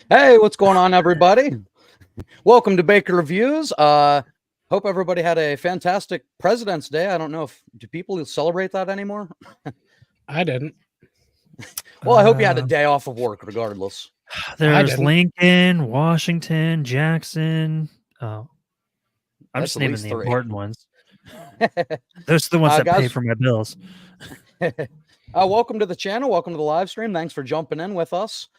Hey, what's going on, everybody? Welcome to Baker Reviews. Hope everybody had a fantastic President's Day. I don't know if do people celebrate that anymore. I didn't. Well, I hope you had a day off of work, regardless. There's didn't. Lincoln, Washington, Jackson. Oh, I'm That's just at naming least the 3. important ones. Those are the ones that pay Guys, for my bills. welcome to the channel. Welcome to the live stream. Thanks for jumping in with us.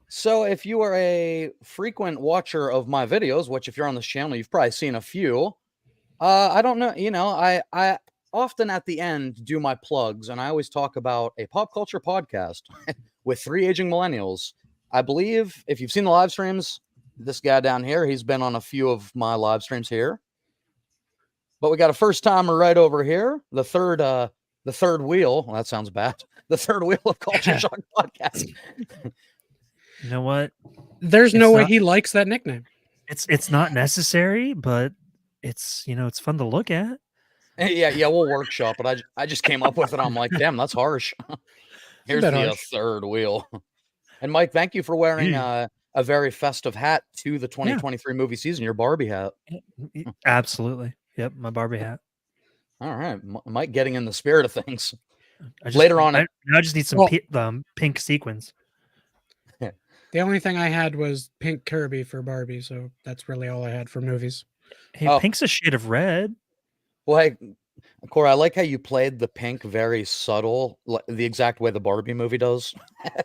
So, if you are a frequent watcher of my videos, which if you're on this channel, you've probably seen a few. I don't know. I often at the end do my plugs, and I always talk about a pop culture podcast with 3 aging millennials. I believe if you've seen the live streams, this guy down here, he's been on a few of my live streams here. But we got a first timer right over here, the third wheel. Well, that sounds bad. The third wheel of Culture Shock podcast. You know what? There's no way not- he likes that nickname. It's not necessary, but it's it's fun to look at. Yeah, we'll workshop it. I just came up with it. I'm like, damn, that's harsh. Here's the harsh. third wheel. And Mike, thank you for wearing a very festive hat to the 2023 movie season. Your Barbie hat. Absolutely. Yep, my Barbie hat. All right, Mike, getting in the spirit of things. Later on, I just need some pink sequins. The only thing I had was pink Kirby for Barbie, so that's really all I had for movies. Hey, pink's a shade of red. Well, hey, Corey, I like how you played the pink very subtle, the exact way the Barbie movie does.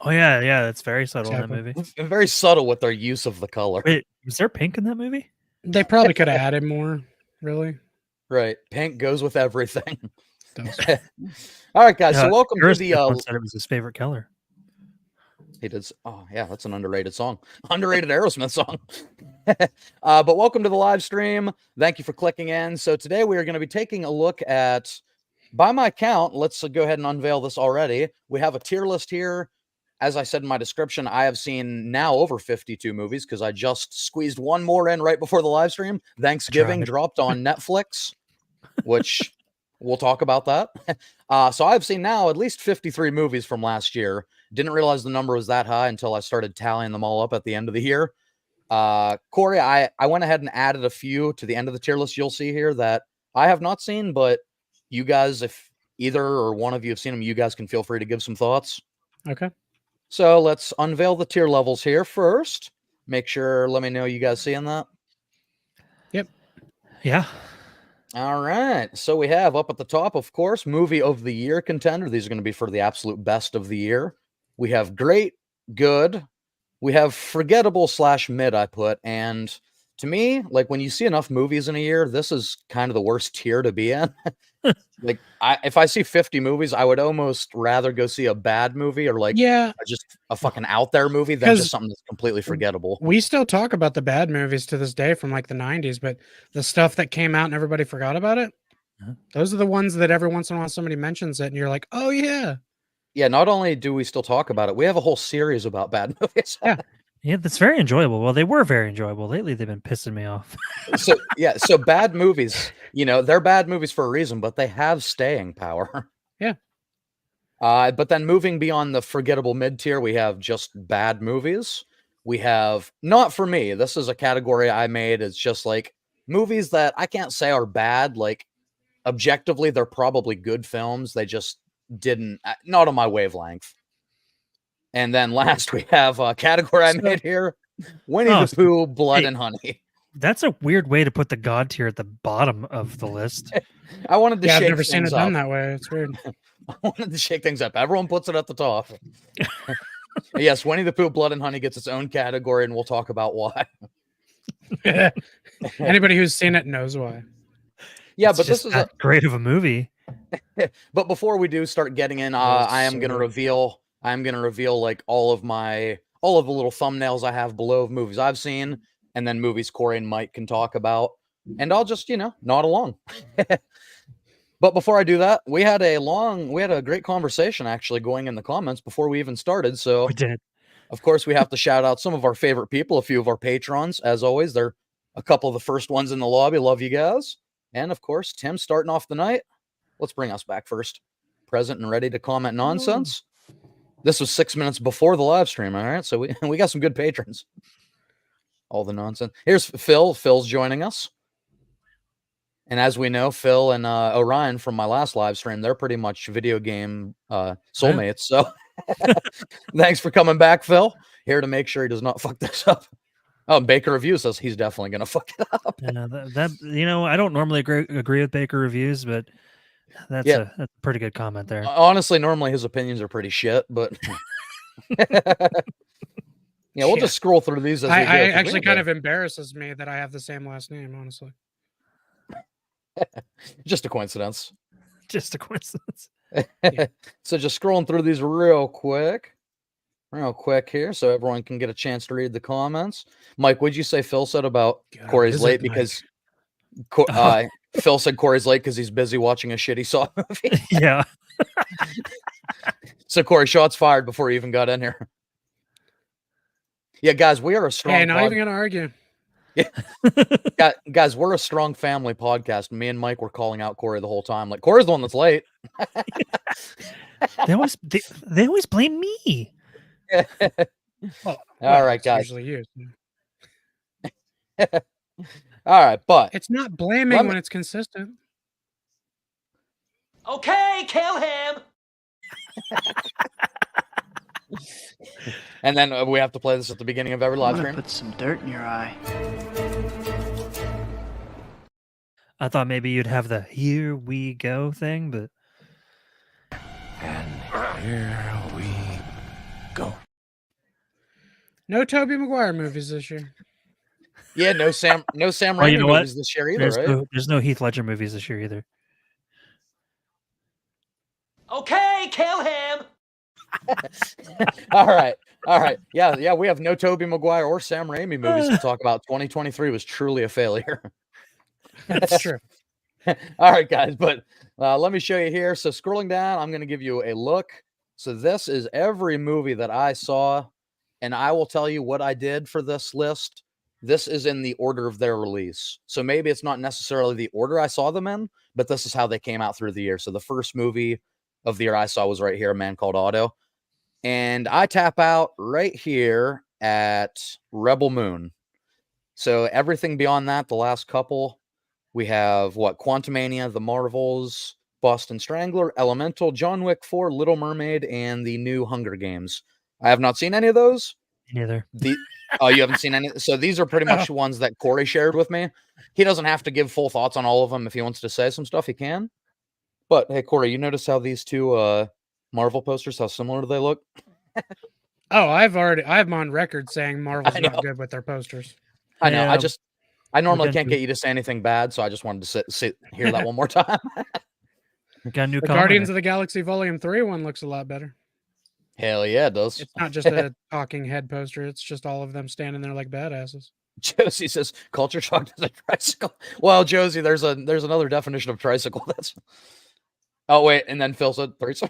Oh yeah, that's very subtle in that movie. Very subtle with their use of the color. Wait, was there pink in that movie? They probably could have added more, really. Right, pink goes with everything. All right, guys. So welcome to the. Said it was his favorite color. He did. Oh, yeah, that's an underrated song. Underrated Aerosmith song. But welcome to the live stream. Thank you for clicking in. So today we are going to be taking a look at, by my count, let's go ahead and unveil this already. We have a tier list here. As I said in my description, I have seen now over 52 movies because I just squeezed one more in right before the live stream. Thanksgiving dropped on Netflix, which we'll talk about that. So I've seen now at least 53 movies from last year. Didn't realize the number was that high until I started tallying them all up at the end of the year. Corey, I went ahead and added a few to the end of the tier list you'll see here that I have not seen, but you guys, if either or one of you have seen them, you guys can feel free to give some thoughts. Okay. So let's unveil the tier levels here first. Make sure, let me know you guys seeing that. Yep. Yeah. All right. So we have up at the top, of course, movie of the year contender. These are going to be for the absolute best of the year. We have great, good. We have forgettable / mid, I put. And to me, like when you see enough movies in a year, this is kind of the worst tier to be in. Like if I see 50 movies, I would almost rather go see a bad movie or just a fucking out there movie than just something that's completely forgettable. We still talk about the bad movies to this day from like the 90s, but the stuff that came out and everybody forgot about it, those are the ones that every once in a while somebody mentions it and you're like, oh yeah. Yeah, not only do we still talk about it, we have a whole series about bad movies. Yeah, that's very enjoyable. Well, they were very enjoyable. Lately, they've been pissing me off. So bad movies, they're bad movies for a reason, but they have staying power. Yeah. But then moving beyond the forgettable mid-tier, we have just bad movies. We have, not for me, this is a category I made. It's just like movies that I can't say are bad. Like, objectively, they're probably good films. They just not on my wavelength. And then last we have a category I made here, Winnie the Pooh, Blood and Honey. That's a weird way to put the God tier at the bottom of the list. I wanted to shake I've never seen it things up. done that way. It's weird. I wanted to shake things up. Everyone puts it at the top. Yes, Winnie the Pooh, Blood and Honey gets its own category, and we'll talk about why. Anybody who's seen it knows why. Yeah, but this is great of a movie. But before we do start getting in, I am going to reveal like all of the little thumbnails I have below of movies I've seen, and then movies Corey and Mike can talk about, and I'll just nod along. But before I do that, we had a great conversation actually going in the comments before we even started. So we did. Of course, we have to shout out some of our favorite people, a few of our patrons. As always, they're a couple of the first ones in the lobby. Love you guys. And of course, Tim starting off the night. Let's bring us back first. Present and ready to comment nonsense. This was 6 minutes before the live stream. All right, so we got some good patrons. All the nonsense. Here's Phil. Phil's joining us. And as we know, Phil and Orion from my last live stream, they're pretty much video game soulmates. So thanks for coming back, Phil. Here to make sure he does not fuck this up. Oh, Baker Review says he's definitely going to fuck it up. Yeah, I don't normally agree with Baker Reviews, but that's a pretty good comment there. Honestly, normally his opinions are pretty shit, but yeah, we'll just scroll through these as we go. I actually kind of embarrasses me that I have the same last name, honestly. Just a coincidence. Just a coincidence. So just scrolling through these real quick here so everyone can get a chance to read the comments. Mike, what'd you say Phil said about Corey's late? Because Phil said Corey's late because he's busy watching a shitty Saw movie. Yeah. So Corey, shots fired before you even got in here. Yeah, guys, we are a strong. Hey, not even gonna argue. Yeah. Guys, we're a strong family podcast. Me and Mike were calling out Corey the whole time. Like, Corey's the one that's late. They always blame me. Well, all right, guys. Usually you. All right, but it's not blaming when it's consistent. Okay, kill him. And then we have to play this at the beginning of every live stream. Put some dirt in your eye. I thought maybe you'd have the "Here we go" thing, but And here we go. No Tobey Maguire movies this year. Yeah, no Sam Raimi movies this year either, right? There's no Heath Ledger movies this year either. Okay, kill him. All right. Yeah, we have no Tobey Maguire or Sam Raimi movies to talk about. 2023 was truly a failure. That's true. All right, guys, but let me show you here. So scrolling down, I'm going to give you a look. So this is every movie that I saw, and I will tell you what I did for this list. This is in the order of their release. So maybe it's not necessarily the order I saw them in, but this is how they came out through the year. So the first movie of the year I saw was right here, A Man Called Otto. And I tap out right here at Rebel Moon. So everything beyond that, the last couple, we have Quantumania, The Marvels, Boston Strangler, Elemental, John Wick 4, Little Mermaid, and the new Hunger Games. I have not seen any of those. Neither. Oh, you haven't seen any? So these are pretty much ones that Corey shared with me. He doesn't have to give full thoughts on all of them. If he wants to say some stuff, he can. But hey, Corey, you notice how these two Marvel posters, how similar they look? Oh, I'm on record saying Marvel's not good with their posters. I know. Yeah. I normally can't get you to say anything bad, so I just wanted to hear that one more time. Got a new Guardians of the Galaxy Volume 3 one looks a lot better. Hell yeah, it does. It's not just a talking head poster. It's just all of them standing there like badasses. Josie says culture shock is a tricycle. Well, Josie, there's another definition of tricycle. That's. Oh wait, and then Phil said threesome.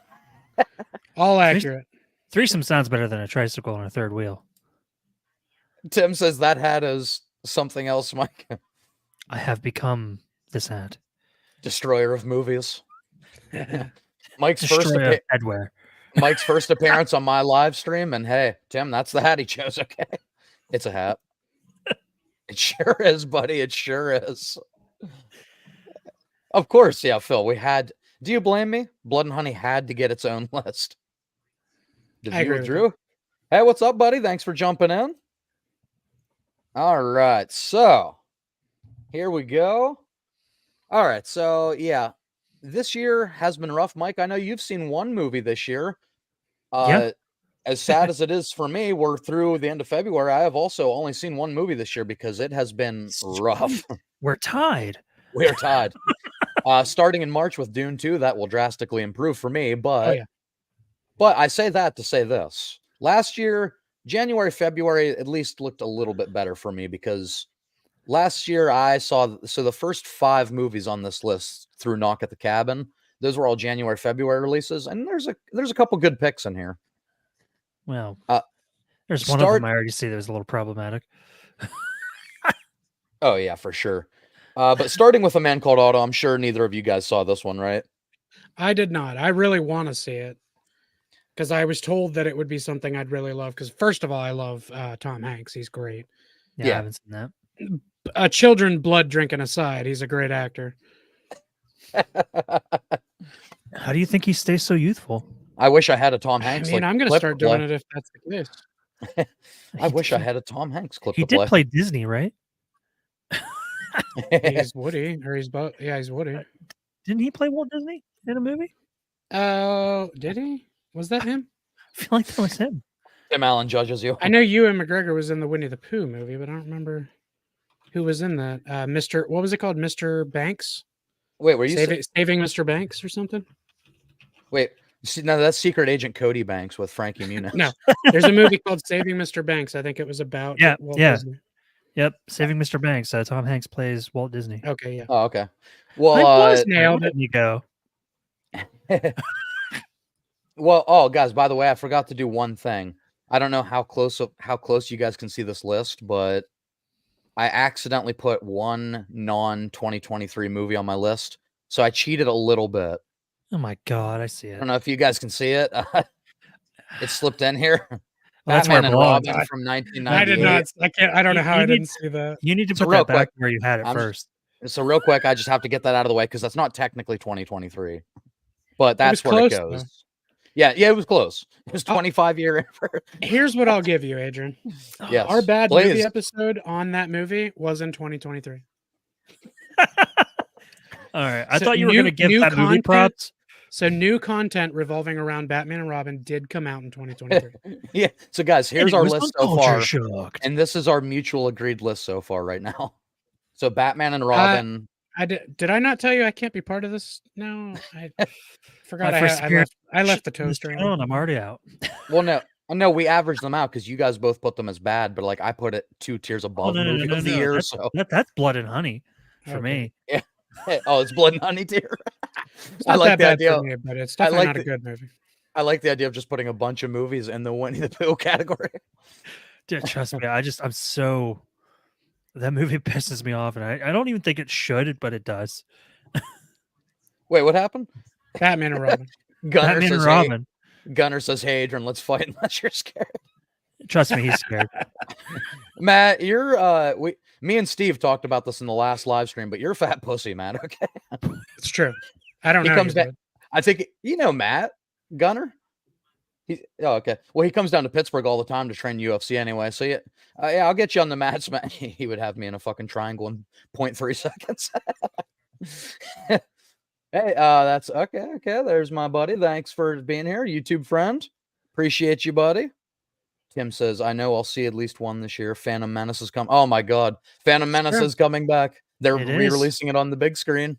All accurate. Threesome sounds better than a tricycle on a third wheel. Tim says that hat is something else, Mike. I have become this hat. Destroyer of movies. Mike's Destroyer of headwear. Mike's first appearance on my live stream, and hey, Tim, that's the hat he chose. Okay, it's a hat. It sure is, buddy. It sure is. Of course, yeah, Phil. We had. Do you blame me? Blood and Honey had to get its own list. Did you, Drew? Hey, what's up, buddy? Thanks for jumping in. All right, so here we go. All right, so yeah, this year has been rough, Mike. I know you've seen one movie this year. Yeah. As sad as it is for me, we're through the end of February. I have also only seen one movie this year because it has been rough. We're tied. We are tied. Starting in March with Dune 2, that will drastically improve for me. But, but I say that to say this. Last year, January, February, at least looked a little bit better for me because last year I saw, so the first 5 movies on this list through Knock at the Cabin, those were all January, February releases. And there's a couple good picks in here. Well, there's one of them I already see that was a little problematic. Oh, yeah, for sure. But starting with A Man Called Otto, I'm sure neither of you guys saw this one, right? I did not. I really want to see it. because I was told that it would be something I'd really love. Because first of all, I love Tom Hanks; he's great. Yeah, Yeah. I haven't seen that. Children blood drinking aside, he's a great actor. How do you think he stays so youthful? I wish I had a Tom I Hanks. mean, like, I'm going to clip start play. doing it if that's the case. I wish I had a Tom Hanks clip He to play. did play Disney, right? He's Woody, or he's both. Yeah, he's Woody. Didn't he play Walt Disney in a movie? Oh, did he? Was that him? I feel like that was him. Tim Allen judges you. I know Ewan McGregor was in the Winnie the Pooh movie, but I don't remember who was in that. Mr. What was it called? Mr. Banks? Wait, were you Saving Mr. Banks or something? wait? See, no, that's Secret Agent Cody Banks with Frankie Muniz. No, there's a movie called Saving Mr. Banks. I think it was about Yeah, Walt yeah. Disney. Yep, Saving Mr. Banks. Tom Hanks plays Walt Disney. Okay, yeah. Oh, okay. Well, I was nailed Where it. did you go? well, oh, guys, by the way, I forgot to do one thing. I don't know how close you guys can see this list, but I accidentally put one non-2023 movie on my list, so I cheated a little bit. Oh my God, I see I it. don't know if you guys can see it. It slipped in here. Well, that's where it Batman and belongs. Robin from I did 1998. not. I can't. I don't know how You I need didn't see that. You need to So put real that back quick, where you had it I'm just- first. So real quick, I just have to get that out of the way because that's not technically 2023, but was that's where close, it though. goes. Yeah, it was close. It was 25 year. Here's what I'll give you, Adrian. Yes, Our bad movie please. episode on that movie was in 2023. All right, I So thought you were new- going to give new that movie content- props. So new content revolving around Batman and Robin did come out in 2023. Yeah. So guys, here's And it our was list on so Culture far, Shock. and this is our mutual agreed list so far right now. So Batman and Robin. I did I not tell you I can't be part of this now? I forgot My first I left the This toaster channel on. and I'm already out. Well, no, we averaged them out because you guys both put them as bad, but like I put it 2 tiers above movie of the year. So That's Blood and Honey for Okay. me. oh, it's Blood and Honey tier. It's I not like that the bad idea. for me, but it's I definitely like not a the- good movie. I like the idea of just putting a bunch of movies in the Winnie the Pooh category. Dude, trust me, I'm so that movie pisses me off, and I don't even think it should, but it does. Wait, what happened? Batman and Robin. Gunner Batman and says, Robin. Hey, Gunner says, "Hey, Adrian, let's fight unless you're scared." Trust me, he's scared. Matt, you're me and Steve talked about this in the last live stream, but you're a fat pussy, Matt. Okay. It's true. I don't He know. comes you, down. I think you know Matt Gunner. Oh, okay. Well, he comes down to Pittsburgh all the time to train UFC anyway. So yeah, I'll get you on the mats, Matt. He would have me in a fucking triangle in 0.3 seconds. Hey, that's okay. Okay, there's my buddy. Thanks for being here, YouTube friend. Appreciate you, buddy. Tim says, I know I'll see at least one this year. Phantom Menace is coming. Oh my god. Phantom Menace Sure. is coming back. They're It is. re-releasing it on the big screen.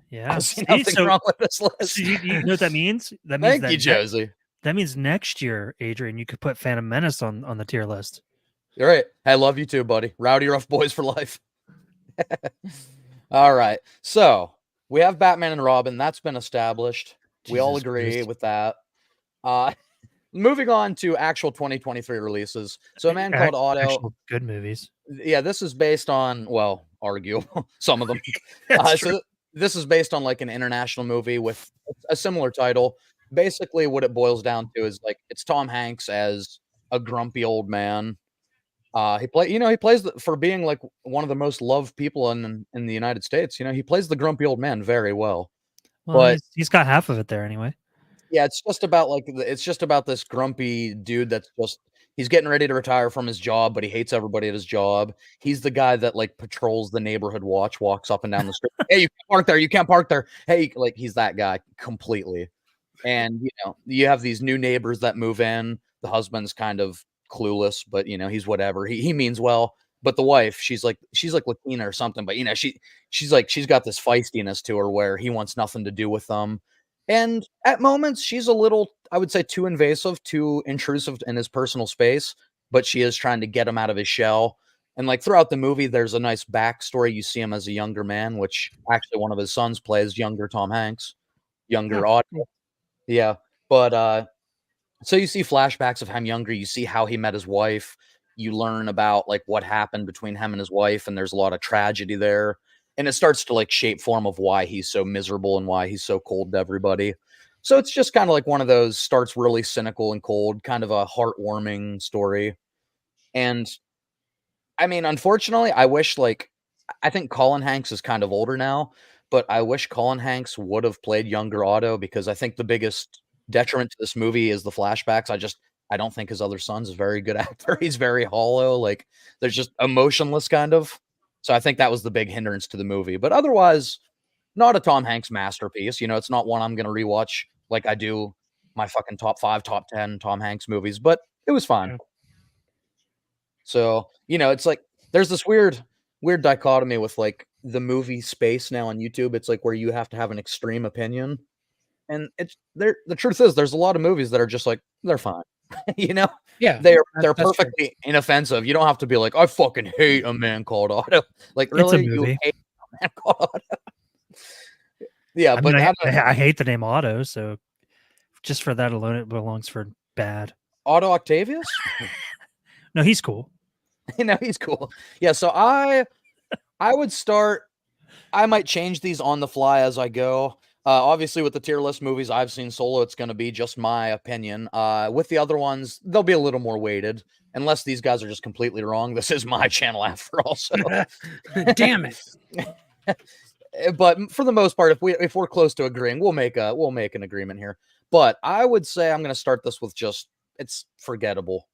Yeah. I see See, nothing so, wrong with this list. so you know what that means? That means Thank you, that Josie. that means next year, Adrian, you could put Phantom Menace on the tier list. You're right. I love you too, buddy. Rowdy Rough Boys for life. All right. So we have Batman and Robin. That's been established. We all Jesus agree Christ. with that. Moving on to actual 2023 releases. So a man called Otto. Actual good movies. Yeah, this is based on, well, arguable, some of them. That's true. So this is based on like an international movie with a similar title. Basically, what it boils down to is like it's Tom Hanks as a grumpy old man. He plays for being like one of the most loved people in the United States. You know, he plays the grumpy old man very well. Well, but- he's got half of it there anyway. Yeah, it's just about this grumpy dude that's just he's getting ready to retire from his job, but he hates everybody at his job. He's the guy that like patrols the neighborhood watch, walks up and down the street. Hey, you can't park there. You can't park there. Hey, like he's that guy completely. And you know, you have these new neighbors that move in. The husband's kind of clueless, but you know, he's whatever. He means well. But the wife, she's like Latina or something. But you know, she's got this feistiness to her where he wants nothing to do with them. And at moments, she's a little, I would say, too invasive, too intrusive in his personal space, but she is trying to get him out of his shell. And like throughout the movie, there's a nice backstory. You see him as a younger man, which actually one of his sons plays younger Tom Hanks, younger Oh, Otto. Yeah. But so you see flashbacks of him younger. You see how he met his wife. You learn about like what happened between him and his wife, and there's a lot of tragedy there. And it starts to like shape form of why he's so miserable and why he's so cold to everybody. So it's just kind of like one of those starts really cynical and cold, kind of a heartwarming story. And I mean, unfortunately, I wish I think Colin Hanks is kind of older now, but I wish Colin Hanks would have played younger Otto because I think the biggest detriment to this movie is the flashbacks. I don't think his other son's a very good actor. He's very hollow, like there's just emotionless kind of. So I think that was the big hindrance to the movie. But otherwise, not a Tom Hanks masterpiece. It's not one I'm gonna rewatch like I do my fucking top 5, top 10 Tom Hanks movies, but it was fine. Yeah. So, it's like there's this weird dichotomy with like the movie space now on YouTube. It's like where you have to have an extreme opinion. And the truth is there's a lot of movies that are just like they're fine. Yeah, They're that's true. perfectly inoffensive. You don't have to be like, I fucking hate A Man Called Otto. Like It's a really, you movie. hate A Man Called Otto. Yeah, I but mean, I don't- I hate the name Otto, so just for that alone, it belongs for bad. Otto Octavius? No, he's cool. He's cool. Yeah, so I would start. I might change these on the fly as I go. Obviously, with the tier list movies I've seen solo, it's going to be just my opinion. With the other ones, they'll be a little more weighted, unless these guys are just completely wrong. This is my channel after all. So, Damn it. but for the most part, if we're close to agreeing, we'll make an agreement here. But I would say I'm going to start this with just it's forgettable.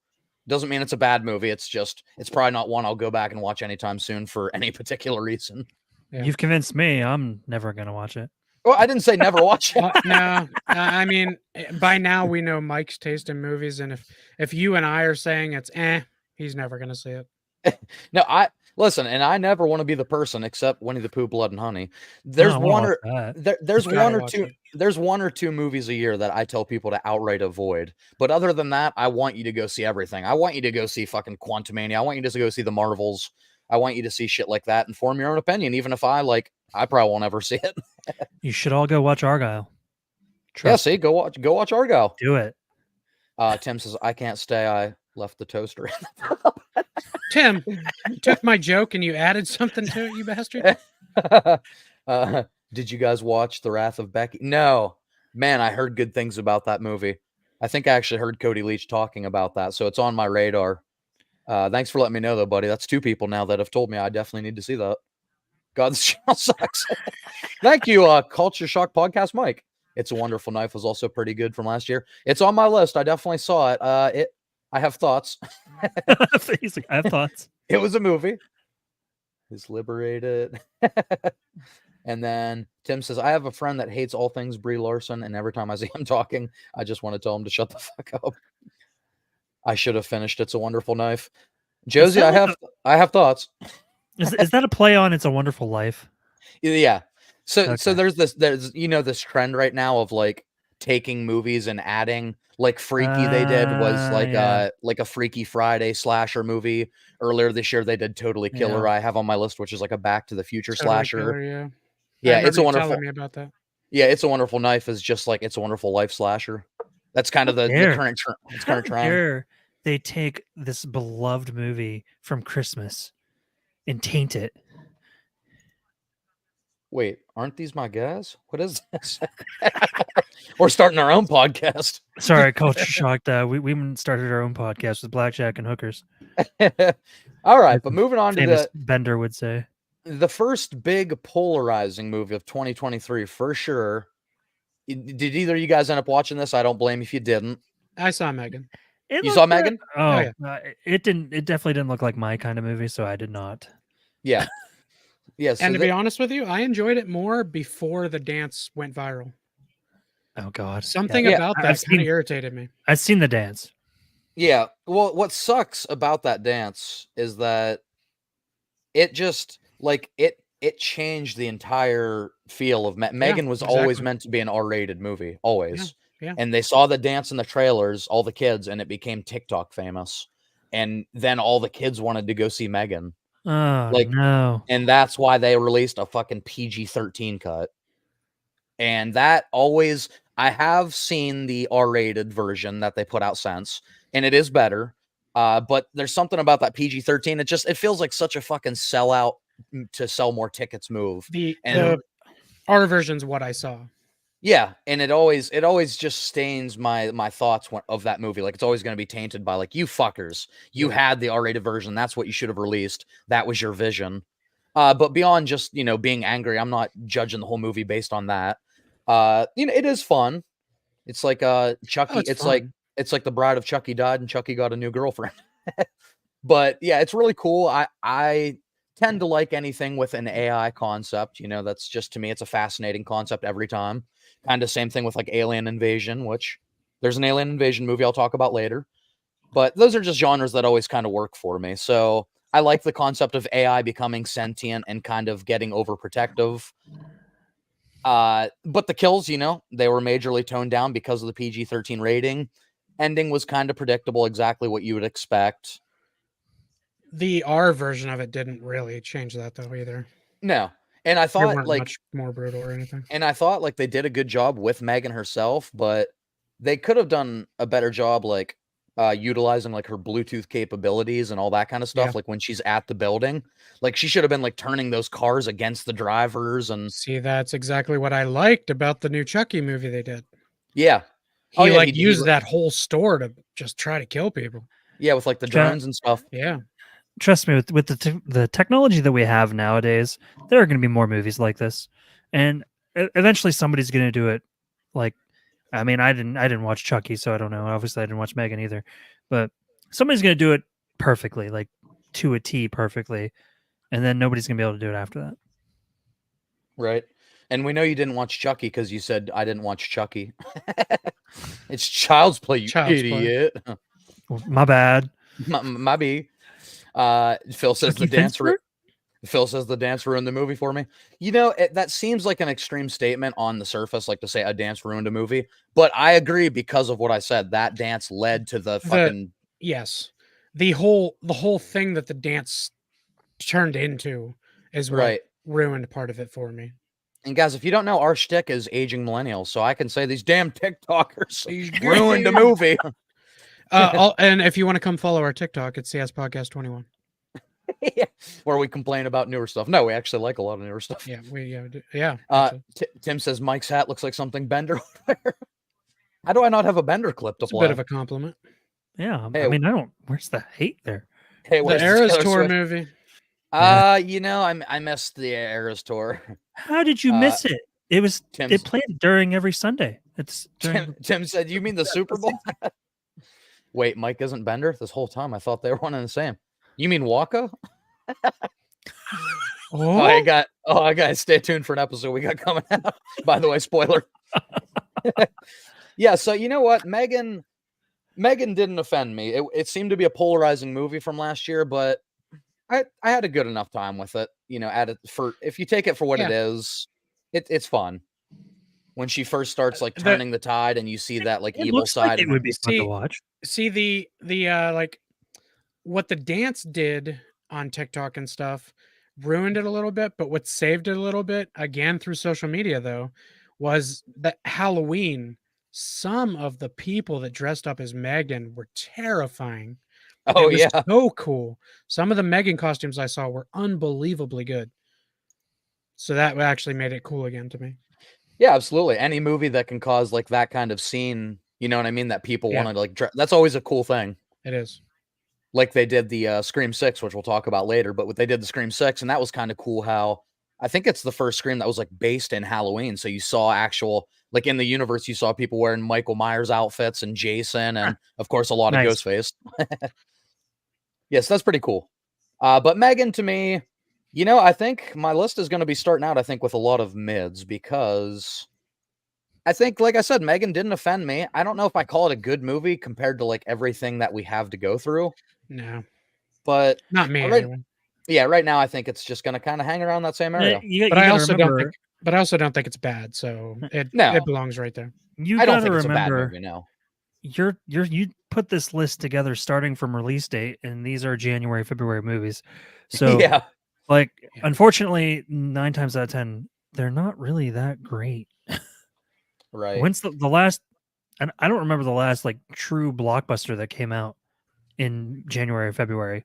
Doesn't mean it's a bad movie. It's probably not one I'll go back and watch anytime soon for any particular reason. Yeah. You've convinced me. I'm never gonna watch it. Well, I didn't say never watch it. No, I mean, by now we know Mike's taste in movies, and if you and I are saying it's he's never gonna see it. No, listen, and I never want to be the person except Winnie the Pooh, Blood and Honey. There's I wanna one watch or that. there's You gotta one or watch two it. there's one or two movies a year that I tell people to outright avoid. But other than that, I want you to go see everything. I want you to go see fucking Quantumania. I want you to go see the Marvels. I want you to see shit like that and form your own opinion, even if I probably won't ever see it. You should all go watch Argyle. Yeah, Trust see, go watch Argyle. Do it. Tim says, I can't stay. I left the toaster. Tim, you took my joke and you added something to it, you bastard. Did you guys watch The Wrath of Becky? No. Man, I heard good things about that movie. I think I actually heard Cody Leach talking about that, so it's on my radar. Thanks for letting me know, though, buddy. That's 2 people now that have told me I definitely need to see that. God, this channel sucks. Thank you, Culture Shock Podcast Mike. It's a Wonderful Knife was also pretty good from last year. It's on my list. I definitely saw it. I have thoughts. He's like, I have thoughts. It was a movie. Is liberated. And then Tim says, I have a friend that hates all things Brie Larson, and every time I see him talking, I just want to tell him to shut the fuck up. I should have finished It's a Wonderful Knife. Josie, I have thoughts. Is that a play on It's a Wonderful Life? Yeah. So Okay. there's this trend right now of like taking movies and adding like Freaky they did was Yeah. like a Freaky Friday slasher movie. Earlier this year they did Totally Killer. Yeah. I have on my list, which is like a Back to the Future Totally slasher. killer, yeah. Yeah, I It's a remember you Wonderful. telling me about that. Yeah, It's a Wonderful Knife is just like It's a Wonderful Life slasher. That's kind of the dare- current How current trend. dare they take this beloved movie from Christmas and taint it? Wait, aren't these my guys? What is this? We're starting our own podcast. Sorry, Culture Shocked. We started our own podcast with blackjack and hookers. All right, but moving on to Famous Bender would say. the first big polarizing movie of 2023 for sure. Did either of you guys end up watching this? I don't blame if you didn't. I saw Megan. It You looked saw good. Megan? Oh, yeah. It didn't. It definitely didn't look like my kind of movie, so I did not. Yeah. Yeah. So And to be honest with you, I enjoyed it more before the dance went viral. Oh God, Something Yeah, about I've that kind seen- of irritated me. I've seen the dance. yeah. Well, what sucks about that dance is that it just like it changed the entire feel of Megan was always exactly. meant to be an R-rated movie, always. Yeah. And they saw the dance in the trailers, all the kids, and it became TikTok famous. And then all the kids wanted to go see Megan. Oh Like- no. And that's why they released a fucking PG-13 cut. And that always, I have seen the R-rated version that they put out since, and it is better. But there's something about that PG-13. It feels like such a fucking sellout to sell more tickets move. The And- R version's what I saw. Yeah, and it always just stains my thoughts of that movie. Like it's always going to be tainted by like you fuckers. You had the R-rated version. That's what you should have released. That was your vision. But beyond just being angry, I'm not judging the whole movie based on that. It is fun. It's like Chucky. it's like fun. it's like the bride of Chucky died and Chucky got a new girlfriend. But yeah, it's really cool. I tend to like anything with an AI concept. That's just to me, it's a fascinating concept every time. Kind of same thing with like Alien Invasion, which there's an Alien Invasion movie I'll talk about later. But those are just genres that always kind of work for me. So I like the concept of AI becoming sentient and kind of getting overprotective. But the kills, they were majorly toned down because of the PG-13 rating. Ending was kind of predictable, exactly what you would expect. The R version of it didn't really change that though either. No. And I They thought weren't like much more brutal or anything. they did a good job with Megan herself, but they could have done a better job like utilizing like her Bluetooth capabilities and all that kind of stuff. Yeah. Like when she's at the building, like she should have been like turning those cars against the drivers and See, that's exactly what I liked about the new Chucky movie they did. yeah. He yeah, used that whole store to just try to kill people. Yeah, with like the drones and stuff. Yeah. Trust me, with the technology that we have nowadays, there are going to be more movies like this, and eventually somebody's going to do it. Like, I mean, I didn't watch Chucky, so I don't know. Obviously, I didn't watch Megan either, but somebody's going to do it perfectly, like to a T, perfectly, and then nobody's going to be able to do it after that. Right. And we know you didn't watch Chucky because you said I didn't watch Chucky. It's Child's Play, you Child's Play. idiot. My bad. My B. Phil says Chucky the dance. Finster? Phil says the dance ruined the movie for me. That seems like an extreme statement on the surface, like to say a dance ruined a movie. But I agree because of what I said. That dance led to the fucking yes. The whole thing that the dance turned into is what right. ruined part of it for me. And guys, if you don't know, our shtick is aging millennials, so I can say these damn TikTokers These ruined the movie. And if you want to come follow our TikTok, it's CS Podcast 21. Yeah, where we complain about newer stuff. No, we actually like a lot of newer stuff. Yeah, yeah. Tim says Mike's hat looks like something Bender would wear. How do I not have a Bender clip to It's play? a bit of a compliment. Yeah, Hey, I mean, where's the hate there? Hey, The Eras Tour movie. I missed the Eras Tour. How did you miss it? It played during every Sunday. It's during Tim said, "You mean the Super Bowl?" Wait, Mike isn't Bender this whole time. I thought they were one and the same. You mean Waka? Oh, I got. Stay tuned for an episode we got coming out. By the way, spoiler. Yeah. So you know what, Megan didn't offend me. It seemed to be a polarizing movie from last year, but I had a good enough time with it. If you take it for what it is, it's fun. When she first starts like turning the tide, and you see that like it evil looks side. like it would be fun to watch. See the like what the dance did on TikTok and stuff ruined it a little bit, but what saved it a little bit again through social media though was that Halloween. Some of the people that dressed up as Megan were terrifying. Oh, it was yeah. so cool. Some of the Megan costumes I saw were unbelievably good. So that actually made it cool again to me. Yeah, absolutely. Any movie that can cause like that kind of scene, you know what I mean? That people Yeah. want to like, that's always a cool thing. It is. Like they did the Scream 6, which we'll talk about later, but they did the Scream 6, and that was kind of cool how I think it's the first Scream that was like based in Halloween. So you saw actual, like in the universe, you saw people wearing Michael Myers outfits and Jason, and of course, a lot of Ghostface. Yes, that's pretty cool. But Megan, to me, I think my list is going to be starting out, I think, with a lot of mids because I think, like I said, Megan didn't offend me. I don't know if I call it a good movie compared to like everything that we have to go through. No. But not me. Right, anyway. Yeah, right now I think it's just going to kind of hang around that same area. But I also don't think it's bad. So it belongs right there. I don't think it's a bad movie. No. You put this list together starting from release date, and these are January, February movies. So yeah, unfortunately, 9 times out of 10, they're not really that great. Right. When's the last? And I don't remember the last like true blockbuster that came out in January or February,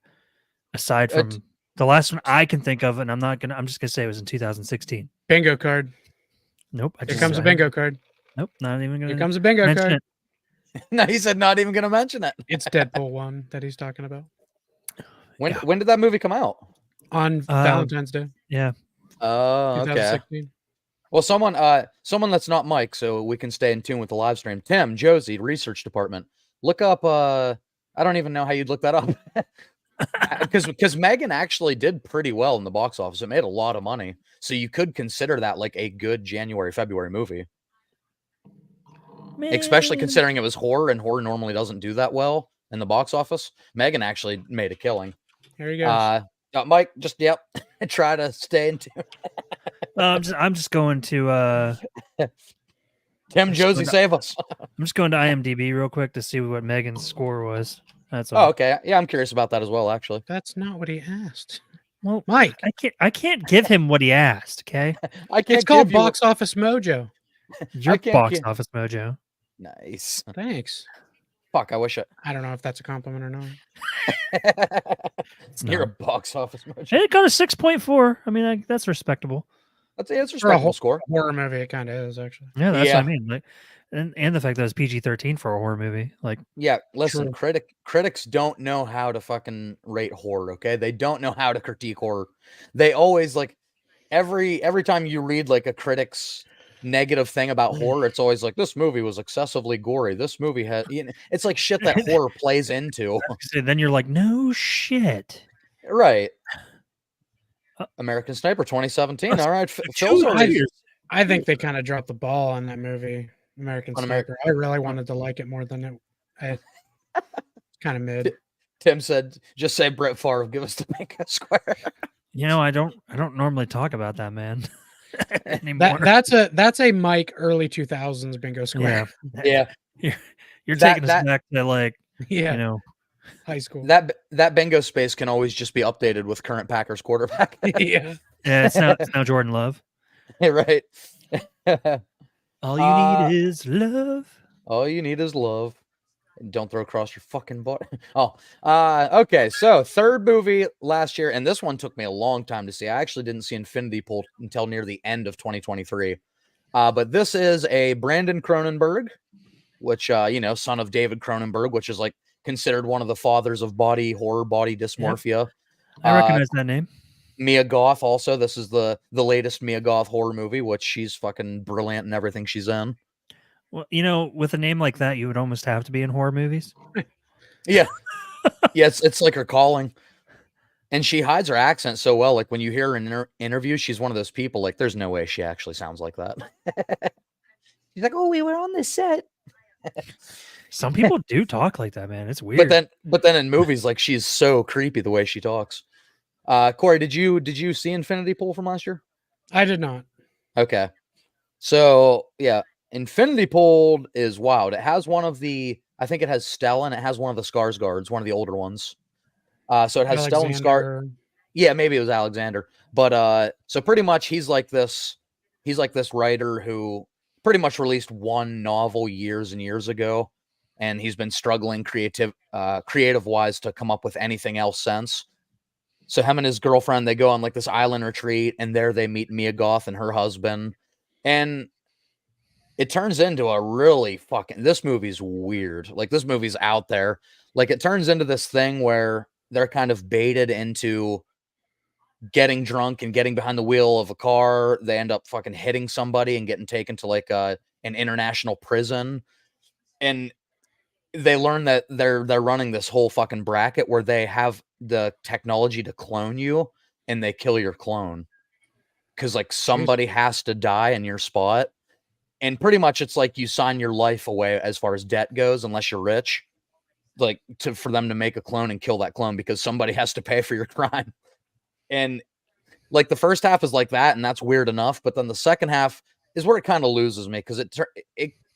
aside from the last one I can think of, and I'm just gonna say it was in 2016. Bingo card. Nope. Here comes a bingo card. Nope. Not even Here gonna comes a bingo mention card. it. No, he said not even going to mention it. It's Deadpool 1 that he's talking about When did that movie come out? on Valentine's Day, Yeah. Oh, okay. 2016. Well, someone that's not Mike, so we can stay in tune with the live stream. Tim, Josie, research department. Look up. I don't even know how you'd look that up. Because Megan actually did pretty well in the box office. It made a lot of money, so you could consider that like a good January-February movie. Especially considering it was horror, and horror normally doesn't do that well in the box office. Megan actually made a killing. Here he goes. Mike, just try to stay in tune. I'm just going to Tim, Josie, save us. I'm just going to IMDb real quick to see what Megan's score was. That's Oh, all. okay. Yeah, I'm curious about that as well, actually. That's not what he asked. Well, Mike, I can't give him what he asked. Okay, I can't. it's called give you- Box Office Mojo. your can't box give- office mojo. Nice. Thanks. Fuck, I wish I don't know if that's a compliment or not. You're a not. box office merchant. And it got a 6.4. I mean, that's respectable. It's a For a respectable score. horror movie, it kind of is actually. Yeah, that's Yeah. what I mean. Like, and the fact that it's PG-13 for a horror movie. Like, Yeah, listen, True. critics don't know how to fucking rate horror, okay? They don't know how to critique horror. They always like every time you read like a critic's negative thing about horror, it's always like this movie was excessively gory. This movie had it's like shit that horror plays into. then you're like, no shit. Right. American Sniper 2017. All right. Phil's already I think they kind of dropped the ball on that movie, American On Sniper. I really wanted to like it more than it. Kind of mid. Tim said, just say Brett Favre, give us the Bingo Square. You know, I don't normally talk about that man anymore. That's a Mike early 2000s bingo square. Yeah. You're That- taking us that- back to like, Yeah, you know, high school. That bingo space can always just be updated with current Packers quarterback. Yeah. yeah, it's now Jordan Love. Right. All you need is love. All you need is love. And don't throw across your fucking body. Okay. So third movie last year, and this one took me a long time to see. I actually didn't see Infinity Pool until near the end of 2023. But this is a Brandon Cronenberg, which son of David Cronenberg, which is like considered one of the fathers of body horror, body dysmorphia. I recognize that name. Mia Goth also. This is the latest Mia Goth horror movie, which she's fucking brilliant in everything she's in. Well, you know, with a name like that, you would almost have to be in horror movies. Yeah. Yes, it's like her calling. And she hides her accent so well. Like when you hear her in interviews, she's one of those people, like, there's no way she actually sounds like that. She's like, oh, we were on the set. Some people do talk like that, man. It's weird. But then in movies, like she's so creepy the way she talks. Corey, did you see Infinity Pool from last year? I did not. Okay. So yeah, Infinity Pool is wild. It has I think it has Stella, and it has one of the Skarsgårds, one of the older ones. So it has Stella and Skar. Alexander. Yeah, maybe it was Alexander. But so pretty much he's like this writer who pretty much released one novel years and years ago, and he's been struggling creative wise to come up with anything else since. So him and his girlfriend, they go on like this island retreat, and there they meet Mia Goth and her husband. And it turns into a really this movie's weird. Like this movie's out there. Like it turns into this thing where they're kind of baited into getting drunk and getting behind the wheel of a car. They end up fucking hitting somebody and getting taken to like an international prison. And they learn that they're running this whole fucking bracket where they have the technology to clone you, and they kill your clone. Cause like somebody has to die in your spot. And pretty much it's like you sign your life away as far as debt goes, unless you're rich, like for them to make a clone and kill that clone because somebody has to pay for your crime. And like the first half is like that, and that's weird enough. But then the second half is where it kind of loses me because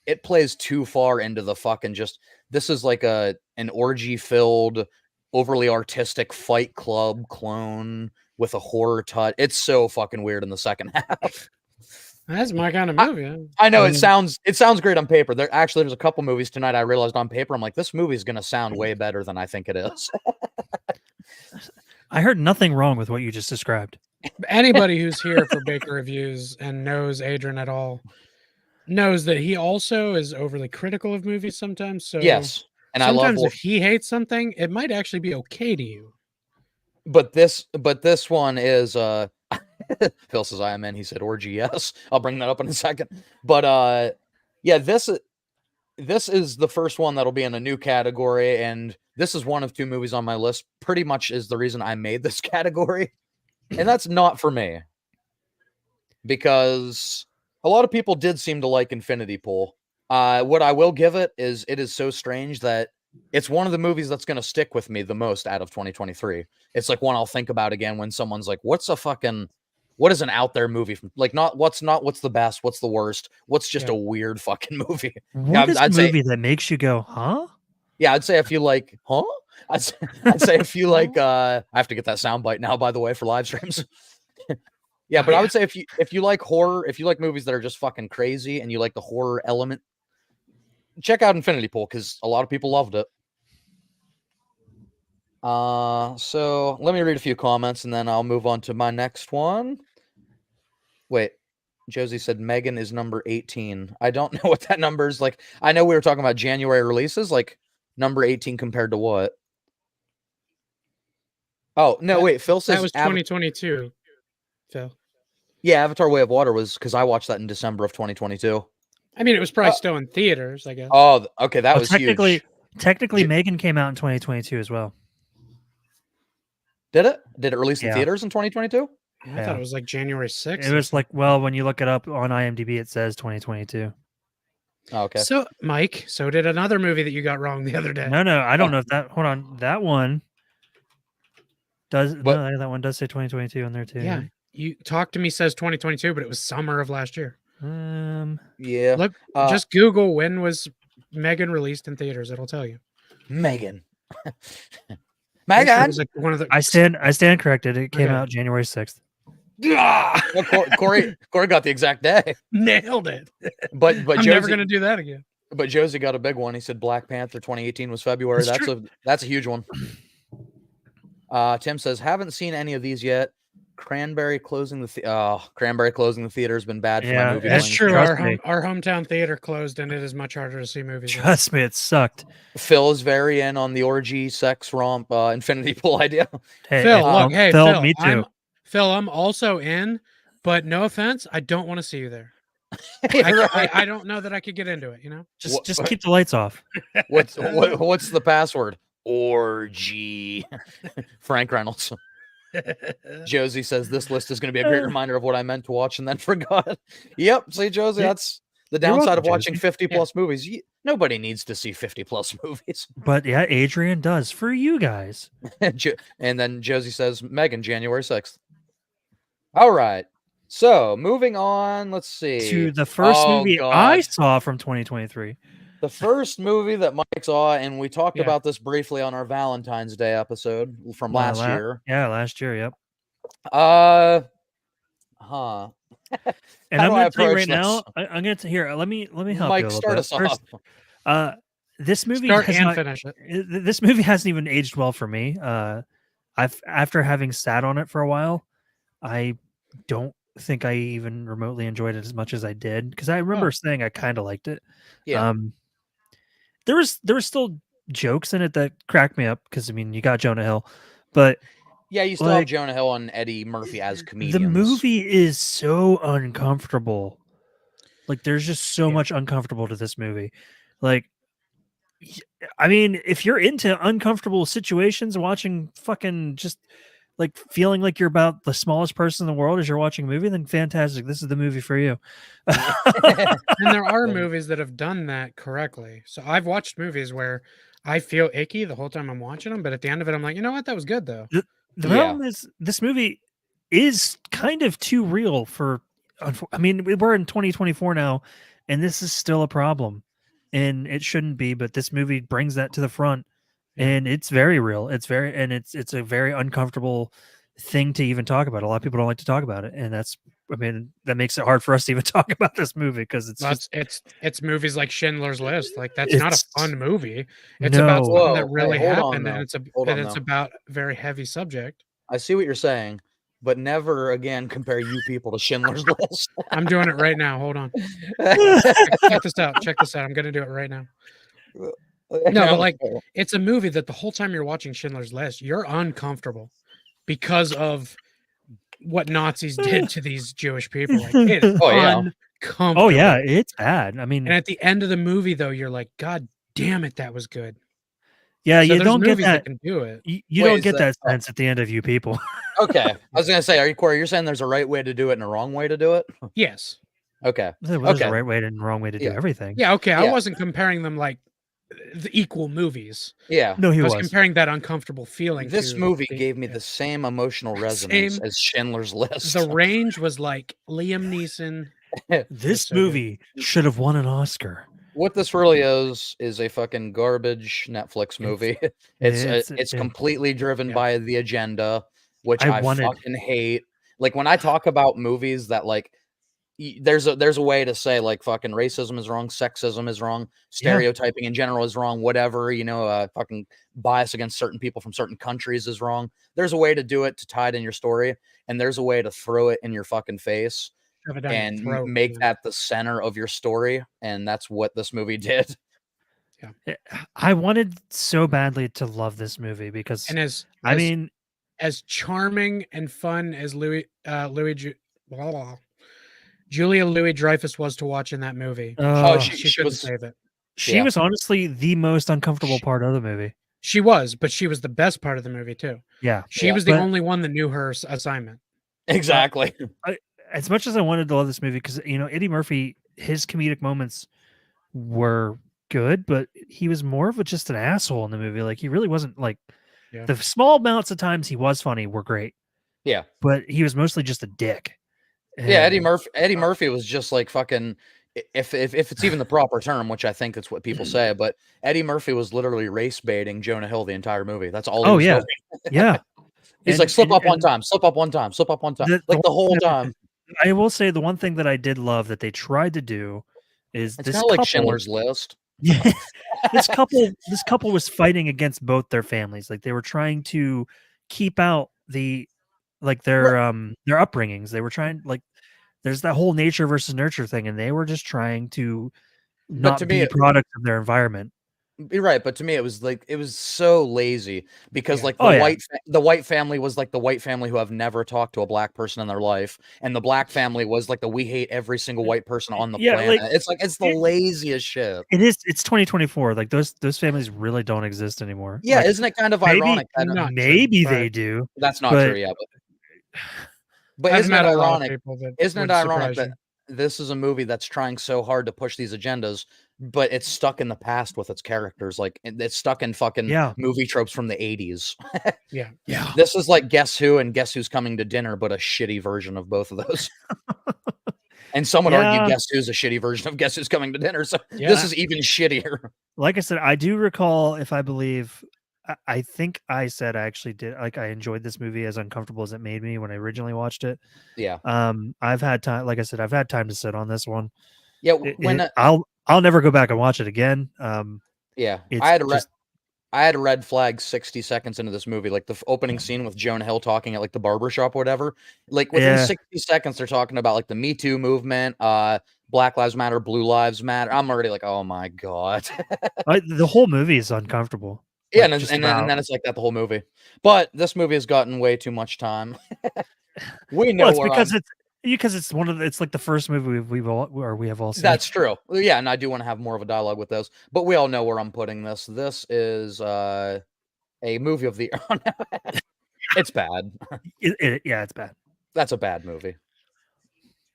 it plays too far into the fucking just, this is like an orgy filled, overly artistic Fight Club clone with a horror touch. It's so fucking weird in the second half. That's my kind of movie. I know it sounds great on paper. There's a couple movies tonight I realized on paper, I'm like, this movie is going to sound way better than I think it is. I heard nothing wrong with what you just described. Anybody who's here for Baker Reviews and knows Adrian at all knows that he also is overly critical of movies sometimes. So Yes, and I love. sometimes if he hates something, it might actually be okay to you. But this one is Phil says I am in. He said orgy. Yes, I'll bring that up in a second. But yeah, this is the first one that'll be in a new category, and this is one of two movies on my list. Pretty much is the reason I made this category, and that's not for me because a lot of people did seem to like Infinity Pool. What I will give it is so strange that it's one of the movies that's going to stick with me the most out of 2023. It's like one I'll think about again when someone's like, what is an out there movie? Like what's the best? What's the worst? What's just a weird fucking movie? What is a movie that makes you go, huh? Yeah, I'd say if you like, huh? I'd say if you like, I have to get that soundbite now, by the way, for live streams. Yeah, but I would say if you like horror, if you like movies that are just fucking crazy and you like the horror element, check out Infinity Pool because a lot of people loved it. So let me read a few comments and then I'll move on to my next one. Wait, Josie said Megan is number 18. I don't know what that number is. Like, I know we were talking about January releases, like number 18 compared to what? Oh, no, wait, Phil says that was 2022, Phil. Yeah, Avatar Way of Water was because I watched that in December of 2022. I mean, it was probably still in theaters, I guess. Oh, okay, that was huge. Technically, Megan came out in 2022 as well. Did it? Did it release in theaters in 2022? I thought it was like January 6th. It was like, well, when you look it up on IMDb, it says 2022. Oh, okay. So, Mike, so did another movie that you got wrong the other day. No, I don't know if that. Hold on, that one does. No, that one does say 2022 on there too. Yeah, you Talk to Me says 2022, but it was summer of last year. Yeah. Look, just Google when was Megan released in theaters. It'll tell you. Megan. Megan. Like one of the... I stand corrected. It came out January 6th. Well, Corey got the exact day. Nailed it. But I'm Josie, never gonna do that again. But Josie got a big one. He said Black Panther 2018 was February. That's a huge one. Tim says haven't seen any of these yet. Cranberry closing the theater has been bad for my movie. That's true. Our hometown theater closed, and it is much harder to see movies. Trust me, it sucked. Phil is very in on the orgy, sex romp, Infinity Pool idea. Hey, Phil, Phil, me too. I'm also in, but no offense, I don't want to see you there. I don't know that I could get into it. You know, just keep the lights off. What's the password? Orgy. Frank Reynolds. Josie says this list is going to be a great reminder of what I meant to watch and then forgot. Yep. See, Josie, that's the downside of watching 50 plus movies. Nobody needs to see 50 plus movies. But yeah, Adrian does for you guys. And then Josie says Megan, January 6th. All right. So moving on, let's see. To the first movie I saw from 2023. The first movie that Mike saw, and we talked about this briefly on our Valentine's Day episode from last year. Yeah, last year, yep. And I'm going to tell you right now, I'm going to hear. Let me help Mike, you a little start bit. us off. First, this movie finish it. This movie hasn't even aged well for me. After having sat on it for a while, I don't think I even remotely enjoyed it as much as I did because I remember saying I kind of liked it. Yeah. There was still jokes in it that cracked me up because I mean you got Jonah Hill, but yeah, you still have Jonah Hill and Eddie Murphy as comedians. The movie is so uncomfortable. Like there's just so much uncomfortable to this movie. Like, I mean, if you're into uncomfortable situations, watching fucking just like feeling like you're about the smallest person in the world as you're watching a movie, then fantastic. This is the movie for you. And there are movies that have done that correctly. So I've watched movies where I feel icky the whole time I'm watching them, but at the end of it, I'm like, you know what? That was good though. The problem is this movie is kind of too real for, I mean, we're in 2024 now, and this is still a problem, and it shouldn't be, but this movie brings that to the front. And it's very real. It's a very uncomfortable thing to even talk about. A lot of people don't like to talk about it, and that makes it hard for us to even talk about this movie because it's movies like Schindler's List. Like that's not a fun movie. It's about something that really happened, and it's about a very heavy subject. I see what you're saying, but never again compare you people to Schindler's List. I'm doing it right now. Hold on. Check this out. Check this out. I'm gonna do it right now. No, but like it's a movie that the whole time you're watching Schindler's List, you're uncomfortable because of what Nazis did to these Jewish people. Like it is uncomfortable. Oh yeah, it's bad. I mean, And at the end of the movie, though, you're like, God damn it, that was good. yeah, So you there's don't get movies that. can do it. You Wait, don't is get that that- sense at the end of You People. Okay, I was gonna say, are you Corey? You're saying there's a right way to do it and a wrong way to do it? Yes. Okay. There's Okay. a right way and a wrong way to do Yeah. everything. Yeah. Okay. I Yeah. wasn't comparing them like the equal movies. Yeah. No, he I was was. comparing that uncomfortable feeling. This to movie the- gave me the same emotional resonance Same. as Schindler's List. The range was like Liam Neeson. This so good. movie should have won an Oscar. What this really is a fucking garbage Netflix movie. It's yeah. completely driven Yeah. by the agenda, which I I wanted- fucking hate. Like when I talk about movies that like there's a way to say like fucking racism is wrong, sexism is wrong, stereotyping in general is wrong, whatever, fucking bias against certain people from certain countries is wrong. There's a way to do it to tie it in your story, and there's a way to throw it in your fucking face Shove it down your and throat, make yeah. that the center of your story, and that's what this movie did. I wanted so badly to love this movie because And as charming and fun as Julia Louis-Dreyfus was to watch in that movie, she couldn't was save it. She was honestly the most uncomfortable part of the movie. She was, but she was the best part of the movie too. Yeah, She was the but- only one that knew her assignment. Exactly. As much as I wanted to love this movie, because Eddie Murphy, his comedic moments were good, but he was more of just an asshole in the movie. Like he really wasn't like the small amounts of times he was funny were great. Yeah. But he was mostly just a dick. Yeah, Eddie And- Murphy was just like fucking if it's even the proper term, which I think that's what people say, but Eddie Murphy was literally race baiting Jonah Hill the entire movie. That's all he was doing. Yeah. He's like slip up one time, slip up one time, slip up one time. Like the whole time. I will say the one thing that I did love that they tried to do is It's this kind of like couple- Schindler's List. Yeah. this couple was fighting against both their families. Like they were trying to keep out their upbringings. They were trying there's that whole nature versus nurture thing, and they were just trying to not to be me, products of their environment. You're right, but to me it was so lazy because like Yeah. the white family was like the white family who have never talked to a black person in their life, and the black family was like we hate every single white person on the planet. It's the laziest shit. It's 2024. Like those families really don't exist anymore. Yeah, Like, isn't it kind of ironic? Maybe true, they but- do. That's not but- true, yeah. But I've isn't it met a lot of ironic? people that Isn't it would ironic surprise that this is a movie that's trying so hard to push these agendas, but it's stuck in the past with its characters? Like it's stuck in fucking movie tropes from the 80s. Yeah. This is like Guess Who and Guess Who's Coming to Dinner, but a shitty version of both of those. And some would argue Guess Who's a shitty version of Guess Who's Coming to Dinner. So this is even shittier. Like I said, I do recall, if I believe, I think I said I actually did. Like I enjoyed this movie as uncomfortable as it made me when I originally watched it. Yeah. I've had time. Like I said, I've had time to sit on this one. Yeah. When I'll never go back and watch it again. Yeah, it's I had a red flag 60 seconds into this movie, like the opening scene with Jonah Hill talking at like the barbershop or whatever. Like within 60 seconds, they're talking about like the Me Too movement, Black Lives Matter, Blue Lives Matter. I'm already like, oh my God. The whole movie is uncomfortable. Yeah, Like, and then it's like that the whole movie. But this movie has gotten way too much time. We know it's because it's like the first movie we have all seen. That's true. Yeah, and I do want to have more of a dialogue with those. But we all know where I'm putting this. This is a movie of the It's bad. It's bad. That's a bad movie.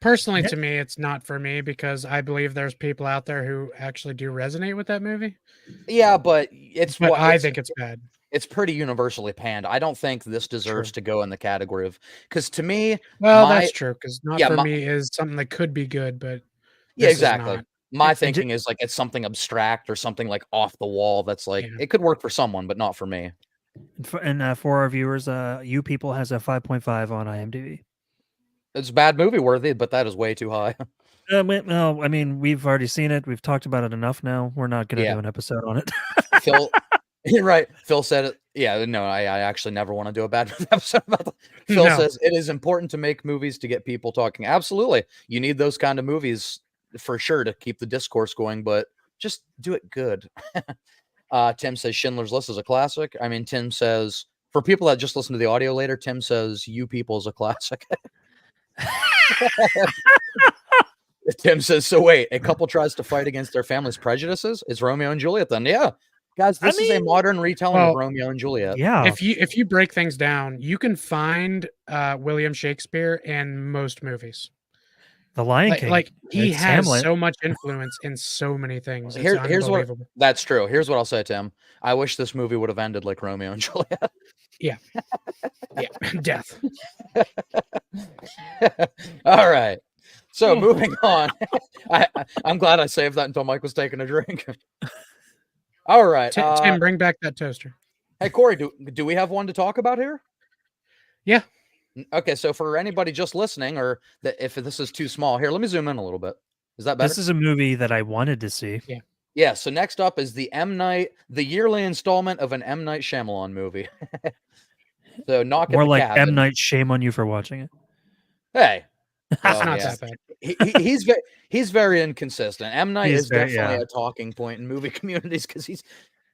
Personally, to me, it's not for me because I believe there's people out there who actually do resonate with that movie. Yeah, but I think it's bad. It's pretty universally panned. I don't think this deserves to go in the category of, because to me, that's true. Because for me is something that could be good, but exactly. My thinking is like it's something abstract or something like off the wall. That's like it could work for someone, but not for me. And for our viewers, You People has a 5.5 on IMDb. It's bad movie worthy, but that is way too high. No, I mean we've already seen it. We've talked about it enough now. We're not going to do an episode on it. Right. Phil said it. Yeah, no, I actually never want to do a bad episode about that. Phil No. says it is important to make movies to get people talking. Absolutely. You need those kind of movies for sure to keep the discourse going, but just do it good. Tim says Schindler's List is a classic. I mean, Tim says, for people that just listen to the audio later, Tim says You People is a classic. Tim says, so wait, a couple tries to fight against their family's prejudices? It's Romeo and Juliet then? Yeah. Guys, this is a modern retelling of well, Romeo and Juliet. Yeah. If you break things down, you can find William Shakespeare in most movies. The Lion King. Like he It's has Hamlet. so much influence in so many things. It's Here's what unbelievable. that's true. Here's what I'll say, Tim. I wish this movie would have ended like Romeo and Juliet. Yeah, death. All right. So moving on. I'm glad I saved that until Mike was taking a drink. All right. Tim, bring back that toaster. Hey Corey, do we have one to talk about here? Yeah. Okay, so for anybody just listening, or if this is too small, here, let me zoom in a little bit. Is that better? This is a movie that I wanted to see. Yeah. So next up is the yearly installment of an M. Night Shyamalan movie. So Knock at More the like Cabin. M. Night, shame on you for watching it. Hey, It's well, not yeah. that bad. He's very inconsistent. M. Night He's is very- definitely yeah. a talking point in movie communities because he's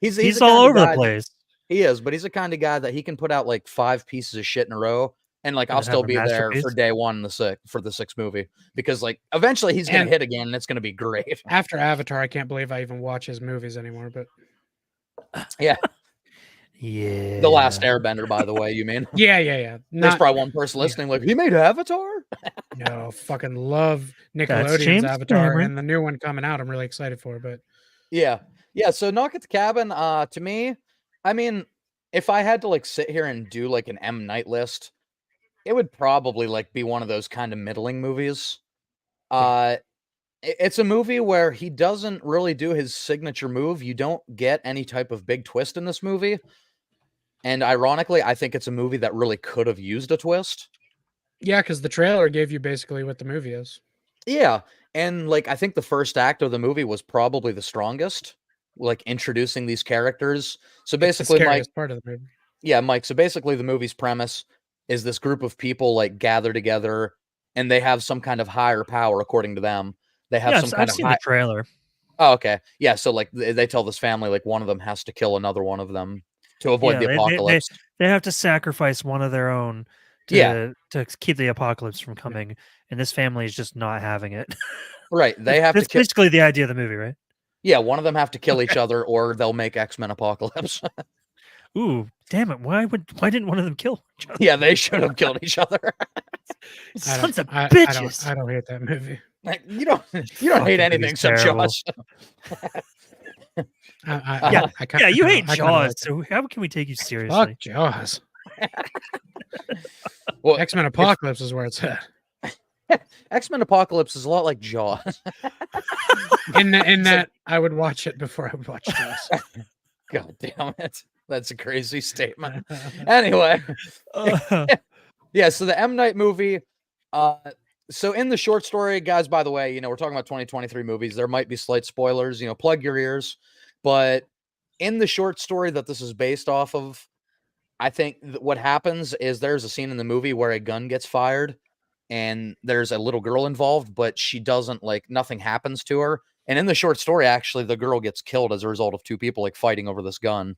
He's the all kind of over the guy- place. He is, but he's the kind of guy that he can put out like 5 pieces of shit in a row, and like And I'll have still a be there masterpiece. for day one for the sixth movie because like eventually he's gonna And- hit again and it's gonna be great. After Avatar, I can't believe I even watch his movies anymore. But Yeah. The Last Airbender, by the way, you mean? yeah. There's Not probably one person listening like he made Avatar. no. Fucking love James Nickelodeon's Avatar Cameron. and the new one coming out. I'm really excited for. But Yeah. So Knock at the Cabin, to me, I mean, if I had to like sit here and do like an M. Night list, it would probably like be one of those kind of middling movies. It's a movie where he doesn't really do his signature move. You don't get any type of big twist in this movie. And ironically, I think it's a movie that really could have used a twist. yeah, because the trailer gave you basically what the movie is. Yeah. And like I think the first act of the movie was probably the strongest, like introducing these characters. So It's the basically, Mike, scariest part of the movie. yeah, Mike. So basically, the movie's premise is this group of people like gather together and they have some kind of higher power, according to them. They have Yeah, some I've kind of seen high. the trailer. Oh, okay. Yeah. So like they tell this family like one of them has to kill another one of them to avoid Yeah, the apocalypse. They have to sacrifice one of their own to keep the apocalypse from coming, and this family is just not having it. Right. They have to That's kill. basically the idea of the movie, right? Yeah. One of them have to kill each other or they'll make X-Men Apocalypse. Ooh, damn it! Why didn't one of them kill each other? Yeah. They should have killed each other. Sons of I bitches! I don't hate that movie. Like, you don't hate Fucking anything movie's except terrible. Josh. I kinda- Yeah, you hate I kinda Jaws, like it. so how can we take you Fuck seriously? Jaws. Well, X-Men Apocalypse is where it's at. X-Men Apocalypse is a lot like Jaws. In that, I would watch it before I would watch Jaws. God damn it. That's a crazy statement. Anyway, yeah, so the M. Night movie. So in the short story, guys, by the way, we're talking about 2023 movies. There might be slight spoilers, plug your ears. But in the short story that this is based off of, I think what happens is there's a scene in the movie where a gun gets fired and there's a little girl involved, but she doesn't nothing happens to her. And in the short story, actually, the girl gets killed as a result of 2 people fighting over this gun.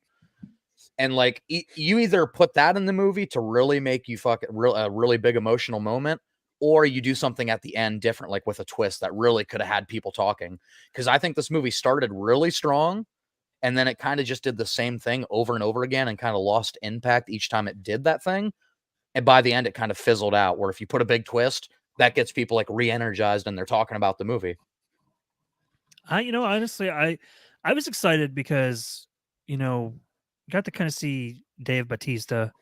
And you either put that in the movie to really make you a really big emotional moment, or you do something at the end different, like with a twist that really could have had people talking. Because I think this movie started really strong, and then it kind of just did the same thing over and over again and kind of lost impact each time it did that thing. And by the end, it kind of fizzled out, where if you put a big twist, that gets people re-energized and they're talking about the movie. Honestly, I was excited because, got to kind of see Dave Bautista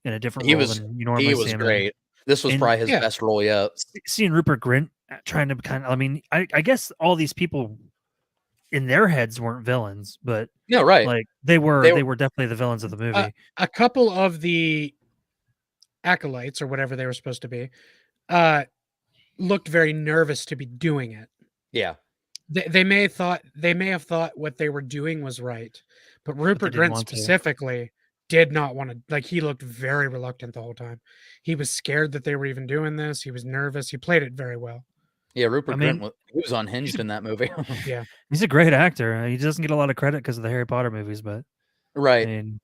in a different role than you normally He see was him in. great. This was And- probably his Yeah. best role yet. Seeing Rupert Grint trying to I guess all these people in their heads weren't villains, but No, right. like they were They were- definitely the villains of the movie. A couple of the acolytes or whatever they were supposed to be looked very nervous to be doing it. Yeah. They may have thought what they were doing was right, But Rupert didn't Grint want to. specifically did not want to. Like, he looked very reluctant the whole time. He was scared that they were even doing this. He was nervous. He played it very well. Yeah, Rupert I mean, Grint he was unhinged in that movie. Yeah. He's a great actor. He doesn't get a lot of credit because of the Harry Potter movies, but I Right. mean,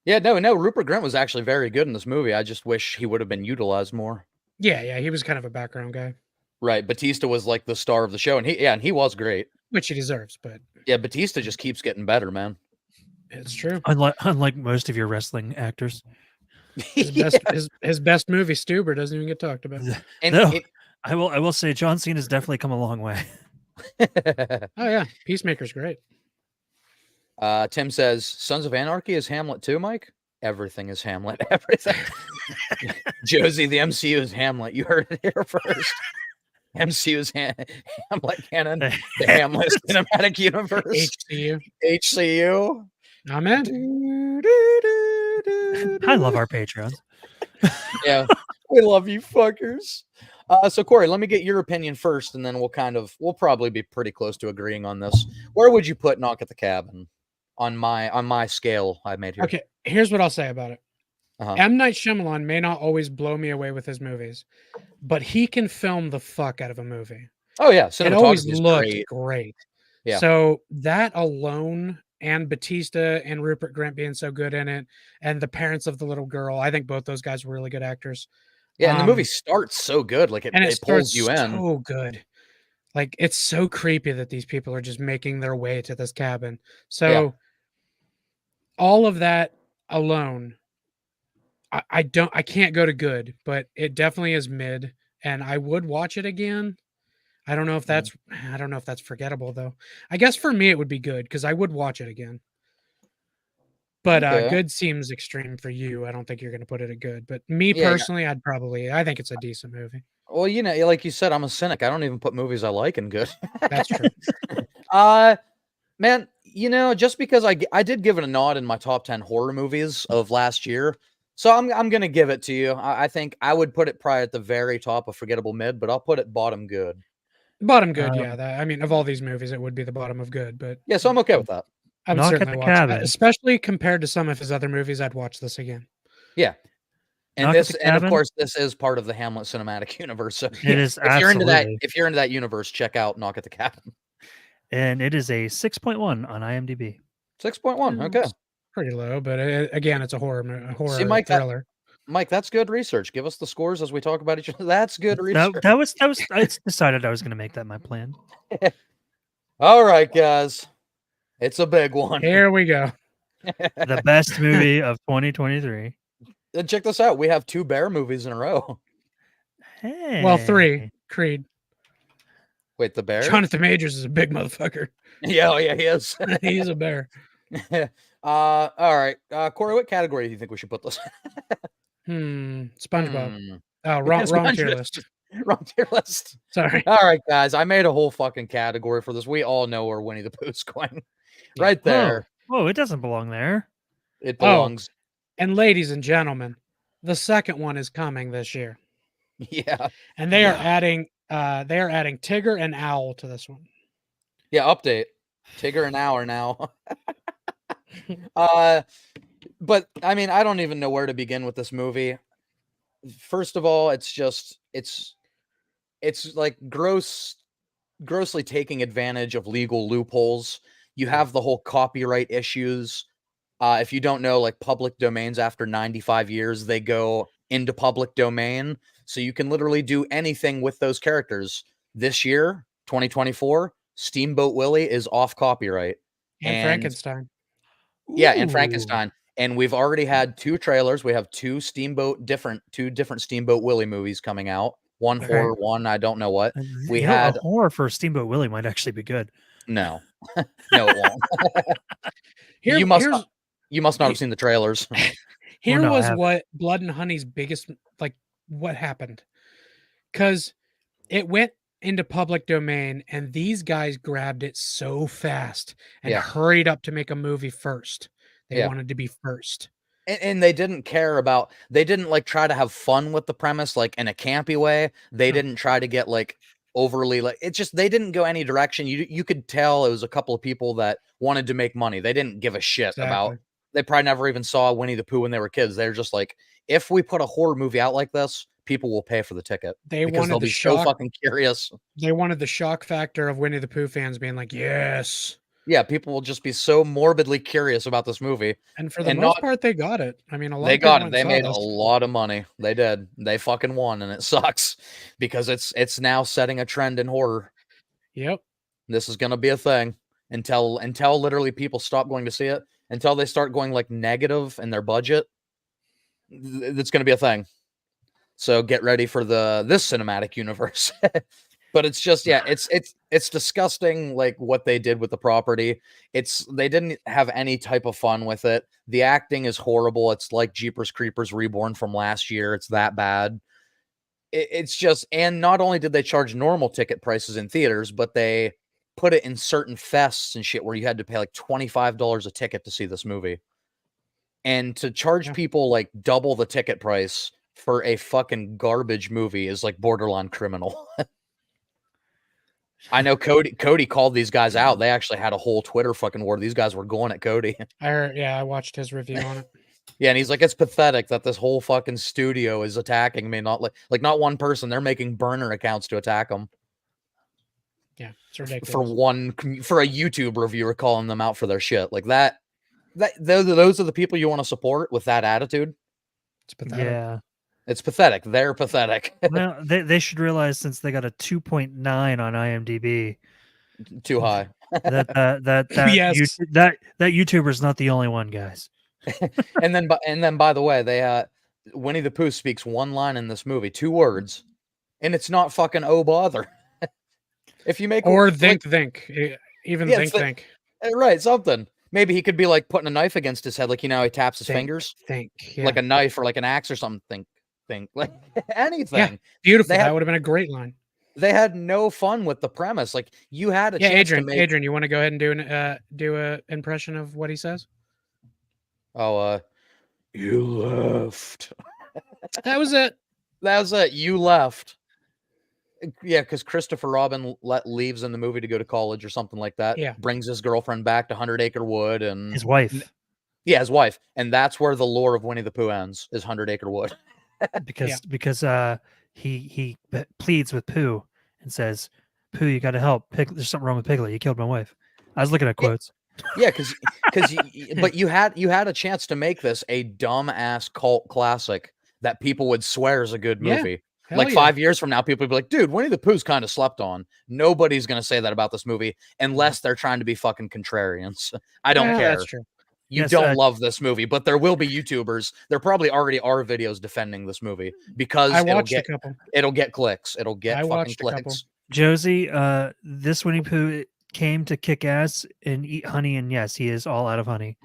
Yeah, no, Rupert Grint was actually very good in this movie. I just wish he would have been utilized more. Yeah, he was kind of a background guy, Right, Batista was like the star of the show, and he was great. which he deserves, but Yeah, Batista just keeps getting better, man. it's true. unlike most of your wrestling actors. His best, his best movie, Stuber, doesn't even get talked about. And No, I will say John Cena's definitely come a long way. Oh yeah, Peacemaker's great. Tim says, Sons of Anarchy is Hamlet too, Mike? Everything is Hamlet. Everything. Josie, the MCU is Hamlet. You heard it here first. MCU is Hamlet canon. The Hamlet Cinematic Universe. HCU. HCU. Amen. I love our Patreons. Yeah, we love you fuckers. So Corey, let me get your opinion first, and then we'll probably be pretty close to agreeing on this. Where would you put Knock at the Cabin on my scale I made here? Okay, here's what I'll say about it. Uh-huh. M. Night Shyamalan may not always blow me away with his movies, but he can film the fuck out of a movie. Oh yeah, It always cinematography is looked great. great. Yeah. So that alone, and Batista and Rupert Grint being so good in it, and the parents of the little girl, I think both those guys were really good actors. Yeah, and the movie starts so good, like it starts pulls you in. so good. Like, it's so creepy that these people are just making their way to this cabin. So all of that alone, I can't go to good, but it definitely is mid, and I would watch it again. I don't know if that's forgettable though. I guess for me it would be good because I would watch it again. But Okay. good seems extreme for you. I don't think you're going to put it at good. But me Yeah. personally, I think it's a decent movie. Well, like you said, I'm a cynic. I don't even put movies I like in good. That's true. Man, just because I did give it a nod in my top 10 horror movies of last year, so I'm gonna give it to you. I think I would put it probably at the very top of forgettable mid, but I'll put it bottom good. Bottom good, yeah. I mean, of all these movies, it would be the bottom of good. But Yeah, so I'm okay with that. I would Knock at certainly the watch it, Cabin. especially compared to some of his other movies. I'd watch this again. Yeah. And Knock at the and of Cabin? course, this is part of the Hamlet cinematic universe. So It is if you're into that, absolutely. if you're into that universe, check out Knock at the Cabin. And it is a 6.1 on IMDb. 6.1. Okay. It's pretty low, but again, it's a horror See, Mike, thriller. Mike, that's good research. Give us the scores as we talk about each other. That's good research. That was I decided I was going to make that my plan. All right, guys. It's a big one. Here we go. The best movie of 2023. And check this out. We have 2 bear movies in a row. Hey. Well, 3. Creed. Wait, the bear? Jonathan Majors is a big motherfucker. Yeah, oh, yeah, he is. He's a bear. All right. Corey, what category do you think we should put this? SpongeBob. Oh, wrong tier list. Wrong tier list. Sorry. All right, guys. I made a whole fucking category for this. We all know where Winnie the Pooh's going. Right there. Whoa, it doesn't belong there. It belongs. And ladies and gentlemen, the second one is coming this year. Yeah. And they are adding Tigger and Owl to this one. Yeah, update. Tigger an hour now. But I mean, I don't even know where to begin with this movie. First of all, it's like grossly taking advantage of legal loopholes. You have the whole copyright issues. If you don't know, like public domains after 95 years, they go into public domain. So you can literally do anything with those characters. This year, 2024, Steamboat Willie is off copyright. And Frankenstein. Yeah, and Ooh. Frankenstein. And we've already had 2 trailers. We have 2 different Steamboat Willie movies coming out. One Okay. horror, one I don't know what. We You know, had a horror for Steamboat Willie might actually be good. no, no, it won't. You must not have seen the trailers. Here no, I was haven't. what Blood and Honey's biggest, like, what happened. Because it went into public domain, and these guys grabbed it so fast and Yeah. hurried up to make a movie first. They Yeah. wanted to be first. And they didn't care about, they didn't like try to have fun with the premise, like in a campy way. They No. didn't try to get like overly like it's just they didn't go any direction. You could tell it was a couple of people that wanted to make money. They didn't give a shit about. Exactly. They probably never even saw Winnie the Pooh when they were kids. They're just like, if we put a horror movie out like this, people will pay for the ticket They because they'll wanted the be so shock. fucking curious. They wanted the shock factor of Winnie the Pooh fans being like, yes. Yeah, people will just be so morbidly curious about this movie. And for the And most not part, they got it. I mean, a lot they of people got it. went They and saw made a this. lot of money. They did. They fucking won, and it sucks because it's now setting a trend in horror. Yep. This is gonna be a thing until literally people stop going to see it, until they start going like negative in their budget. It's gonna be a thing. So get ready for this cinematic universe. But it's just it's disgusting like what they did with the property. They didn't have any type of fun with it. The acting is horrible. It's like Jeepers Creepers Reborn from last year. It's that bad. It's just, and not only did they charge normal ticket prices in theaters, but they put it in certain fests and shit where you had to pay like $25 a ticket to see this movie. And to charge people like double the ticket price for a fucking garbage movie is like borderline criminal. I know Cody called these guys out. They actually had a whole Twitter fucking war. These guys were going at Cody. I watched his review on it. Yeah, and he's like, it's pathetic that this whole fucking studio is attacking me. Not like not one person. They're making burner accounts to attack them. Yeah, it's ridiculous. For a YouTube reviewer calling them out for their shit like that. Those are the people you want to support with that attitude. It's pathetic. Yeah. It's pathetic. They're pathetic. Well, they should realize since they got a 2.9 on IMDb, Too high. that Yes. that YouTuber's not the only one, guys. and then by the way, they Winnie the Pooh speaks one line in this movie, 2 words, and it's not fucking oh bother. If you make Or like, think. Even Yeah, think, it's think. right, something. Maybe he could be like putting a knife against his head, like you know he taps his fingers, Think. Yeah. like a knife or like an axe or something. Think like anything. Beautiful. They That had- would have been a great line. They had no fun with the premise. Like you had a chance to make. Adrian, you want to go ahead and do a impression of what he says? Oh, you left. That was it. That was it. You left. Yeah, because Christopher Robin leaves in the movie to go to college or something like that. Yeah. Brings his girlfriend back to 100 Acre Wood and His wife, yeah, his wife, and that's where the lore of Winnie the Pooh ends. Is 100 Acre Wood. because he pleads with Pooh and says, "Pooh, you got to help. There's something wrong with Piglet. You killed my wife." I was looking at quotes. Yeah, because but you had a chance to make this a dumbass cult classic that people would swear is a good Yeah. movie. Hell Like yeah. 5 years from now, people would be like, dude, Winnie the Pooh's kind of slept on. Nobody's going to say that about this movie unless they're trying to be fucking contrarians. I don't Yeah, care. That's true. You Yes, don't love this movie, but there will be YouTubers. There probably already are videos defending this movie because I watched a couple. it'll get clicks. It'll get I fucking watched a couple. clicks. Josie, this Winnie Pooh came to kick ass and eat honey, and yes, he is all out of honey.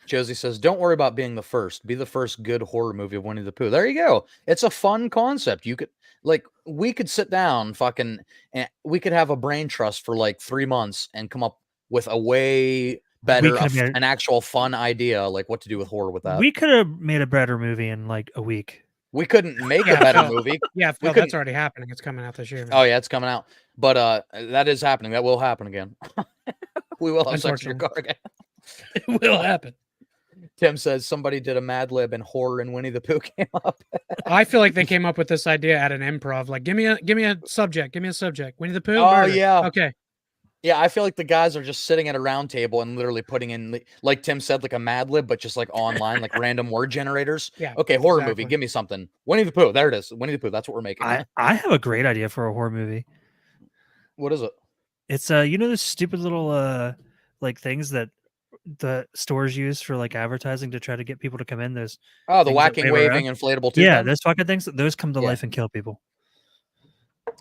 Josie says, don't worry about being the first. Be the first good horror movie of Winnie the Pooh. There you go. It's a fun concept. You could we could sit down and we could have a brain trust for like 3 months and come up with a way better, an actual fun idea, like what to do with horror with that. We could have made a better movie in like a week. We couldn't make a better movie. Yeah, Phil, that's already happening. It's coming out this year. Oh yeah, it's coming out. But that is happening. That will happen again. We will have sex in your car again. It will happen. Tim says somebody did a Mad Lib and horror and Winnie the Pooh came up. I feel like they came up with this idea at an improv. Like, give me a subject. Give me a subject. Winnie the Pooh. Oh murder. yeah. Okay. Yeah, I feel like the guys are just sitting at a round table and literally putting in, like Tim said, like a Mad Lib, but just like online, like random word generators. Yeah. Okay, horror exactly. movie. Give me something. Winnie the Pooh. There it is. Winnie the Pooh. That's what we're making. I have a great idea for a horror movie. What is it? It's those stupid little like things that the stores use for like advertising to try to get people to come in. Those the that whacking, wave waving, around. inflatable tooth. Yeah, pen? those fucking things. Those come to Yeah. life and kill people.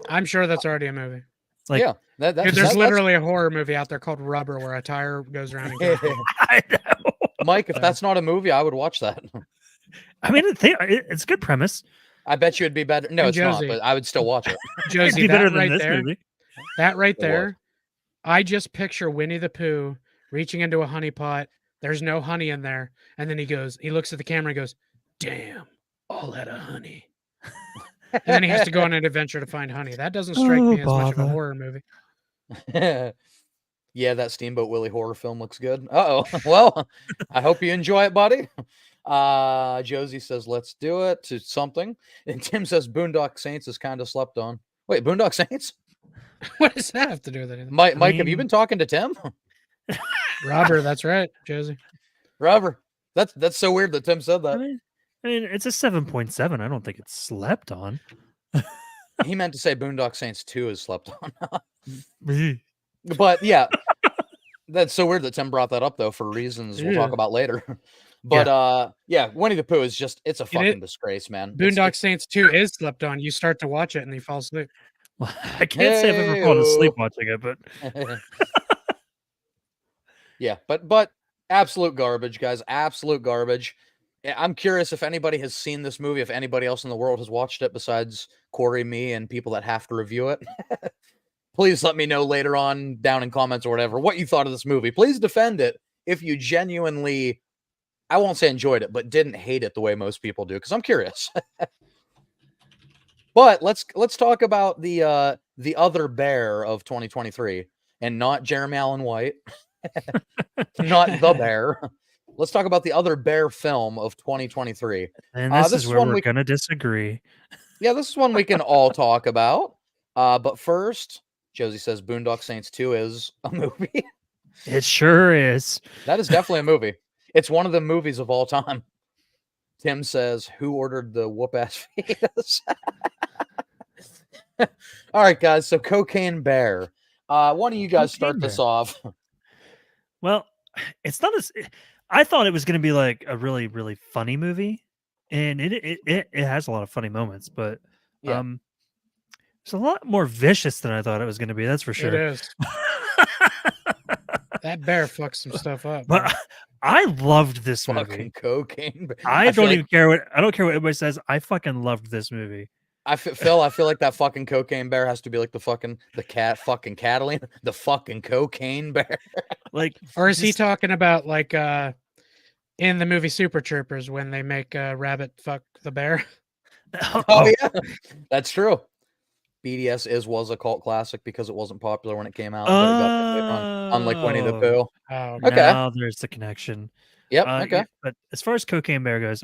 I'm sure that's already a movie. Like, yeah, Dude, there's literally a horror movie out there called Rubber where a tire goes around and kills people. I know. Mike, if that's not a movie, I would watch that. I mean, it's a good premise. I bet you it'd be better. No, And it's Josie. not, but I would still watch it. It'd Josie, be better that than right this there, movie. that right It would. there, I just picture Winnie the Pooh reaching into a honey pot. There's no honey in there. And then he looks at the camera and goes, damn, all out of honey. And then he has to go on an adventure to find honey. That doesn't strike Oh, me as much of a bother. horror movie. Yeah, that Steamboat Willie horror film looks good. Uh-oh. Well, I hope you enjoy it, buddy. Josie says, let's do it to something. And Tim says, Boondock Saints is kind of slept on. Wait, Boondock Saints? What does that have to do with anything? Mike, have you been talking to Tim? Robert, that's right, Josie. Robert, that's so weird that Tim said I that. mean, it's a 7.7. I don't think it's slept on. He meant to say Boondock Saints 2 is slept on. Bleh. But yeah, that's so weird that Tim brought that up, though, for reasons we'll talk Yeah. about later. But yeah, Winnie the Pooh is just, it's a It fucking is- disgrace, man. Boondock Saints 2 is slept on. You start to watch it and you fall asleep. Well, I can't say I've ever fallen asleep Hey-o. watching it, but Yeah, but absolute garbage, guys. Absolute garbage. I'm curious if anybody has seen this movie, if anybody else in the world has watched it besides Corey, me, and people that have to review it. Please let me know later on down in comments or whatever what you thought of this movie. Please defend it if you genuinely, I won't say enjoyed it, but didn't hate it the way most people do, because I'm curious. But let's talk about the other bear of 2023, and not Jeremy Allen White, not the bear. Let's talk about the other bear film of 2023. and this this is is where one we're we- gonna disagree. Yeah, this is one we can all talk about. But first, Josie says Boondock Saints 2 is a movie. It sure is. That is definitely a movie. It's one of the movies of all time. Tim says, who ordered the whoop-ass fetus? All right, guys. So Cocaine Bear. Why don't you guys start Cocaine this Bear. off? Well, it's not as I thought it was going to be like a really really funny movie, and it has a lot of funny moments, but Yeah. it's a lot more vicious than I thought it was going to be. That's for It sure. is. That bear fucks some stuff up. But man. I loved this Fucking movie. Cocaine Bear. I feel don't like- even care what I don't care what everybody says. I fucking loved this movie. Phil, I feel like that fucking Cocaine Bear has to be like the fucking Catalina, the fucking Cocaine Bear. Like, Or is he just- talking about like in the movie Super Troopers when they make Rabbit fuck the bear? Oh yeah, that's true. BDS was a cult classic because it wasn't popular when it came out, but it got the hit run, unlike Winnie the Oh. Pooh. Oh, Okay. Now there's the connection. Yep. Yeah, Okay. but as far as Cocaine Bear goes,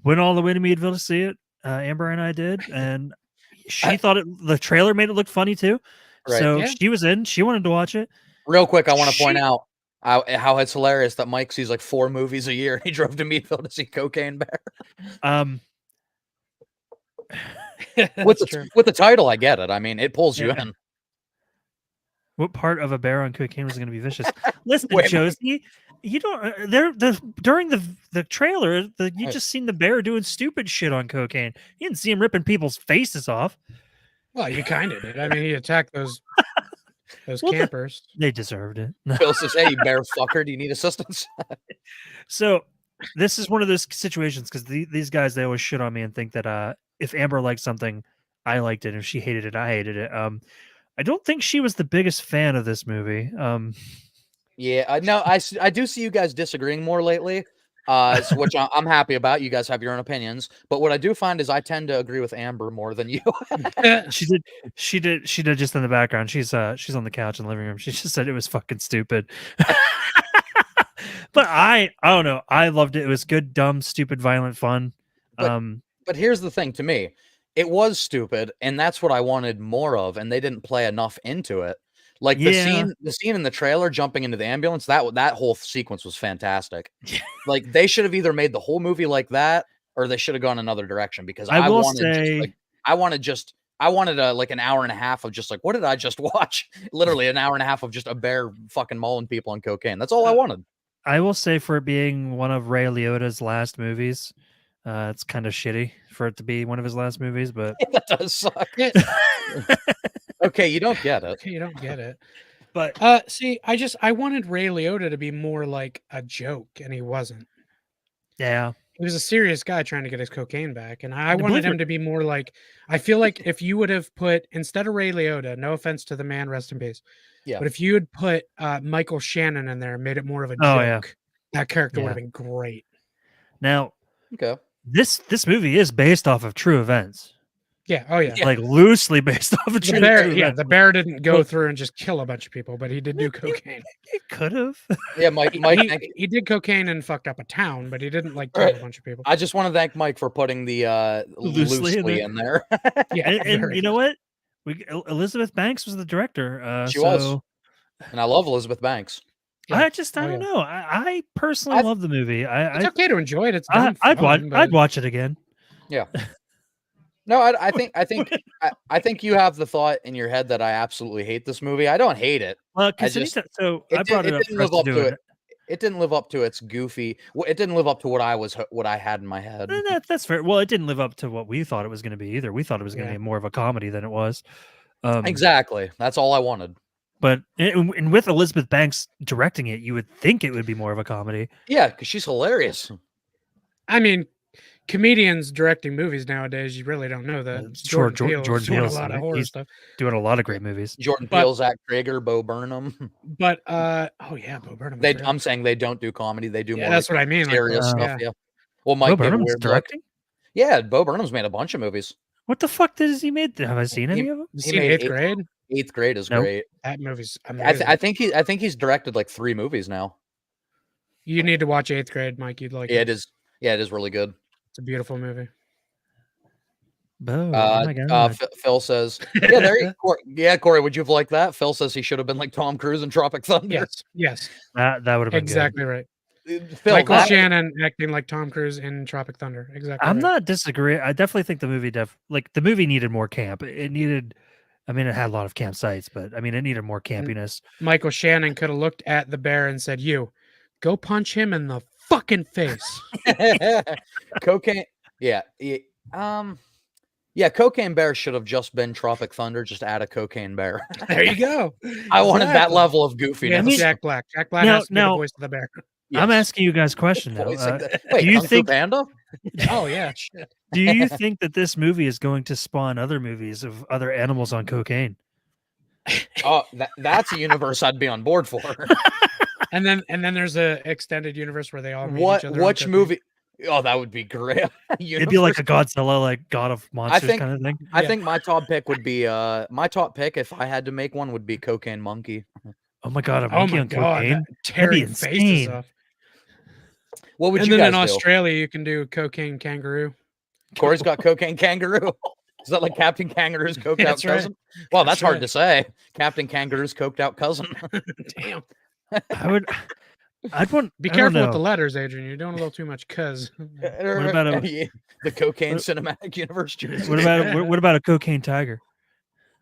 went all the way to Meadville to see it. Amber and I did, and she thought the trailer made it look funny too. Right. So Yeah. she was in. She wanted to watch it. Real quick, I want to point She- out how it's hilarious that Mike sees like 4 movies a year and he drove to Meadville to see Cocaine Bear. With that's true. the title, I get it. I mean, it pulls you Yeah. in. What part of a bear on cocaine was going to be vicious? Listen, Wait, Josie, you don't. During the trailer, you Hey. just seen the bear doing stupid shit on cocaine. You didn't see him ripping people's faces off. Well, you kind of did. I mean, he attacked those Well, campers. They deserved it. Phil says, "Hey, you bear fucker, do you need assistance?" So this is one of those situations because these guys, they always shit on me and think that if Amber liked something, I liked it. If she hated it, I hated it. I don't think she was the biggest fan of this movie. Yeah, no, I do see you guys disagreeing more lately, which I'm happy about. You guys have your own opinions, but what I do find is I tend to agree with Amber more than you. She did just in the background. She's on the couch in the living room. She just said it was fucking stupid. But I don't know. I loved it. It was good, dumb, stupid, violent fun. But- But here's the thing: to me, it was stupid, and that's what I wanted more of, and they didn't play enough into it. Like Yeah. the scene in the trailer jumping into the ambulance, that whole sequence was fantastic. Like they should have either made the whole movie like that, or they should have gone another direction. Because I will wanted say- I wanted like an hour and a half of just like, what did I just watch? Literally an hour and a half of just a bear fucking mauling people on cocaine. That's all I wanted. I will say, for it being one of Ray Liotta's last movies, it's kind of shitty for it to be one of his last movies. But That does suck. Okay, you don't get it. You don't get it. but See, I wanted Ray Liotta to be more like a joke, and he wasn't. yeah, He was a serious guy trying to get his cocaine back, and I I wanted believe him to be more like. I feel like if you would have put, instead of Ray Liotta, no offense to the man, rest in peace, Yeah. but if you had put Michael Shannon in there and made it more of a joke, Oh, yeah. that character would have Yeah. been great. now Okay. This movie is based off of true events, Yeah. Oh yeah. like loosely based off of true, The bear, true yeah, events. the bear didn't go Well- through and just kill a bunch of people, but he did do cocaine. It could have. Yeah, Mike. Thank you. He did cocaine and fucked up a town, but he didn't like kill Right. a bunch of people. I just want to thank Mike for putting the Loosely loosely in in there. Yeah, And very you know what? Elizabeth Banks was the director. She so was. And I love Elizabeth Banks. Yeah. I just I Oh, don't yeah. know. I personally I- love the movie. It's okay to enjoy it. It's I dumb I'd watch fun, I'd but- watch it again. Yeah. No, I think you have the thought in your head that I absolutely hate this movie. I don't hate it. Well, I just- so It I brought did- it it up didn't for us live up to to do it. It didn't live up to its goofy. It didn't live up to what I had in my head. That's fair. Well, it didn't live up to what we thought it was going to be either. We thought it was going to Yeah. be more of a comedy than it was. Exactly. That's all I wanted. But and with Elizabeth Banks directing it, you would think it would be more of a comedy. Yeah, because she's hilarious. I mean, comedians directing movies nowadays, you really don't know that. Jordan Peele's doing Peele's a lot of in it. horror He's- stuff. Doing a lot of great movies. Jordan But- Peele, Zach Traeger, Bo Burnham. But oh yeah, Bo Burnham. I forgot. I'm saying they don't do comedy. They do Yeah, more that's what I mean. Like, serious uh, stuff. yeah. Yeah. Well, Bo Mike gave a Burnham's weird look. directing. Yeah, Bo Burnham's made a bunch of movies. What the fuck does he made? Have I seen any of them? You He seen made Eighth Grade? Eighth Grade is Nope. great. That movie's amazing. I think he's directed like 3 movies now. You need to watch Eighth Grade, Mike. You'd like Yeah, it. it is. Yeah, it is really good. It's a beautiful movie. Bo, oh my god! Phil says, "Yeah, there. Yeah, Corey, would you have liked that?" Phil says he should have been like Tom Cruise in Tropic Thunder. Yes, That would have been exactly right. Phil, Michael that- Shannon acting like Tom Cruise in Tropic Thunder. Exactly. I'm right. not disagreeing. I definitely think the movie the movie needed more camp. It needed. I mean, it had a lot of campsites, but I mean, it needed more campiness. Michael Shannon could have looked at the bear and said, "You, go punch him in the fucking face." Cocaine. Yeah. Yeah, Cocaine Bear should have just been Tropic Thunder. Just add a Cocaine Bear. There you go. I wanted that Exactly. level of Yeah, goofiness. it's Jack Black. Jack Black Now- has to be the now- voice of the bear. Yes. I'm asking you guys a question now. Voicing the- Wait, do you Kung Fu think- Panda? Oh yeah, shit. Do you think that this movie is going to spawn other movies of other animals on cocaine? Oh, that's a universe I'd be on board for. And then there's a extended universe where they all meet each other. on Which cocaine. movie? Oh, that would be great. It'd be like a Universe- Godzilla, like God of Monsters think- kind of thing. I Yeah. think my top pick would be my top pick if I had to make one would be Cocaine Monkey. Oh my god, a Oh monkey my on god, cocaine. tearing insane. faces off. What would And you then guys in do? Australia, you can do cocaine kangaroo. Corey's got Cocaine Kangaroo. Is that like Captain Kangaroo's coked out That's right. cousin? Well, that's That's hard right. to say. Captain Kangaroo's coked out cousin. Damn. I'd want. Be I don't careful with know. the letters, Adrian. You're doing a little too much. Cause about a- Yeah, the Cocaine what- Cinematic Universe. What about a cocaine tiger?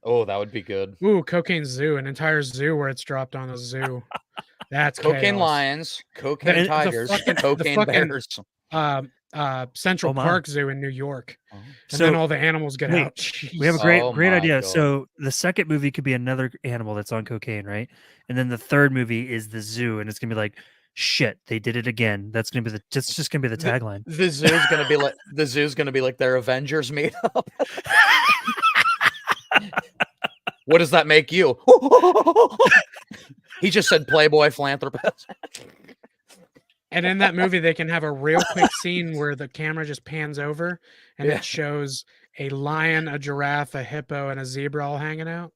Oh, that would be good. ooh, cocaine zoo, an entire zoo where it's dropped on a zoo. That's Cocaine chaos. lions, cocaine The tigers, fucking- the cocaine fucking- bears. Central Oh, my. Park Zoo in New York, Oh. and So then all the animals get wait, out. we have a Jeez. great Oh great my idea. God. So the second movie could be another animal that's on cocaine, right? And then the third movie is the zoo, and it's gonna be like, shit, they did it again. That's gonna be that's just gonna be the tagline. The zoo's gonna be like their Avengers made up. What does that make you? He just said Playboy philanthropist. And in that movie, they can have a real quick scene where the camera just pans over and Yeah. it shows a lion, a giraffe, a hippo, and a zebra all hanging out.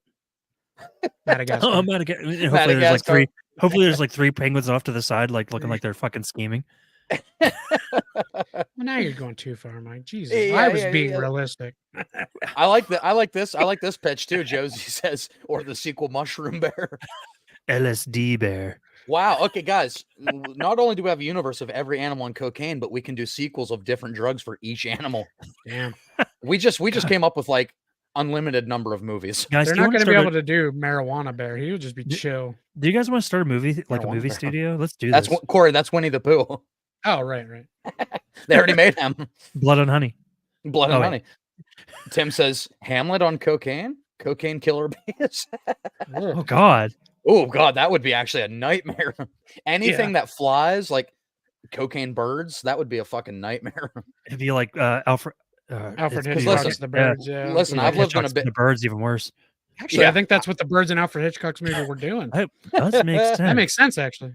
Madagascar. Oh, Madagascar. Hopefully there's like Madagascar. three. Hopefully there's like 3 penguins off to the side, like looking like they're fucking scheming. Well, now you're going too far, Mike. Jesus, Yeah, I was yeah, being yeah. realistic. I like this pitch too. Josie says, or the sequel Mushroom Bear. LSD bear. Wow. Okay, guys. Not only do we have a universe of every animal on cocaine, but we can do sequels of different drugs for each animal. Damn, We just came up with like unlimited number of movies. Guys, they're do you not want going to to be start? able to do marijuana bear. He would just be chill. Do you guys want to start a movie, like a Marijuana movie bear. studio? Let's do That's this. what Corey. That's Winnie the Pooh. Oh, right. They already made him. Blood and honey. Blood Oh, and wait. honey. Tim says Hamlet on cocaine. Cocaine killer bees. Oh God. Oh God, that would be actually a nightmare. Anything that flies, like cocaine birds, that would be a fucking nightmare. It'd be like Alfred. Alfred it's- listen, Hitchcock's The Birds. Yeah. listen, like I've lived in a Hitchcock's bit. The Birds even worse. Actually, Yeah. I think that's what the birds in Alfred Hitchcock's movie were doing. That makes sense. That makes sense, actually.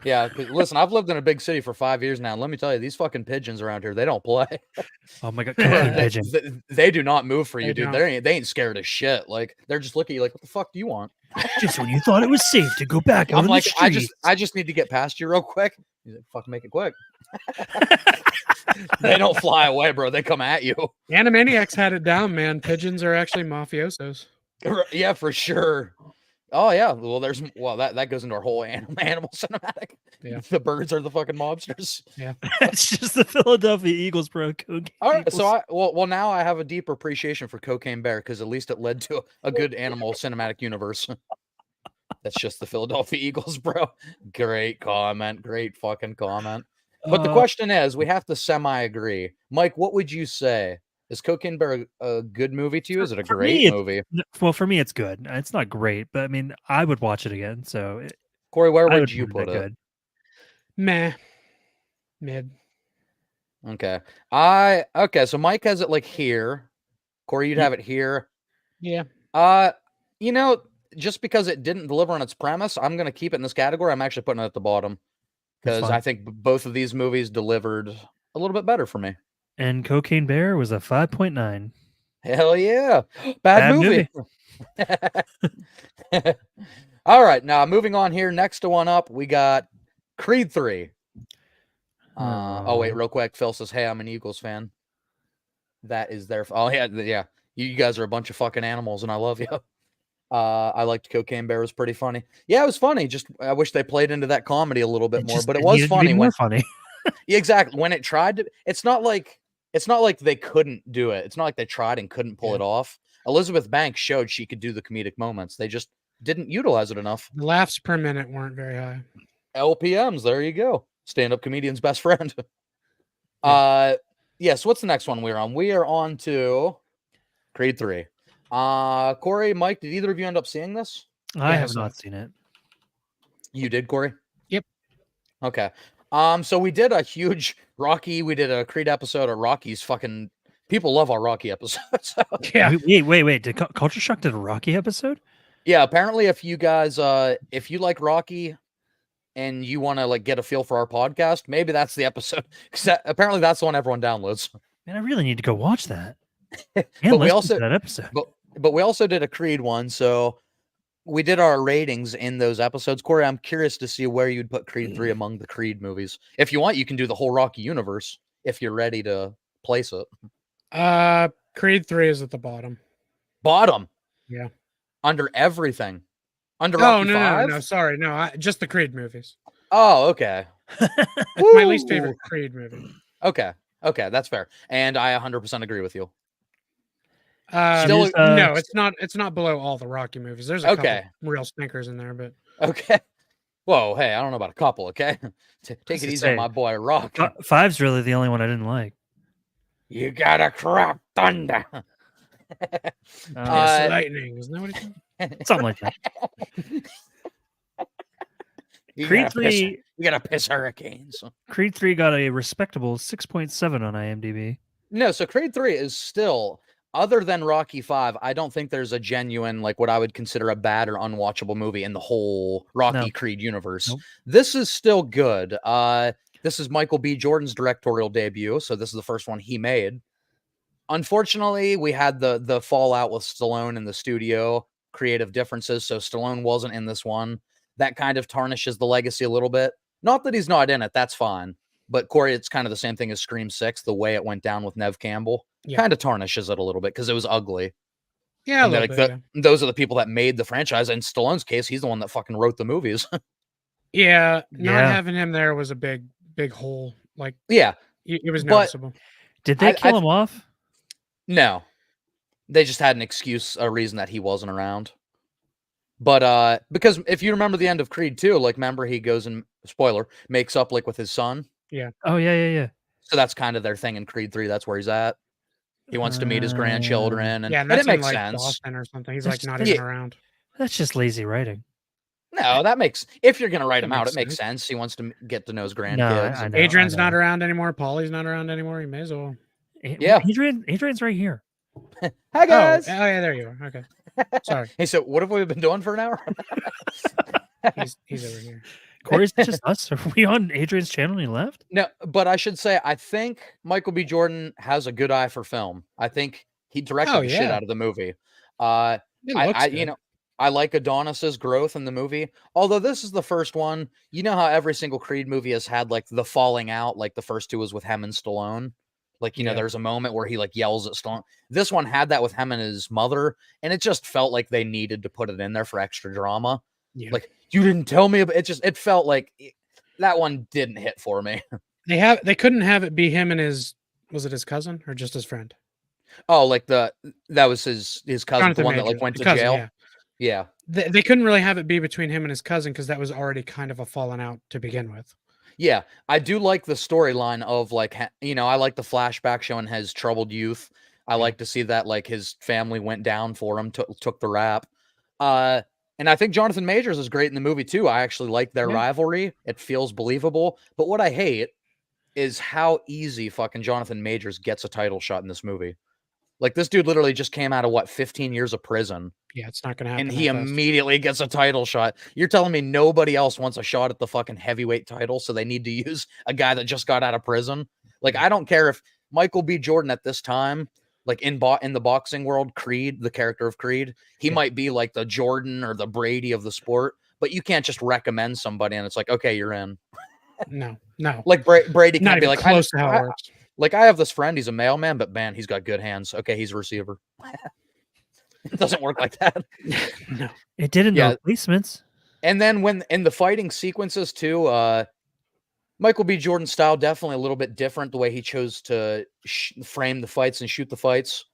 Yeah, 'cause listen, I've lived in a big city for 5 years now, and let me tell you, these fucking pigeons around here, they don't play. Oh my god, Bro, cocaine they, pigeon. they do not move for you, They dude. don't. They ain't scared of shit. Like they're just looking at you like, what the fuck do you want? Just when you thought it was safe to go back out I'm in like, the streets. I just need to get past you real quick. He's like, fuck, make it quick. They don't fly away, bro. They come at you. Animaniacs had it down, man. Pigeons are actually mafiosos. Yeah, for sure. Oh yeah. Well, that goes into our whole animal cinematic. Yeah. The birds are the fucking mobsters. It's just the Philadelphia Eagles, bro. Cocaine All right, so Eagles. now I have a deeper appreciation for Cocaine Bear because at least it led to a good animal cinematic universe. That's just the Philadelphia Eagles, bro. Great comment. Great fucking comment. But the question is, we have to semi-agree. Mike, what would you say? Is Cocaine Bear a good movie to you? Is it a For great me, movie? well, for me, it's good. It's not great, but I mean, I would watch it again. So Corey, where I would you rate put it? good. Meh. Mid. Okay. So Mike has it like here. Corey, you'd have it here. Yeah. You know, just because it didn't deliver on its premise, I'm gonna keep it in this category. I'm actually putting it at the bottom That's because fine. I think both of these movies delivered a little bit better for me. And Cocaine Bear was a 5.9. Hell yeah. Bad Bad movie. All right, now moving on here. Next one up, we got Creed 3. Oh wait, real quick. Phil says, "Hey, I'm an Eagles fan." That is their. Oh yeah, yeah. You guys are a bunch of fucking animals, and I love you. I liked Cocaine Bear. It was pretty funny. Yeah, it was funny. Just I wish they played into that comedy a little bit more, but it was needed to be funny more when funny. yeah, exactly when it tried to. It's not like they couldn't do it. It's not like they tried and couldn't pull it off. Elizabeth Banks showed she could do the comedic moments. They just didn't utilize it enough. The laughs per minute weren't very high. LPMs, there you go. Stand-up comedian's best friend. Yes, what's the next one we're on? We are on to Creed 3. Corey, Mike, did either of you end up seeing this? I I have saw not it. seen it. You did, Corey? Yep. Okay. So we did a huge Rocky. We did a Creed episode of Rocky's fucking. People love our Rocky episodes. Yeah. Wait. Did Culture Shock did a Rocky episode? Yeah, apparently, if you guys, if you like Rocky, and you want to like get a feel for our podcast, maybe that's the episode. Because apparently, that's the one everyone downloads. Man, I really need to go watch that. But And we listen also to that episode. But we also did a Creed one, so we did our ratings in those episodes. Corey, I'm curious to see where you'd put Creed 3 among the Creed movies. If you want, you can do the whole Rocky universe if you're ready to place it. Creed 3 is at the bottom. Bottom. Yeah. Under everything. Under Oh, Rocky no, 5? no. Sorry. No, just the Creed movies. Oh, okay. It's my least favorite Creed movie. Okay. Okay, that's fair. And I 100% agree with you. No, it's not below all the Rocky movies. There's a couple real stinkers in there, but Okay. Whoa, hey, I don't know about a couple, okay? Take it easy on my boy Rock. 5's really the only one I didn't like. You gotta crop thunder. lightning. Isn't that what he said? Something like that. Creed 3. You gotta piss hurricanes. Creed 3 got a respectable 6.7 on IMDb. No, so Creed 3 is still, other than Rocky 5, I don't think there's a genuine, like what I would consider a bad or unwatchable movie in the whole Rocky Creed universe. Nope. This is still good. This is Michael B. Jordan's directorial debut, so this is the first one he made. Unfortunately, we had the fallout with Stallone in the studio, creative differences, so Stallone wasn't in this one. That kind of tarnishes the legacy a little bit. Not that he's not in it, that's fine. But Corey, it's kind of the same thing as Scream 6, the way it went down with Nev Campbell. Yeah. Kind of tarnishes it a little bit because it was ugly. Yeah, And those are the people that made the franchise. In Stallone's case, he's the one that fucking wrote the movies. Not having him there was a big hole. Like, yeah, it was noticeable. Did they kill him off? No. They just had an excuse, a reason that he wasn't around. But because if you remember the end of Creed 2, like remember he goes and spoiler, makes up like with his son. Yeah. Oh yeah. So that's kind of their thing in Creed 3. That's where he's at. He wants to meet his grandchildren, and that's it makes in, like, sense. Boston or something. He's like not even around. That's just lazy writing. No, that makes if you're gonna write him out, it makes sense. He wants to get to know his grandkids. I know, Adrian's not around anymore. Paulie's not around anymore. He may as well. Yeah, Adrian's right here. Hi guys. Oh yeah, there you are. Okay, sorry. Hey, so what have we been doing for an hour? he's over here. Corey, is it just us? Are we on Adrian's channel and he left? No, but I should say I think Michael B. Jordan has a good eye for film. I think he directed Oh, the shit yeah. out of the movie. It looks You good. know, I like Adonis's growth in the movie. Although this is the first one, you know how every single Creed movie has had like the falling out, like the first two was with him and Stallone. Like, you know, Yeah. there's a moment where he like yells at Stallone. This one had that with him and his mother, and it just felt like they needed to put it in there for extra drama. Yeah. Like, you didn't tell me, but it felt like that one didn't hit for me. They couldn't have it be him and was it his cousin or just his friend? Oh, like that was his cousin, Jonathan the one that like Majors, went the to cousin, jail. yeah. Yeah. They couldn't really have it be between him and his cousin because that was already kind of a falling out to begin with. Yeah, I do like the storyline of like you know, I like the flashback showing his troubled youth. I Yeah. like to see that like his family went down for him, took the rap. And I think Jonathan Majors is great in the movie too. I actually like their Yeah. rivalry. It feels believable. But what I hate is how easy fucking Jonathan Majors gets a title shot in this movie. Like this dude literally just came out of what 15 years of prison. Yeah, it's not going to happen. And he that fast. immediately gets a title shot. You're telling me nobody else wants a shot at the fucking heavyweight title, so they need to use a guy that just got out of prison? Like, I don't care if Michael B. Jordan at this time, like in the boxing world, Creed, the character of Creed, he Yeah. might be like the Jordan or the Brady of the sport, but you can't just recommend somebody and it's like, okay, you're in. No. Like Brady Not can't be even like, close to how it works. like, I have this friend, he's a mailman, but man, he's got good hands. Okay, he's a receiver. It doesn't work like that. No. It did in Yeah. the replacements. And then when in the fighting sequences too, Michael B. Jordan's style definitely a little bit different. The way he chose to frame the fights and shoot the fights.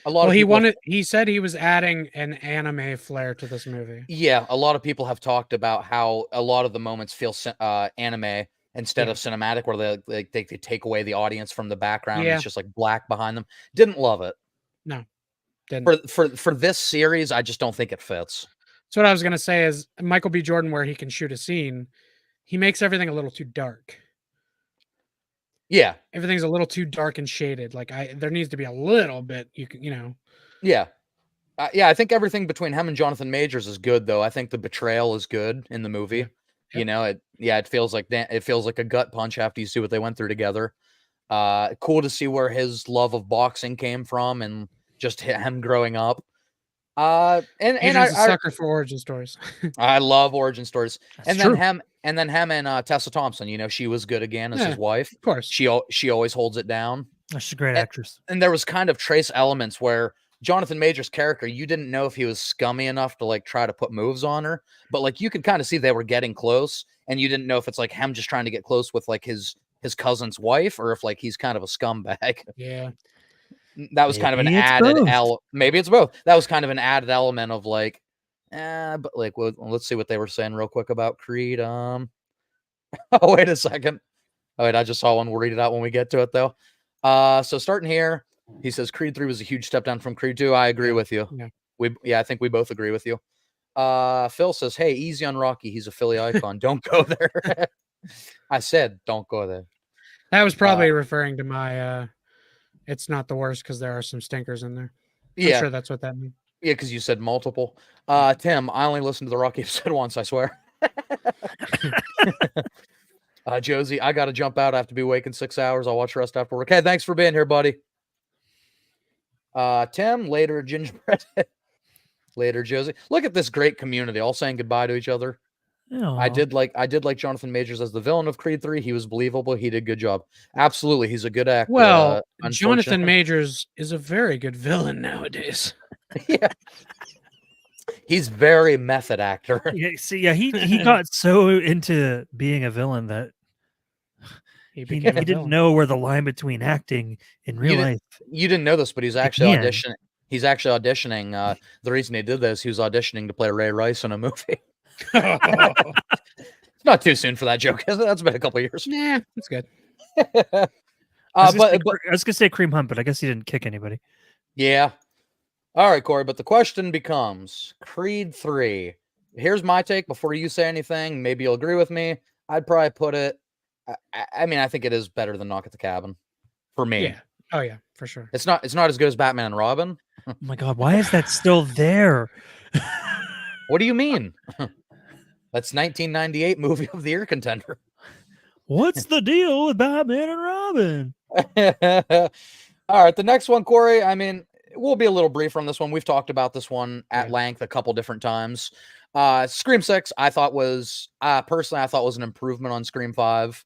A lot Well, of he people have- wanted. He said he was adding an anime flair to this movie. yeah, a lot of people have talked about how a lot of the moments feel anime instead Yeah. of cinematic, where they take away the audience from the background. And Yeah. it's just like black behind them. Didn't love it. No, didn't. For this series, I just don't think it fits. So what I was going to say is Michael B. Jordan, where he can shoot a scene, he makes everything a little too dark. Yeah, Everything's a little too dark and shaded. Like there needs to be a little bit. You know. yeah. Yeah, I think everything between him and Jonathan Majors is good, though. I think the betrayal is good in the movie. Yep. You know, it feels like a gut punch after you see what they went through together. Cool to see where his love of boxing came from and just him growing up. Adrian's a sucker for origin stories. I love origin stories. That's And true. then him and Tessa Thompson. You know, she was good again as Yeah. his wife. Of course. She always holds it down. She's a great actress. And there was kind of trace elements where Jonathan Major's character, you didn't know if he was scummy enough to like try to put moves on her, but like you could kind of see they were getting close, and you didn't know if it's like him just trying to get close with like his cousin's wife, or if like he's kind of a scumbag. Yeah. That was kind of an Maybe it's added both. maybe it's both. That was kind of an added element of like, but like let's see what they were saying real quick about Creed. Oh, wait a second. Oh, wait, I just saw one. We'll read it out when we get to it though. So starting here, he says Creed 3 was a huge step down from Creed 2. I agree with you. Yeah. I think we both agree with you. Phil says, hey, easy on Rocky. He's a Philly icon. Don't go there. I said, don't go there. That was probably referring to my it's not the worst because there are some stinkers in there. Yeah. I'm sure that's what that means. Yeah, because you said multiple. Tim, I only listened to the Rocky episode once, I swear. Josie, I got to jump out. I have to be awake in 6 hours. I'll watch the rest after work. Hey, thanks for being here, buddy. Tim, later, Gingerbread. Later, Josie. Look at this great community, all saying goodbye to each other. Aw. I did like Jonathan Majors as the villain of Creed 3. He was believable. He did a good job. Absolutely, he's a good actor. Well, Jonathan unfortunately- Majors is a very good villain nowadays. Yeah. He's very method actor. Yeah, see, yeah, he got so into being a villain that He he became a didn't villain. know where the line between acting in real life. You didn't know this, but he's actually can. auditioning. He's actually auditioning. The reason he did this, he was auditioning to play Ray Rice in a movie. It's not too soon for that joke, is it? That's been a couple of years. Nah, that's good. I was gonna say But I was gonna say Cream Hunt, but I guess he didn't kick anybody. yeah. All right, Corey. But the question becomes Creed 3. Here's my take before you say anything. Maybe you'll agree with me. I'd probably put it. I mean, I think it is better than Knock at the Cabin for me. Yeah. Oh yeah, for sure. It's not as good as Batman and Robin. Oh my god, why is that still there? What do you mean? That's 1998 movie of the year contender. What's the deal with Batman and Robin? All right, the next one, Corey. I mean, we'll be a little brief on this one. We've talked about this one at Yeah. length a couple different times. Scream 6, I thought was personally, I thought was an improvement on Scream 5.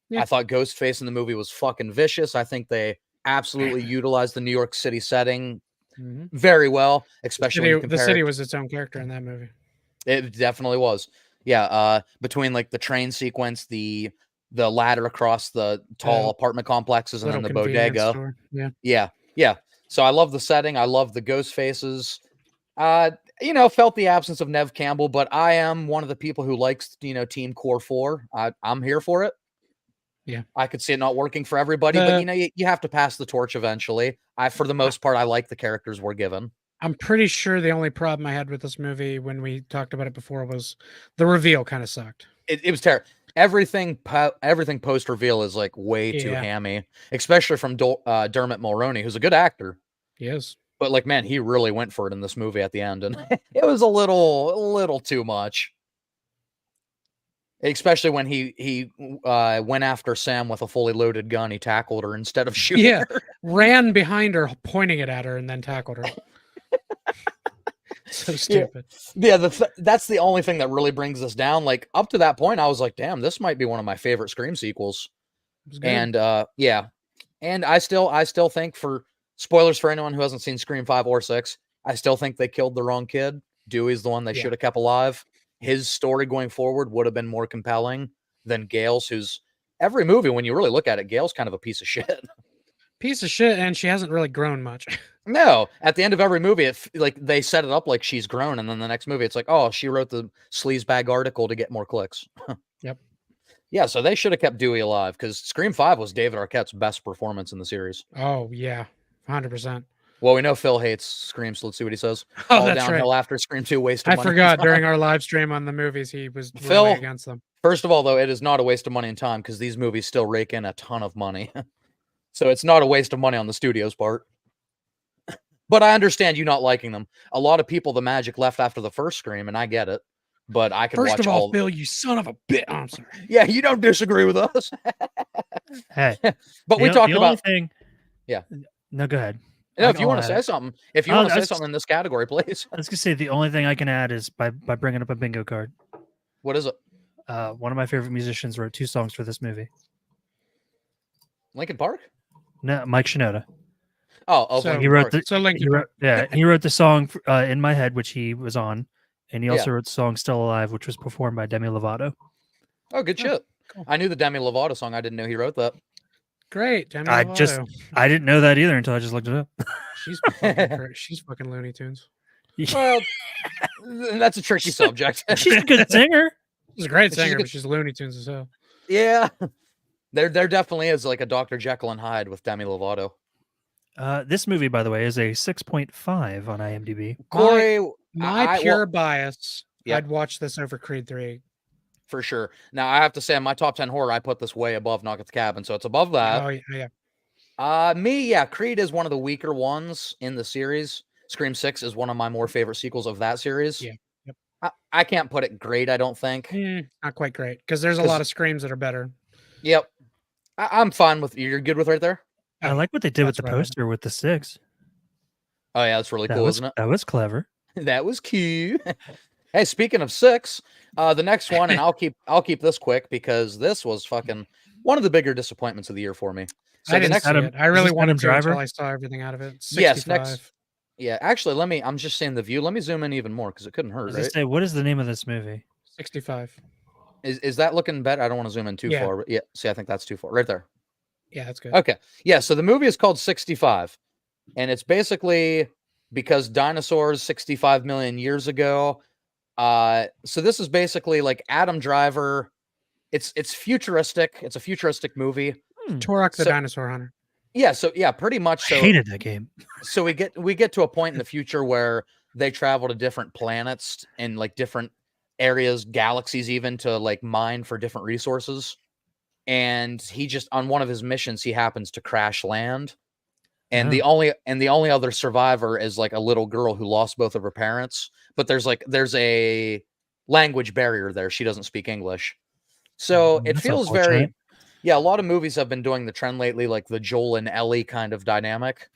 Yeah. I thought Ghostface in the movie was fucking vicious. I think they absolutely utilized the New York City setting Mhm. very well, especially when you The compare city it. was its own character in that movie. It definitely was. Yeah, between like the train sequence, the ladder across the tall apartment complexes, and then Little the convenience bodega. store. Yeah. Yeah. So I love the setting. I love the ghost faces. Felt the absence of Nev Campbell, but I am one of the people who likes, Team Core 4. I'm here for it. Yeah. I could see it not working for everybody, but you have to pass the torch eventually. For the most part, I like the characters we're given. I'm pretty sure the only problem I had with this movie when we talked about it before was the reveal kind of sucked. It was terrible. Everything post reveal is like way too Yeah. hammy, especially from Dermot Mulroney, who's a good actor. He is. But like, man, he really went for it in this movie at the end, and it was a little too much. Especially when he went after Sam with a fully loaded gun, he tackled her instead of shooting Yeah. her. Ran behind her, pointing it at her, and then tackled her. So stupid. Yeah, that's the only thing that really brings us down. Like up to that point, I was like, damn, this might be one of my favorite Scream sequels. It was good. And yeah, and I still think, for spoilers for anyone who hasn't seen Scream 5 or 6, I still think they killed the wrong kid. Dewey's the one they Yeah. should have kept alive. His story going forward would have been more compelling than Gail's, who's every movie, when you really look at it, Gail's kind of a piece of shit. Piece of shit, and she hasn't really grown much. No, at the end of every movie, like they set it up like she's grown, and then the next movie, it's like, oh, she wrote the sleazebag article to get more clicks. Yep. Yeah, so they should have kept Dewey alive, because Scream 5 was David Arquette's best performance in the series. Oh yeah, 100%. Well, we know Phil hates Scream, so let's see what he says. Oh, All that's downhill right. after Scream 2, waste of I money. and forgot time. during our live stream on the movies, he was Phil- really against them. First of all, though, it is not a waste of money and time, because these movies still rake in a ton of money. So it's not a waste of money on the studio's part. But I understand you not liking them. A lot of people, the magic left after the first Scream, and I get it. But I can First watch of all, all. Phil, you son of a bitch. Oh, I'm sorry. Yeah, you don't disagree with us. Hey, But we talked the about. only thing. Yeah. No, go ahead. No, if you I'll want to add say it. something, if you Oh, want to say that's- something in this category, please. I was gonna say the only thing I can add is by bringing up a bingo card. What is it? One of my favorite musicians wrote 2 songs for this movie. Lincoln Park? No, Mike Shinoda. Oh, So- Linkin He wrote Park. the So Linkin he wrote, Park. yeah, he wrote the song In My Head, which he was on, and he Yeah. also wrote the song Still Alive, which was performed by Demi Lovato. Oh, good shit. cool. I knew the Demi Lovato song. I didn't know he wrote that. Great. Demi I Lovato. just- I didn't know that either until I just looked it up. She's fucking she's fucking Looney Tunes. Well, that's a tricky subject. She's a good singer. She's a great She's a singer, good- but she's Looney Tunes as hell. Yeah. There definitely is like a Dr. Jekyll and Hyde with Demi Lovato. This movie, by the way, is a 6.5 on IMDb. Corey, My I- pure well, bias, Yep. I'd watch this over Creed 3. for sure. Now, I have to say, in my top 10 horror, I put this way above Knock at the Cabin, so it's above that. Oh yeah. Creed is one of the weaker ones in the series. Scream 6 is one of my more favorite sequels of that series. Yeah, yep. I can't put it great, I don't think. Not quite great, because there's a 'Cause- lot of Screams that are better. Yep. I'm fine with you're good with right there? I like what they did with That's the right. poster with the 6. Oh yeah, that's really That cool, was isn't it? that was clever. That was cute. Hey, speaking of 6, the next one, and I'll keep this quick because this was fucking one of the bigger disappointments of the year for me. So I the didn't next see Adam- it. I really this wanted Adam to Driver? until I saw everything out of it. 65. Yes, next- Yeah, actually, I'm just saying the view. Let me zoom in even more because it couldn't hurt, As I right? say, what is the name of this movie? 65. Is that looking better? I don't want to zoom in too Yeah. far, but yeah, see, I think that's too far. Right there. Yeah, that's good. Okay. Yeah, so the movie is called 65, and it's basically because dinosaurs 65 million years ago. So this is basically like Adam Driver. It's futuristic. It's a futuristic movie. Turok the So- Dinosaur Hunter. Yeah, so yeah, pretty much I so. hated that game. So we get to a point in the future where they travel to different planets and like different areas, galaxies even, to like mine for different resources. And he just, on one of his missions, he happens to crash land. And the only other survivor is like a little girl who lost both of her parents. But there's a language barrier there. She doesn't speak English. So it That's feels unfortunate. very, yeah, a lot of movies have been doing the trend lately, like the Joel and Ellie kind of dynamic.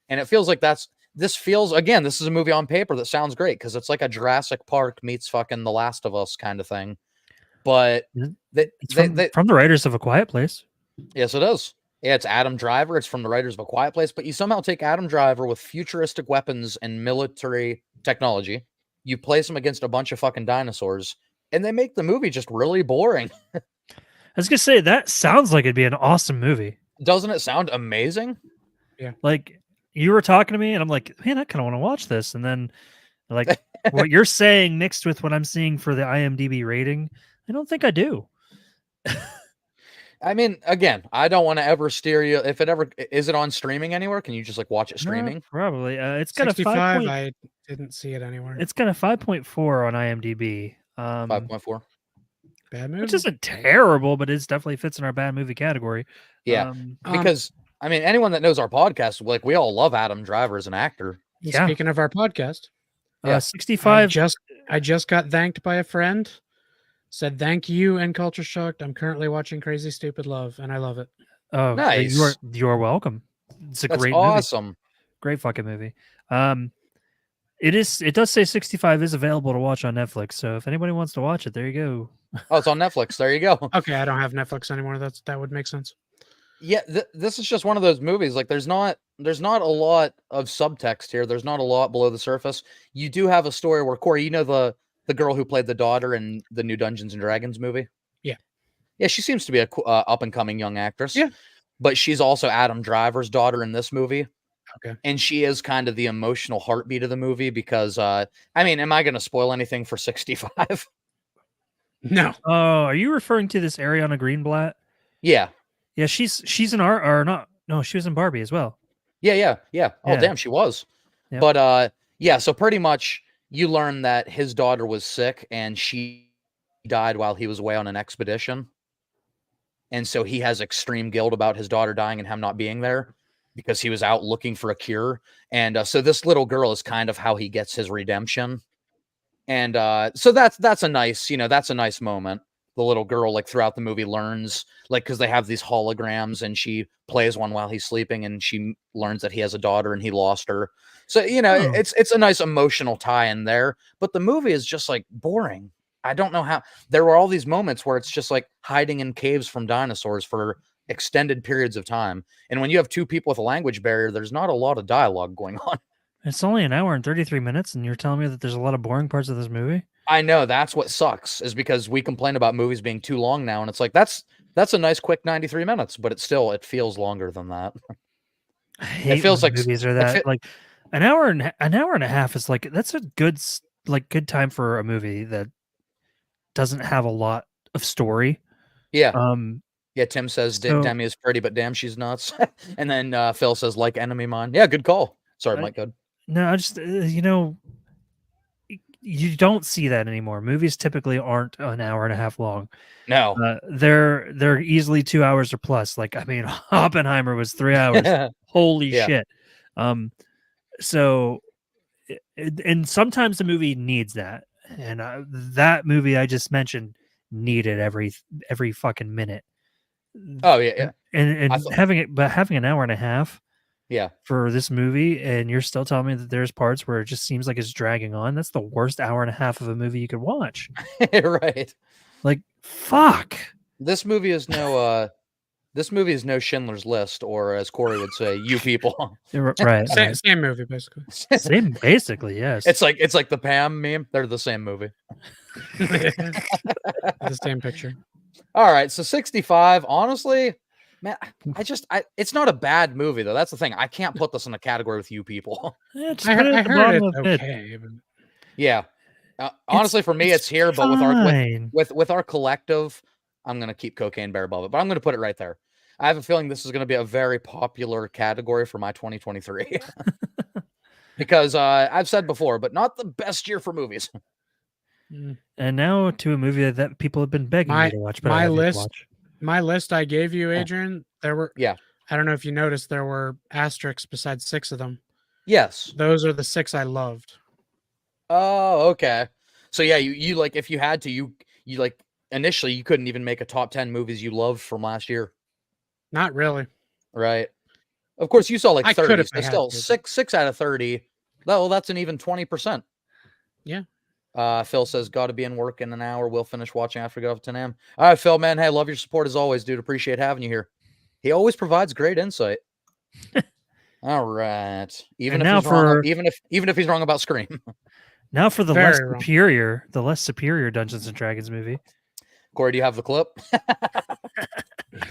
And it feels like this feels, again, this is a movie on paper that sounds great because it's like a Jurassic Park meets fucking The Last of Us kind of thing. But It's from the writers of A Quiet Place. yes, it is. Yeah, it's Adam Driver. It's from the writers of A Quiet Place. But you somehow take Adam Driver with futuristic weapons and military technology, you place him against a bunch of fucking dinosaurs, and they make the movie just really boring. I was gonna say that sounds like it'd be an awesome movie. Doesn't it sound amazing? Like you were talking to me, and I'm like, man, I kind of want to watch this. And then, like, what you're saying mixed with what I'm seeing for the IMDb rating, I don't think I do. I mean, again, I don't want to ever steer you. If it ever is it on streaming anywhere? Can you just like watch it streaming? Probably. It's got 65. a 5. I didn't see it anywhere. It's got a 5.4 on IMDb. 5.4. Bad movie. Which isn't terrible, but it definitely fits in our bad movie category. Yeah, because I mean, anyone that knows our podcast, like we all love Adam Driver as an actor. Yeah. Speaking of our podcast, Yeah. 65. I just got thanked by a friend. Said thank you and Culture Shocked. I'm currently watching Crazy Stupid Love, and I love it. Oh, Nice. You are welcome. It's a That's great movie. awesome. Great fucking movie. It does say 65 is available to watch on Netflix. So if anybody wants to watch it, there you go. Oh, it's on Netflix. There you go. Okay, I don't have Netflix anymore. That would make sense. Yeah, this is just one of those movies. Like, there's not a lot of subtext here. There's not a lot below the surface. You do have a story where Corey, you know the girl who played the daughter in the new Dungeons and Dragons movie. Yeah, she seems to be a up and coming young actress. Yeah, but she's also Adam Driver's daughter in this movie. Okay, and she is kind of the emotional heartbeat of the movie because I mean, am I going to spoil anything for 65? no. Oh, are you referring to this Ariana Greenblatt? Yeah. Yeah, she's in art or not? No, she was in Barbie as well. Yeah. Oh, Yeah. damn, she was. Yep. But yeah, so pretty much you learn that his daughter was sick and she died while he was away on an expedition. And so he has extreme guilt about his daughter dying and him not being there because he was out looking for a cure. And so this little girl is kind of how he gets his redemption. And so that's a nice, that's a nice moment. The little girl, like throughout the movie, learns, like, because they have these holograms and she plays one while he's sleeping and she learns that he has a daughter and he lost her. So, it's a nice emotional tie in there. But the movie is just like boring. I don't know how. There were all these moments where it's just like hiding in caves from dinosaurs for extended periods of time. And when you have two people with a language barrier, there's not a lot of dialogue going on. It's only an hour and 33 minutes, and you're telling me that there's a lot of boring parts of this movie? I know, that's what sucks, is because we complain about movies being too long now, and it's like that's a nice quick 93 minutes, but it feels longer than that. I hate feels when like movies are that like an hour and a half is like that's a good time for a movie that doesn't have a lot of story. Yeah. Yeah, Tim says so- Demi is pretty, but damn, she's nuts. And then Phil says like Enemy Mine. Yeah, good call. Sorry, Mike. Good. No, I just you don't see that anymore. Movies typically aren't an hour and a half long. No. They're easily 2 hours or plus. Like, I mean, Oppenheimer was 3 hours. Holy shit. So, and sometimes the movie needs that. And that movie I just needed every fucking minute. Oh yeah. And having an hour and a half. Yeah. For this movie, and you're still telling me that there's parts where it just seems like it's dragging on. That's the worst hour and a half of a movie you could watch. Right. Like, fuck. This movie is no Schindler's List, or as Corey would say, you people. Right. Same movie, basically. Same, basically, yes. It's like the Pam meme. They're the same movie. The same picture. All right, so 65. Honestly, man, it's not a bad movie though. That's the thing. I can't put this in a category with you people. Yeah, I heard it's okay. But... Yeah. Honestly, for me, it's here, but with our collective, I'm gonna keep Cocaine Bear above it. But I'm gonna put it right there. I have a feeling this is gonna be a very popular category for my 2023. Because I've said before, but not the best year for movies. And now to a movie that people have been begging me to watch. But my list I gave you, Adrian, there were, I don't know if you noticed, there were asterisks besides 6 of them. Yes. Those are the 6 I loved. Oh, okay. So yeah, you like if you had to, you like initially you couldn't even make a top 10 movies you loved from last year, Not really. right? Of course, you saw like I 30, could if so I had still to, but- six out of 30. Well, that's an even 20%. Yeah. Phil says, got to be in work in an hour. We'll finish watching after we get off at 10 a.m. All right, Phil, man. Hey, love your support as always, dude. Appreciate having you here. He always provides great insight. All right. Even And if now he's wrong, for- even if he's wrong about Scream. Now for the Very wrong. less superior Dungeons and Dragons movie. Corey, do you have the clip?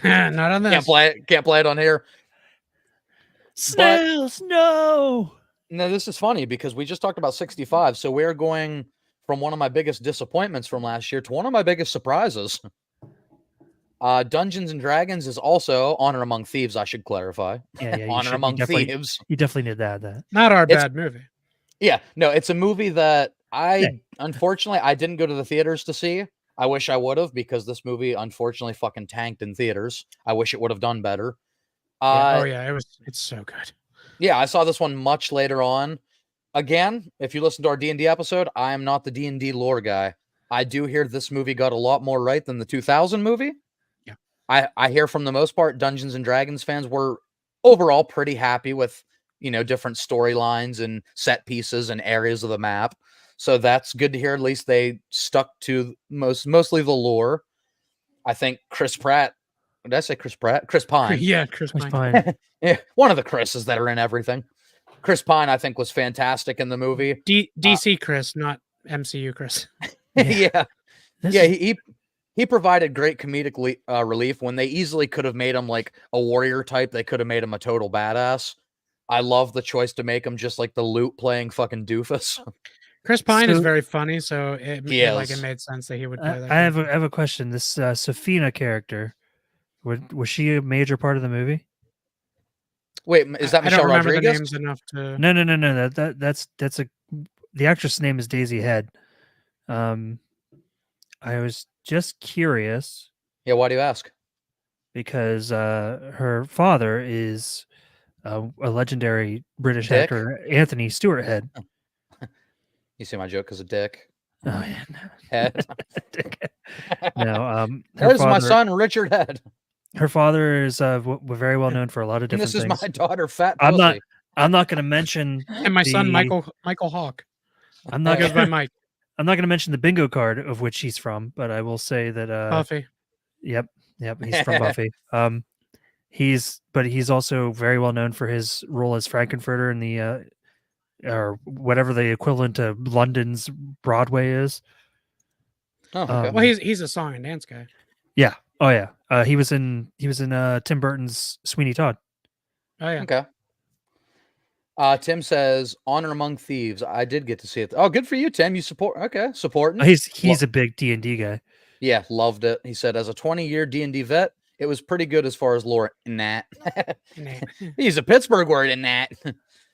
Not on this. Can't play it on here. Snails, no. No, this is funny because we just talked about 65. So we're going from one of my biggest disappointments from last year to one of my biggest surprises. Dungeons and Dragons is also Honor Among Thieves, I should clarify. Yeah, Honor Among Thieves. You definitely need to add that. Not our It's- bad movie. Yeah, no, it's a movie that Yeah. unfortunately, I didn't go to the theaters to see. I wish I would have because this movie unfortunately fucking tanked in theaters. I wish it would have done better. Yeah. Oh yeah, it's so good. Yeah, I saw this one much later on. Again, if you listen to our D&D episode, I am not the D&D lore guy. I do hear this movie got a lot more right than the 2000 movie. Yeah. I hear from the most part Dungeons and Dragons fans were overall pretty happy with, different storylines and set pieces and areas of the map. So that's good to hear. At least they stuck to mostly the lore. I think Chris Pratt. Did I say Chris Pratt? Chris Pine. Yeah, Chris It's Pine. fine. Yeah, one of the Chris's that are in everything. Chris Pine, I think, was fantastic in the movie. DC Chris, not MCU Chris. Yeah, This yeah. is- He provided great comedic relief when they easily could have made him like a warrior type. They could have made him a total badass. I love the choice to make him just like the lute playing fucking doofus. Chris Pine is So- very funny, so it He it is. made sense that he would play that. I have character. a question. This Safina character, was she a major part of the movie? Wait, is that I don't Michelle remember Rodriguez? the names enough to. No. That's the actress name is Daisy Head. I was just curious Yeah, why do you ask? because her father is a legendary British Dick? actor, Anthony Stewart Head. You see my joke as a dick Oh yeah, head. no. Her There's my father, son, Richard Head. her father is very well known for a lot of And different this is things. my daughter, Fat I'm not- Pussy. I'm not going to mention. And my son, the- Michael Hawk. I'm That not. goes by Mike. I'm not going to mention the bingo card of which he's from, but I will say that. Buffy. Yep, he's from Buffy. He's also very well known for his role as Frankenfurter in the or whatever the equivalent to London's Broadway is. Oh, okay. Well, he's a song and dance guy. Oh yeah, he was in Tim Burton's Sweeney Todd. Oh yeah. Okay. Tim says, Honor Among Thieves. I did get to see it. Oh, good for you, Tim. You supporting. He's a big D&D guy. Yeah, loved it. He said, as a 20-year D&D vet, it was pretty good as far as lore in that. Nah. He's a Pittsburgh word in that.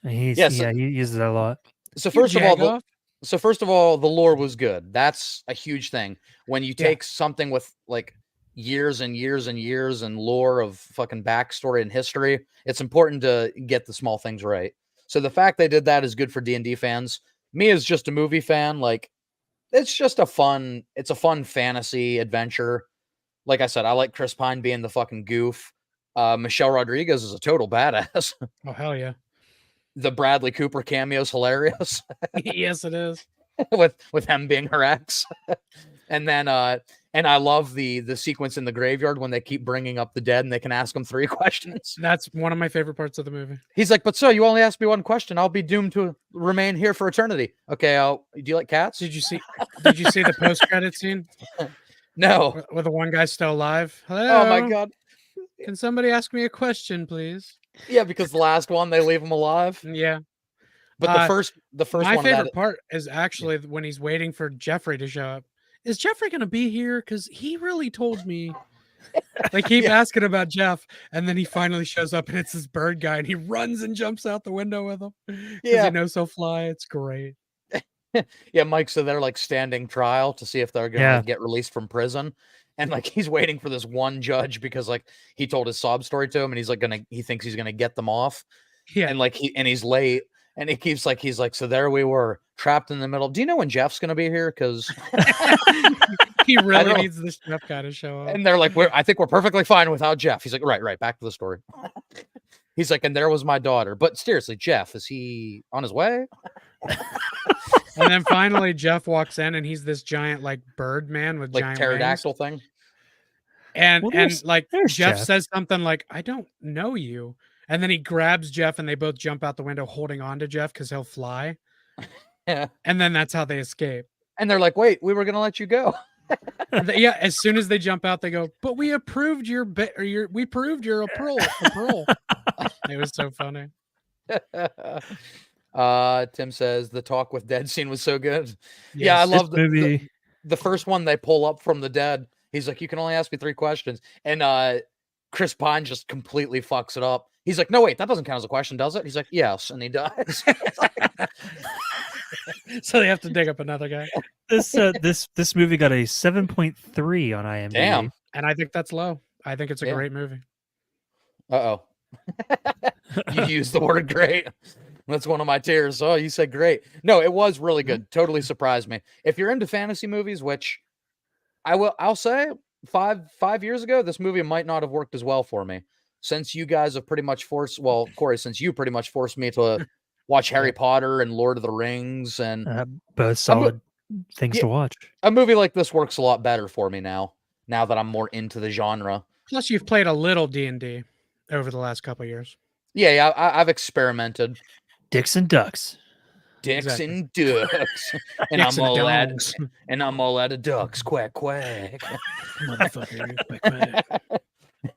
He uses that a lot. So You first of all, Jagoff? the lore was good. That's a huge thing. When you Yeah. take something with like years and years and years and lore of fucking backstory and history, it's important to get the small things right. So the fact they did that is good for D&D fans. Me as just a movie fan, like it's a fun fantasy adventure. Like I said, I like Chris Pine being the fucking goof. Michelle Rodriguez is a total badass. Oh hell yeah. The Bradley Cooper cameo is hilarious. Yes, it is. with him being her ex. And then and I love the sequence in the graveyard when they keep bringing up the dead and they can ask him 3 questions. That's one of my favorite parts of the movie. He's like, but sir, you only asked me 1 question. I'll be doomed to remain here for eternity. Okay, do you like cats? Did you see the post credit scene No. with the one guy still alive? Hello. Oh my god. Can somebody ask me a question, please? Yeah, because the last one they leave him alive. Yeah. But Uh, the first My one favorite that part is actually when he's waiting for Jeffrey to show up. Is Jeffrey gonna be here? Because he really told me. They keep Yeah. asking about Jeff, and then he finally shows up, and it's this bird guy, and he runs and jumps out the window with him because Yeah. he knows he'll fly. It's great. Yeah, Mike, so they're like standing trial to see if they're gonna Yeah. like, get released from prison. And like he's waiting for this one judge because like he told his sob story to him and he's like he thinks he's gonna get them off. Yeah. And like he's late. And he's like, so there we were, trapped in the middle. Do you know when Jeff's gonna be here? Because He really don't- needs this Jeff guy to show up. and they're like, I think we're perfectly fine without Jeff. He's like, right, back to the story. He's like, and there was my daughter. But seriously, Jeff, is he on his way? And then finally Jeff walks in and he's this giant like bird man with Like giant pterodactyl wings. thing? And Well, and there's- like there's Jeff Jeff. says something like, I don't know you. And then he grabs Jeff and they both jump out the window holding on to Jeff because he'll fly. Yeah. And then that's how they escape. And they're like, wait, we were gonna let you go. Yeah, as soon as they jump out, they go, but we approved your bit or we proved your approval. It was so funny. Tim says the talk with dead scene was so good. Yeah, Yes. I This love movie. the first one they pull up from the dead. He's like, you can only ask me 3 questions. And Chris Pine just completely fucks it up. He's like, no, wait, that doesn't count as a question, does it? He's like, yes, and he does. So they have to dig up another guy. This movie got a 7.3 on IMDb. Damn. And I think that's low. I think it's a Yeah. great movie. Uh-oh. You used the word great. That's one of my tears. Oh, you said great. No, it was really good. Totally surprised me. If you're into fantasy movies, which I'll say 5 years ago, this movie might not have worked as well for me. Since you guys have pretty much forced, well, Corey, since you pretty much forced me to watch Harry Potter and Lord of the Rings, and Both solid things yeah. to watch. a movie like this works a lot better for me now that I'm more into the genre. Plus, you've played a little D&D over the last couple of years. Yeah, I've experimented. Dicks and ducks. Dicks Exactly. and ducks. And Dicks I'm and all out dongs. and I'm all out of ducks. Quack quack. Motherfucker.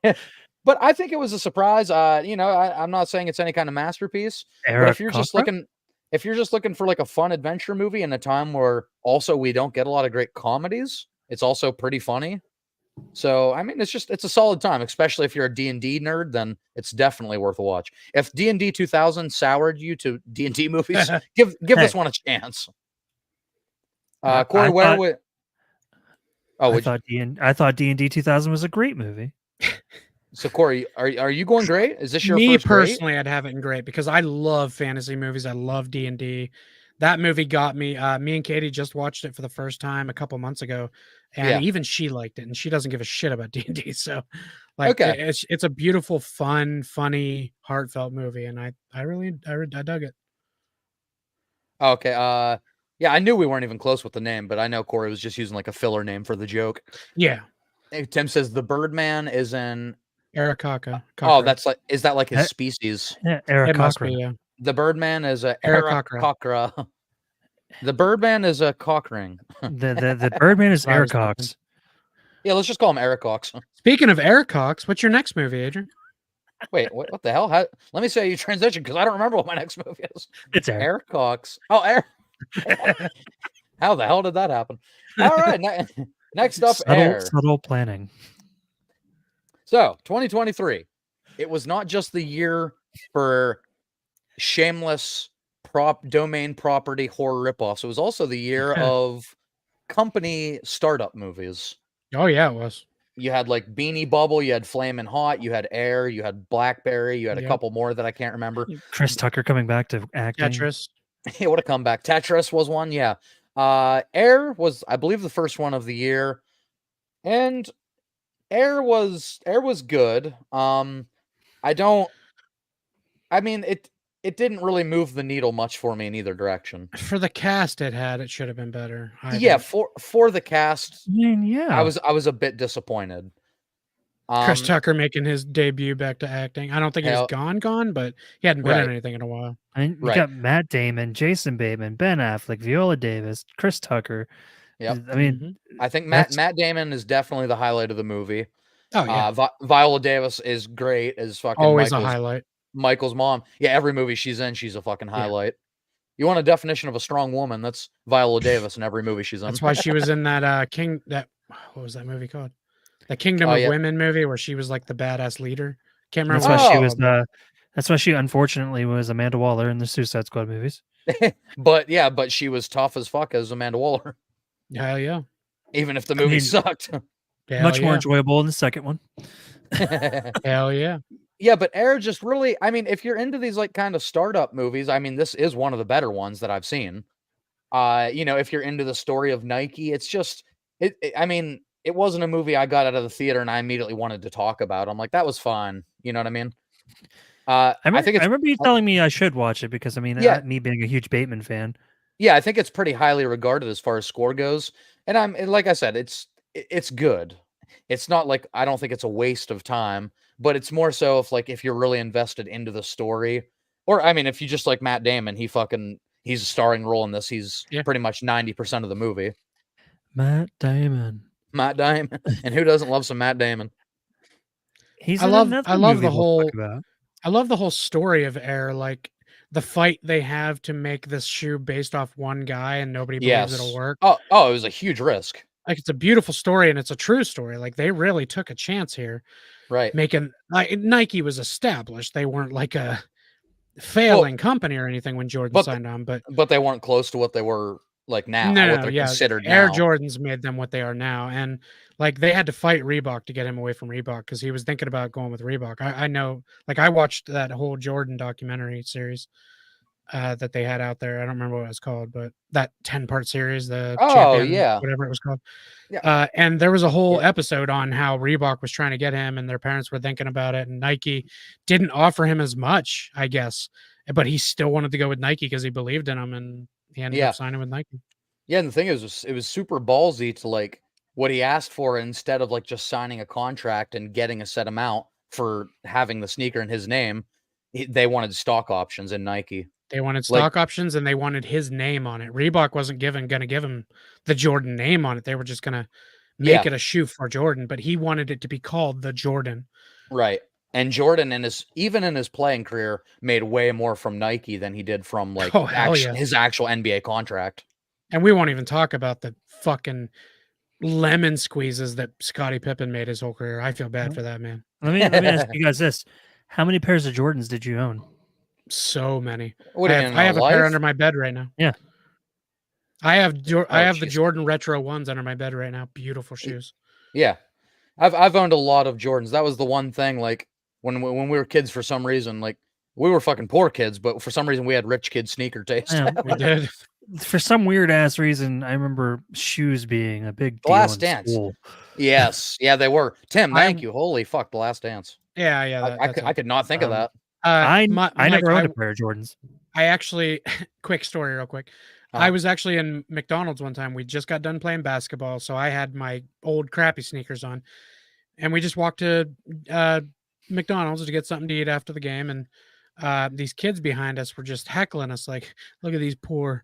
Quick. But I think it was a surprise. I'm not saying it's any kind of masterpiece. But Eric if you're just Cochran? looking for like a fun adventure movie in a time where also we don't get a lot of great comedies, it's also pretty funny. So I mean, it's a solid time, especially if you're a D&D nerd, then it's definitely worth a watch. If D&D 2000 soured you to D&D movies, give this one a chance. Corey, I thought D&D 2000 was a great movie. So Corey, are you going great? Is this your Me first great? personally, I'd have it in great because I love fantasy movies. I love D&D. That movie got me. Me and Katie just watched it for the first time a couple months ago, and Yeah. even she liked it, and she doesn't give a shit about D&D. So, like, Okay. it's a beautiful, fun, funny, heartfelt movie, and I dug it. Okay. Yeah, I knew we weren't even close with the name, but I know Corey was just using like a filler name for the joke. Yeah, Hey, Tim says the Birdman is in. Eric Oh, Cochran. is that like his Eh, species? Yeah, Eric It must Cochran. be. Yeah. The Birdman is a Eric Cochra. The Birdman is a cockring. The Birdman is That's what I Eric was thinking. Cox. Yeah, let's just call him Eric Cox. Speaking of Eric Cox, what's your next movie, Adrian? Wait, what the hell? Let me say you transition because I don't remember what my next movie is. It's Eric. Eric Cox. Oh, Eric. How the hell did that happen? All right. Next up, Air. Subtle planning. So, 2023. It was not just the year for shameless domain property horror ripoffs. It was also the year of company startup movies. Oh yeah, it was. You had like Beanie Bubble, you had Flamin' Hot, you had Air, you had Blackberry, you had a Yep. couple more that I can't remember. Chris Tucker coming back to acting. Tetris. Yeah, what a comeback. Tetris was one, yeah. Air was, I believe, the first one of the year. And Air was good. It didn't really move the needle much for me in either direction. For the cast it should have been better. I Yeah, think. for the cast, I mean, yeah. I was a bit disappointed. Chris Tucker making his debut back to acting. I don't think he was gone, but he hadn't been in Right. anything in a while. I mean, you Right. got Matt Damon, Jason Bateman, Ben Affleck, Viola Davis, Chris Tucker. Yep. I mean, Mhm. I think That's- Matt Damon is definitely the highlight of the movie. Oh yeah, Viola Davis is great as fucking always a highlight. Michael's mom. Yeah, every movie she's in, she's a fucking Yeah. highlight. You want a definition of a strong woman? That's Viola Davis in every movie she's in. That's why she was in that what was that movie called? The Kingdom Oh, of yeah. Women movie where she was like the badass leader. Can't remember. that's what why she it's was. called. That's why she unfortunately was Amanda Waller in the Suicide Squad movies. but she was tough as fuck as Amanda Waller, Hell yeah. even if the movie mean- sucked. Hell Much more yeah. enjoyable in the second one. Hell yeah. Yeah, but Air just really, I mean, if you're into these like kind of startup movies, I mean, this is one of the better ones that I've seen. You know, if you're into the story of Nike, it's just I mean, it wasn't a movie I got out of the theater and I immediately wanted to talk about. I'm like, that was fun. You know what I mean? I think I it's remember you telling me I should watch it because I mean, yeah, me being a huge Bateman fan. yeah, I think it's pretty highly regarded as far as score goes. And like I said, it's good. It's not like I don't think it's a waste of time, but it's more so if you're really invested into the story, or I mean, if you just like Matt Damon, he's a starring role in this. He's Yeah. pretty much 90% of the movie. Matt Damon. Matt Damon, and who doesn't love some Matt Damon? He's I in love another I love movie the we'll talk whole about. I love the whole story of Air, like the fight they have to make this shoe based off one guy and nobody believes it'll Yes. work. Oh, it was a huge risk. Like it's a beautiful story and it's a true story. Like they really took a chance here Right. making like Nike was established. They weren't like a Well, failing company or anything when Jordan but signed on, but but they weren't close to what they were like now, what no, they're yeah, considered Air now. Jordans made them what they are now, and like they had to fight Reebok to get him away from Reebok because he was thinking about going with Reebok. I know, like I watched that whole Jordan documentary series that they had out there. I don't remember what it was called, but that 10-part series, the Oh, champion, yeah. whatever it was called. Yeah. And there was a whole Yeah. episode on how Reebok was trying to get him, and their parents were thinking about it, and Nike didn't offer him as much, I guess, but he still wanted to go with Nike because he believed in him, and he ended Yeah. up signing with Nike. Yeah, and the thing is, it was super ballsy to like what he asked for instead of like just signing a contract and getting a set amount for having the sneaker in his name. They wanted stock options in Nike. They wanted Like, stock options and they wanted his name on it. Reebok wasn't gonna give him the Jordan name on it. They were just gonna make yeah, it a shoe for Jordan, but he wanted it to be called the Jordan. right. And Jordan even in his playing career made way more from Nike than he did from like Oh hell yeah. his actual NBA contract. And we won't even talk about the fucking lemon squeezes that Scottie Pippen made his whole career. I feel bad for that man. Let me ask you guys this: how many pairs of Jordans did you own? So many. What do you mean in I have a pair life? under my bed right now. Yeah. I have the jeez. Jordan Retro ones under my bed right now. Beautiful shoes. Yeah. I've owned a lot of Jordans. That was the one thing, like when we were kids, for some reason, like we were fucking poor kids, but for some reason we had rich kid sneaker taste. Yeah, We did. for some weird ass reason, I remember shoes being a big The deal Last in Dance. school. Yes, yeah, they were. Tim, thank I'm- you. Holy fuck, The Last Dance. Yeah, yeah. I could not think of that. I Mike, never owned a pair of Jordans. I actually, quick story, real quick. I was actually in McDonald's one time. We just got done playing basketball, so I had my old crappy sneakers on, and we just walked to McDonald's to get something to eat after the game, and these kids behind us were just heckling us like, look at these poor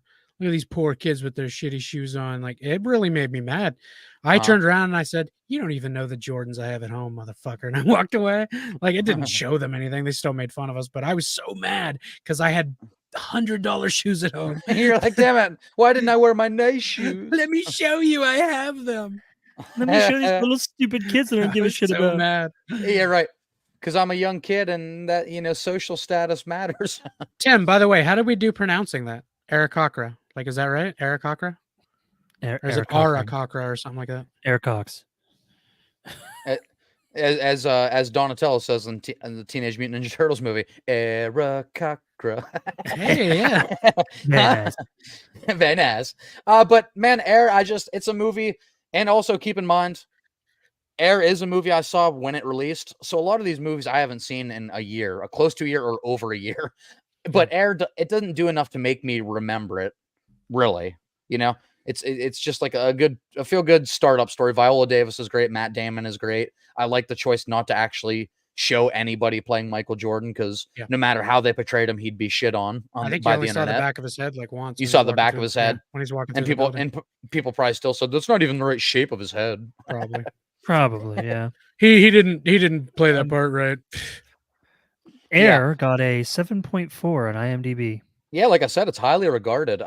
kids with their shitty shoes on. Like, it really made me mad. I turned around and I said, you don't even know the Jordans I have at home, motherfucker. And I walked away. Like, it didn't show them anything. They still made fun of us, but I was so mad because I had $100 shoes at home. You're like, damn it, why didn't I wear my nice shoes? Let me show you I have them. Let me show these little stupid kids that I don't give a shit so about. mad. Yeah, right. Because I'm a young kid and that, social status matters. Tim, by the way, how did we do pronouncing that? Arakakra. Like, is that right? Arakakra? Or is it Arakakra or something like that? Eric Cox. As Donatello says in the Teenage Mutant Ninja Turtles movie, Arakakra. Hey, yeah. Very nice. Very nice. But man, Air, it's a movie, and also keep in mind, Air is a movie I saw when it released. So a lot of these movies I haven't seen in a year, close to a year or over a year. But Air, it doesn't do enough to make me remember it. Really, it's just like a feel good startup story. Viola Davis is great. Matt Damon is great. I like the choice not to actually show anybody playing Michael Jordan because no matter how they portrayed him, he'd be shit on I think by you only the saw internet. the back of his head like once. You when saw he's the walking back through- of his yeah, head, when he's walking and through the people building, people probably still said that's not even the right shape of his head. probably Probably, yeah. he didn't play that part right. Air got a 7.4 on IMDb. Yeah, like I said, it's highly regarded.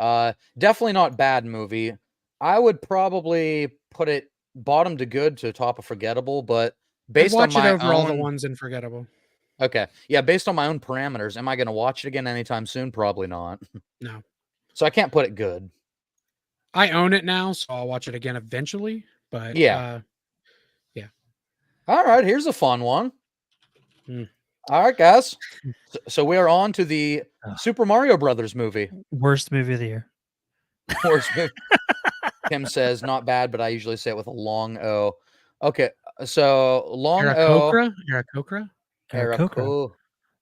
Definitely not bad movie. I would probably put it bottom to good to top of forgettable, but based on Watch it my over all the own ones in Forgettable. okay, yeah, based on my own parameters, am I going to watch it again anytime soon? Probably not. No. So I can't put it good. I own it now, so I'll watch it again eventually. But Yeah. All right, here's a fun one. Hmm. All right, guys. So we are on to the Ugh. Super Mario Brothers movie. Worst movie of the year. Worst movie. Tim says, not bad, but I usually say it with a long O. Okay, so long O. Aarakocra? Aarakocra. Erico.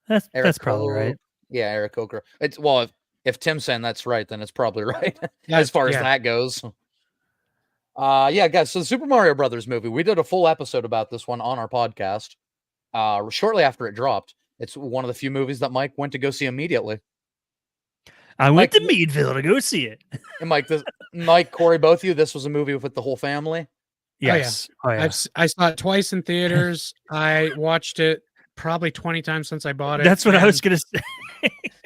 That's probably right. Yeah, Eric Coker. It's well, if Tim's saying that's right, then it's probably right Yeah, as far as yeah. that goes. Yeah, guys. So the Super Mario Brothers movie, we did a full episode about this one on our podcast. Shortly after it dropped, it's one of the few movies that Mike went to go see immediately. I went Mike, to Meadville to go see it. And Mike, Corey, both of you, this was a movie with the whole family. yeah. Yes. Oh, yeah. I saw it twice in theaters. I watched it probably 20 times since I bought it. That's what I was gonna say.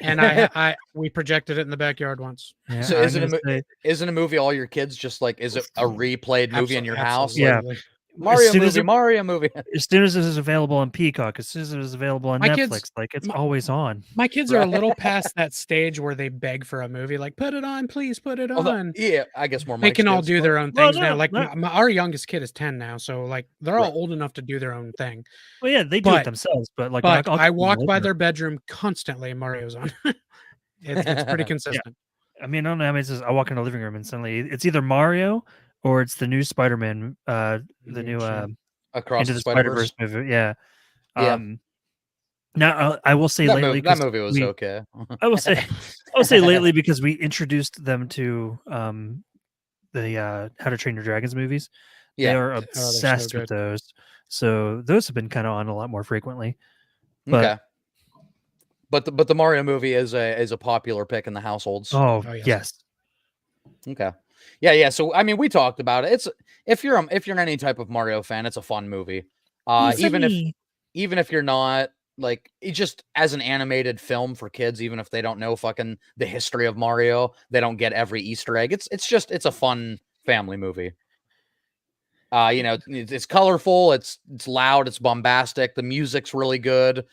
And we projected it in the backyard once. Yeah, So I'm isn't gonna say- a movie all your kids just like, is it a replayed movie in your house? Yeah. Absolutely. Mario soon as movie, it- Mario movie. as soon as it is available on Peacock, as soon as it is available on My Netflix, kids- like it's my- always on. My kids are a Right. little past that stage where they beg for a movie, like put it on, please put it Although, on. yeah, I guess more. They Mike's can all kids, do but- their own Well, things now. no, Like no. our youngest kid is 10 now, so like they're all Right. old enough to do their own thing. Well, yeah, they do But- it themselves, but like But I'll I keep them walk by over. their bedroom constantly, and Mario's on. It's pretty consistent. I mean, I don't know how many times I walk in the living room and suddenly it's either Mario or it's the new Spider-Man, the new shit. Across Into the the Spider-Verse. Spider-Verse movie. Yeah. Yeah. Now I will say lately that 'cause movie was we- okay. I will say lately because we introduced them to the How to Train Your Dragons movies. They Yeah. are so obsessed with good. those. So those have been kind of on a lot more frequently. But- Okay. But the Mario movie is a popular pick in the households. Oh, Oh, yes. yes. Okay. Yeah. So I mean, we talked about it. It's if you're any type of Mario fan, it's a fun movie. Even if you're not, like, it just as an animated film for kids, even if they don't know fucking the history of Mario, they don't get every Easter egg. It's a fun family movie. It's colorful, it's loud, it's bombastic, the music's really good.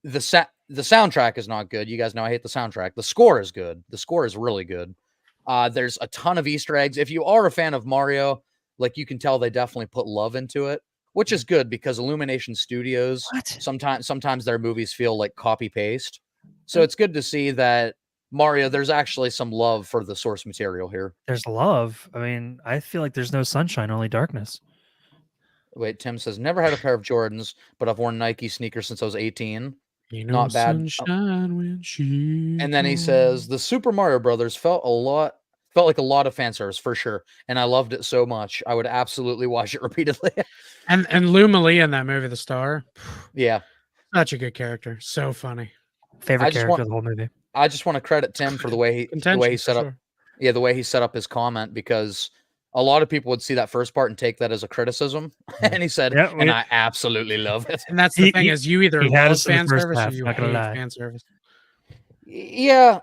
The soundtrack is not good. You guys know I hate the soundtrack. The score is good. The score is really good. There's a ton of Easter eggs. If you are a fan of Mario, like, you can tell they definitely put love into it, which is good because Illumination Studios, What? sometimes their movies feel like copy paste. So it's good to see that Mario, there's actually some love for the source material here. There's love. I mean, I feel like there's no sunshine, only darkness. Wait, Tim says, never had a pair of Jordans, but I've worn Nike sneakers since I was 18. You know, Not bad. sunshine when she. And then he says, the Super Mario Brothers felt like a lot of fan service for sure. And I loved it so much. I would absolutely watch it repeatedly. and Lou Malia in that movie, The Star, Yeah. such a good character, so funny. Favorite I just character want- of the whole movie. I just want to credit Tim for the way he Contention, set for up. sure. Yeah, the way he set up his comment, because a lot of people would see that first part and take that as a criticism. And he said, Yeah, and I absolutely love it. And that's the He- thing, is you either he had love us in the fan first service or half, you not gonna hate lie. fan service. Yeah.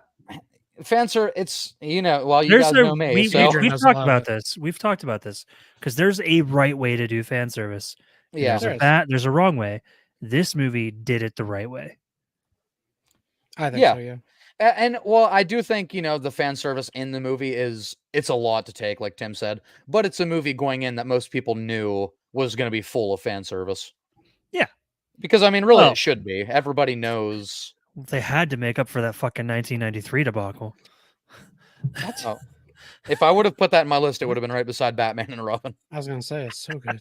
Fancer, it's, well, you guys know me. We've So, Adrian doesn't talked love about it. this. We've talked about this because there's a right way to do fan service. and yeah. there's a wrong way. This movie did it the right way. I think Yeah. so, yeah. And well, I do think, the fan service in the movie it's a lot to take, like Tim said, but it's a movie going in that most people knew was going to be full of fan service. Yeah. Because, I mean, really, Well- it should be. Everybody knows. They had to make up for that fucking 1993 debacle. Oh, if I would have put that in my list, it would have been right beside Batman and Robin. I was gonna say it's so good.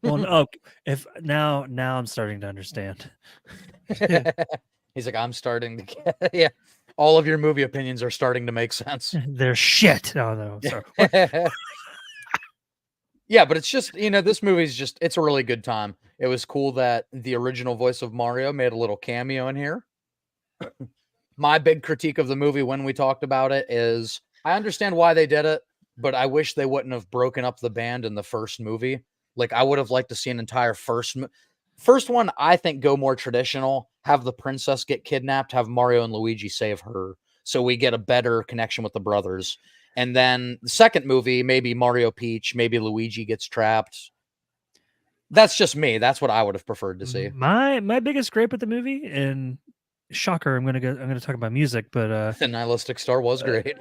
Well, no, if now I'm starting to understand. He's like, I'm starting to get, yeah. All of your movie opinions are starting to make sense. They're shit. Oh no, sorry. Yeah, but it's just, this movie's just, it's a really good time. It was cool that the original voice of Mario made a little cameo in here. My big critique of the movie when we talked about it is I understand why they did it, but I wish they wouldn't have broken up the band in the first movie. Like, I would have liked to see an entire first one, I think, go more traditional, have the princess get kidnapped, have Mario and Luigi save her, so we get a better connection with the brothers. And then the second movie, maybe Mario Peach, maybe Luigi gets trapped. That's just me. That's what I would have preferred to see. My biggest gripe with the movie, and shocker, I'm gonna talk about music, but The Nihilistic Star was great.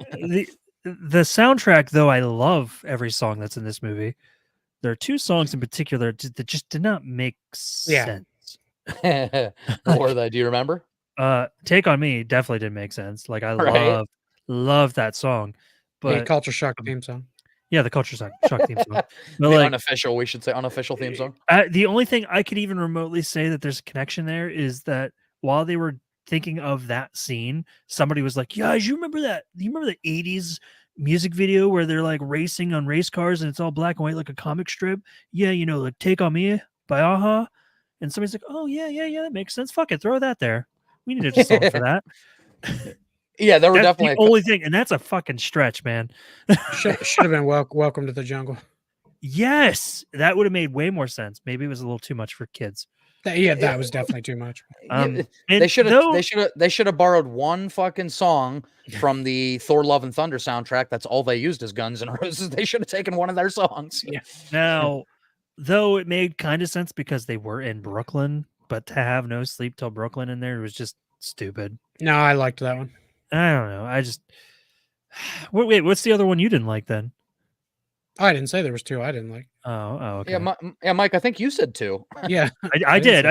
the soundtrack, though, I love every song that's in this movie. There are two songs in particular that just did not make Yeah. sense What were they? Do you remember? Take on Me definitely didn't make sense. Like I Right. love that song, The but Culture Shock um, theme song. yeah, the Culture Shock theme song. But The like unofficial, we should say unofficial theme song. the only thing I could even remotely say that there's a connection there is that while they were thinking of that scene, somebody was like, "Guys, you remember that? You remember the '80s music video where they're like racing on race cars and it's all black and white like a comic strip? Yeah, you know, like Take on Me by Aha." And somebody's like, "Oh yeah, that makes sense. Fuck it, throw that there. We needed a song for that." Yeah, there were That's definitely the only thing, and that's a fucking stretch, man. Should have been Welcome to the Jungle. Yes, that would have made way more sense. Maybe it was a little too much for kids. That was definitely too much. And they should though- have borrowed one fucking song from the Thor Love and Thunder soundtrack. That's all they used as Guns N' Roses. They should have taken one of their songs. Yeah. Now, though it made kind of sense because they were in Brooklyn, but to have No Sleep Till Brooklyn in there was just stupid. No, I liked that one. I don't know. I just wait. What's the other one you didn't like then? Oh, I didn't say there was two I didn't like. Oh, okay. Yeah, Mike. I think you said two. Yeah, I did.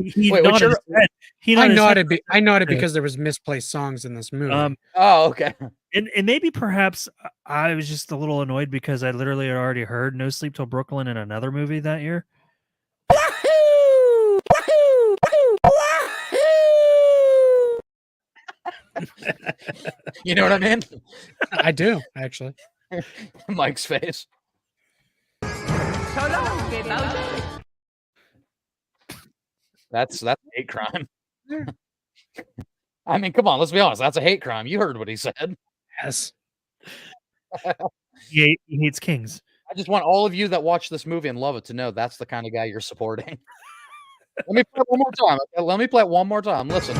He Wait, what's nodded his head. He I nodded his head. nodded because there was misplaced songs in this movie. Oh, okay. And maybe perhaps I was just a little annoyed because I literally had already heard No Sleep Till Brooklyn in another movie that year. You know what I mean? I do actually. Mike's face. That's a hate crime. I mean, come on, let's be honest. That's a hate crime. You heard what he said. Yes. He hates kings. I just want all of you that watch this movie and love it to know that's the kind of guy you're supporting. Let me play it one more time. Okay? Let me play it one more time. Listen.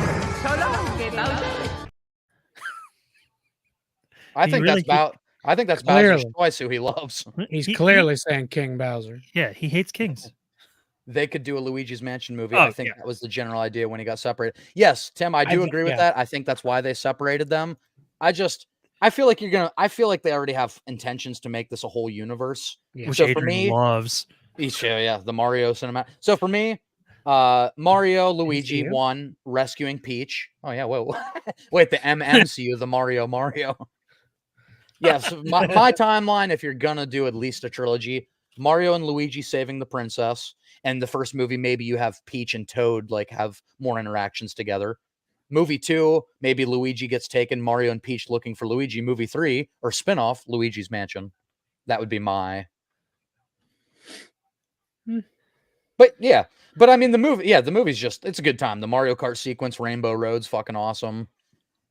I think that's Bowser's Clearly. choice who he loves. He's clearly saying King Bowser. Yeah, he hates kings. They could do a Luigi's Mansion movie. Oh, I think that was the general idea when he got separated. Yes, Tim, I do agree with that. I think that's why they separated them. I feel like I feel like they already have intentions to make this a whole universe. Yeah. Which So Adrian for me, loves. yeah, the Mario cinema. So for me, Mario, Luigi, MCU? one, rescuing Peach. Oh yeah, whoa. Wait, the MMCU, the Mario. Yes, my timeline, if you're gonna do at least a trilogy, Mario and Luigi saving the princess, and the first movie, maybe you have Peach and Toad like have more interactions together. Movie 2, maybe Luigi gets taken, Mario and Peach looking for Luigi. Movie 3, or spinoff, Luigi's Mansion. That would be my. But yeah, but I mean the movie's just, it's a good time. The Mario Kart sequence, Rainbow Road's fucking awesome.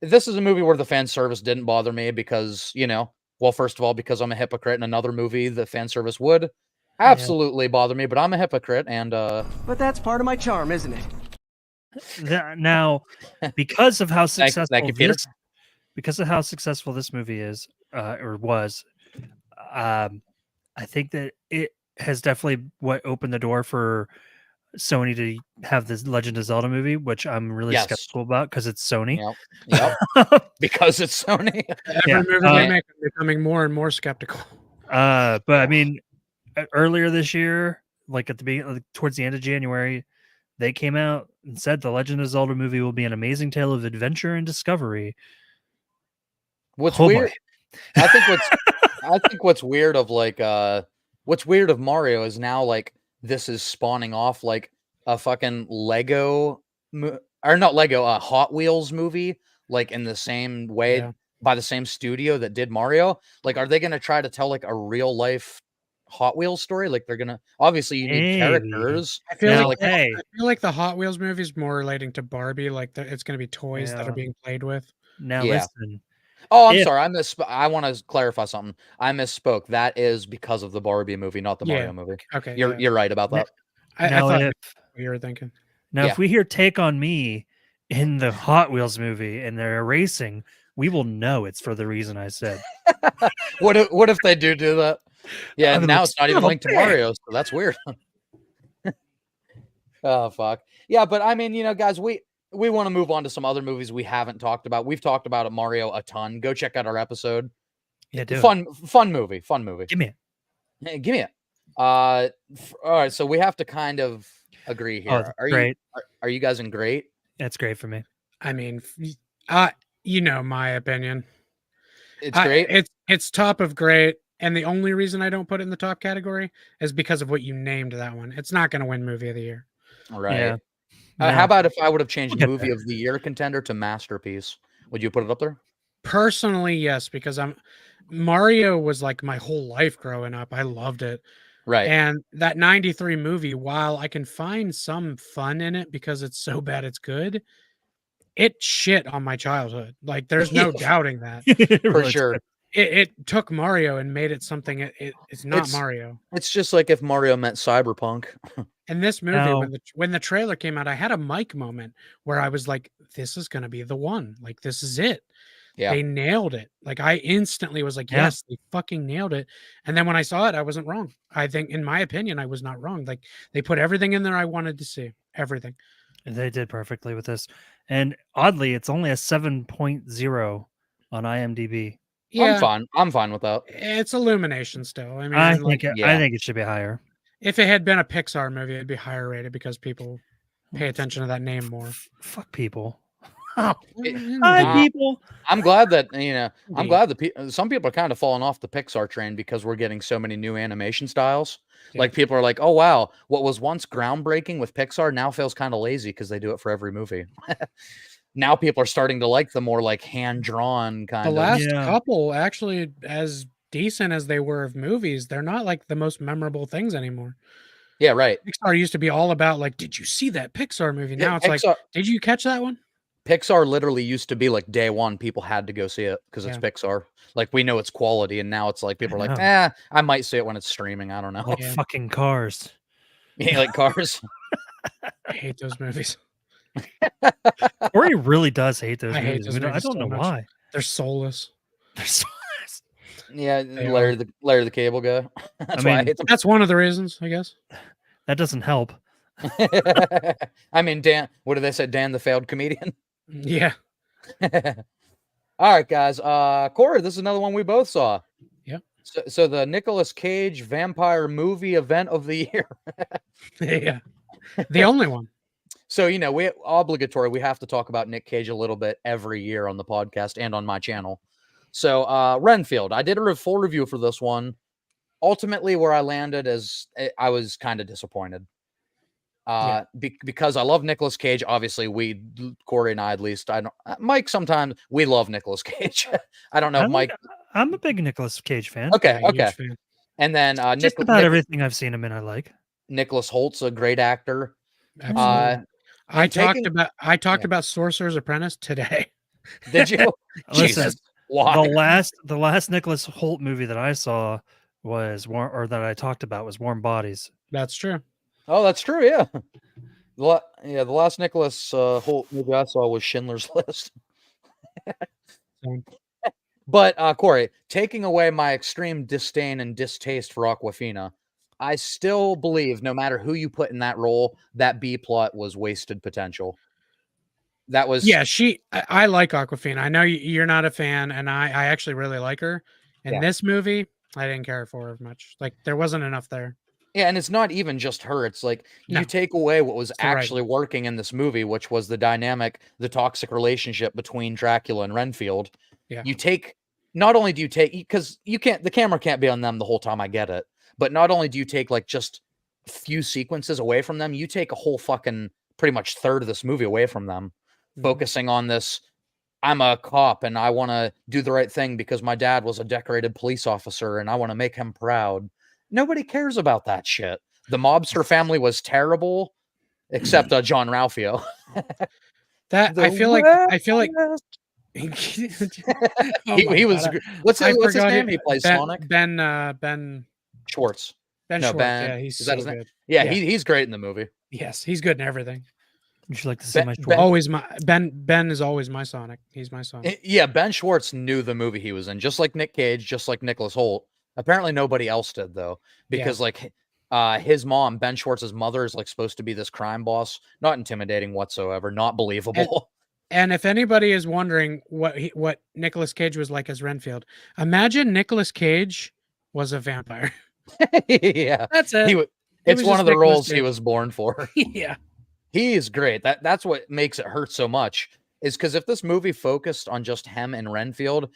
This is a movie where the fan service didn't bother me because, well, first of all, because I'm a hypocrite. In another movie, the fan service would absolutely bother me, but I'm a hypocrite, and But that's part of my charm, isn't it? Now, because of how successful thank you, Peter. because of how successful this movie is or was, I think that it has definitely what opened the door for Sony to have this Legend of Zelda movie, which I'm really Yes. skeptical about because it's Sony. Yep. Because it's Sony. Every movie they make, I'm becoming more and more skeptical. But I mean, earlier this year, like at the beginning, towards the end of January, they came out and said the Legend of Zelda movie will be an amazing tale of adventure and discovery. What's Oh, weird? boy. I think what's weird of what's weird of Mario is now like this is spawning off like a fucking Lego or not Lego, a Hot Wheels movie, like in the same way by the same studio that did Mario. Like, are they going to try to tell like a real life Hot Wheels story? Like, they're gonna obviously you need characters. I feel Now, like hey. I feel like the Hot Wheels movie is more relating to Barbie. Like it's going to be toys that Yeah. are being played with. Now Yeah. listen. Oh, I'm If- sorry. I want to clarify something. I misspoke. That is because of the Barbie movie, not the Mario movie. Okay, You're right about that. I Now, thought if, what you were thinking. now Yeah. if we hear "Take on Me" in the Hot Wheels movie and they're racing, we will know it's for the reason I said. What if they do that? Yeah, I'm and now like, it's not even "Son of a linked to Mario, so that's weird. Oh fuck. Yeah, but I mean, guys, we want to move on to some other movies we haven't talked about. We've talked about Mario a ton. Go check out our episode. Yeah, do it. Fun movie. Give me it. Hey, give me it. All right, so we have to kind of agree Oh, here. Are great. are you guys in great? That's great for me. I mean, you know my opinion. It's great. It's top of great, and the only reason I don't put it in the top category is because of what you named that one. It's not going to win movie of the year. All right. Yeah. How No. about if I would have changed We'll get movie there. of the year contender to masterpiece? Would you put it up there? Personally, yes, because Mario was like my whole life growing up. I loved it. Right. And that 93 movie, while I can find some fun in it because it's so bad it's good, it shit on my childhood. Like there's no doubting that. For Really, sure. It took Mario and made it something it's not It's- Mario. It's just like if Mario met Cyberpunk. And this movie, Now- when the trailer came out, I had a mic moment where I was like, "This is gonna be the one. Like, this is it. Yeah. They nailed it." Like, I instantly was like, Yeah. "Yes, they fucking nailed it." And then when I saw it, I wasn't wrong. I think, in my opinion, I was not wrong. Like, they put everything in there I wanted to see. Everything. They did perfectly with this. And oddly, it's only a 7.0 on IMDb. Yeah, I'm fine with that. it's Illumination still. I mean, I like, think yeah. I think it should be higher. if it had been a Pixar movie, it'd be higher rated because people pay attention to that name more. Fuck people. It- Hi, Nah. people. I'm glad that I'm Indeed. glad that some people are kind of falling off the Pixar train because we're getting so many new animation styles. Yeah. Like people are like, "Oh wow, what was once groundbreaking with Pixar now feels kind of lazy because they do it for every movie." Now people are starting to like the more like hand drawn The kind of. last Yeah. couple, actually, as decent as they were of movies, they're not like the most memorable things anymore. Yeah, right. Pixar used to be all about like, did you see that Pixar movie? Yeah, Now it's like, Pixar, did you catch that one? Pixar literally used to be like day one, people had to go see it because it's Pixar. Like we know it's quality, and now it's like people are like, know. I might see it when it's streaming. I don't know. Like Yeah. fucking cars. Yeah, like Cars. I hate those movies. Corey really does hate those I hate movies. those I movies don't so know much. why. They're soulless. They're so Yeah, They Larry the Cable Guy. That's why I mean- hate them. That's one of the reasons, I guess. that doesn't help. I mean, Dan. What did they say? Dan the failed comedian. Yeah. All right, guys. Corey, this is another one we both saw. Yep. So the Nicolas Cage vampire movie event of the year. Yeah. The only one. So we we have to talk about Nick Cage a little bit every year on the podcast and on my channel. So Renfield, I did a full review for this one. Ultimately, where I landed is I was kind of disappointed. Because I love Nicolas Cage. Obviously, Corey and I, at least, I don't. Mike, sometimes we love Nicolas Cage. I don't know, if Mike. I'm a big Nicolas Cage fan. Okay, Yeah, okay. huge fan. And then Just about everything I've seen him in, I like. Nicholas Holt's a great actor. Absolutely. I and talked taking- about about Sorcerer's Apprentice today. Did you? Listen, Jesus, why? the last Nicholas Holt movie that I saw that I talked about was Warm Bodies. That's true. Oh, that's true. Yeah. The last Nicholas Holt movie I saw was Schindler's List. Same. But Corey, taking away my extreme disdain and distaste for Aquafina, I still believe no matter who you put in that role, that B plot was wasted potential. That was Yeah, I like Aquafina. I know you're not a fan, and I actually really like her. In Yeah. this movie, I didn't care for her much. Like there wasn't enough there. Yeah, and it's not even just her. It's like No. you take away what was It's the writing. actually working in this movie, which was the dynamic, the toxic relationship between Dracula and Renfield. Yeah. You take not only do you take because the camera can't be on them the whole time, I get it. But not only do you take like just a few sequences away from them, you take a whole fucking pretty much third of this movie away from them, Mhm. focusing on this. I'm a cop and I want to do the right thing because my dad was a decorated police officer and I want to make him proud. Nobody cares about that shit. The mobster family was terrible, except John Ralphio. That I feel like Oh my he was. God, What's I his forgot name? it. He plays Ben, Sonic. Ben Schwartz. Ben No, Schwartz. Ben- Yeah, he's is so that his name? good. Yeah, Yeah. he's great in the movie. Yes, he's good in everything. Would you like to see my Ben- short? Always my Ben is always my Sonic. He's my Sonic. Yeah, Ben Schwartz knew the movie he was in, just like Nick Cage, just like Nicholas Holt. Apparently, nobody else did though, because his mom, Ben Schwartz's mother, is like supposed to be this crime boss. Not intimidating whatsoever. Not believable. And if anybody is wondering what Nicolas Cage was like as Renfield, imagine Nicolas Cage was a vampire. Yeah, That's it. It's was one just of the Nicolas roles he Cage. was born for. Yeah. He is great. That's what makes it hurt so much. Is because if this movie focused on just him and Renfield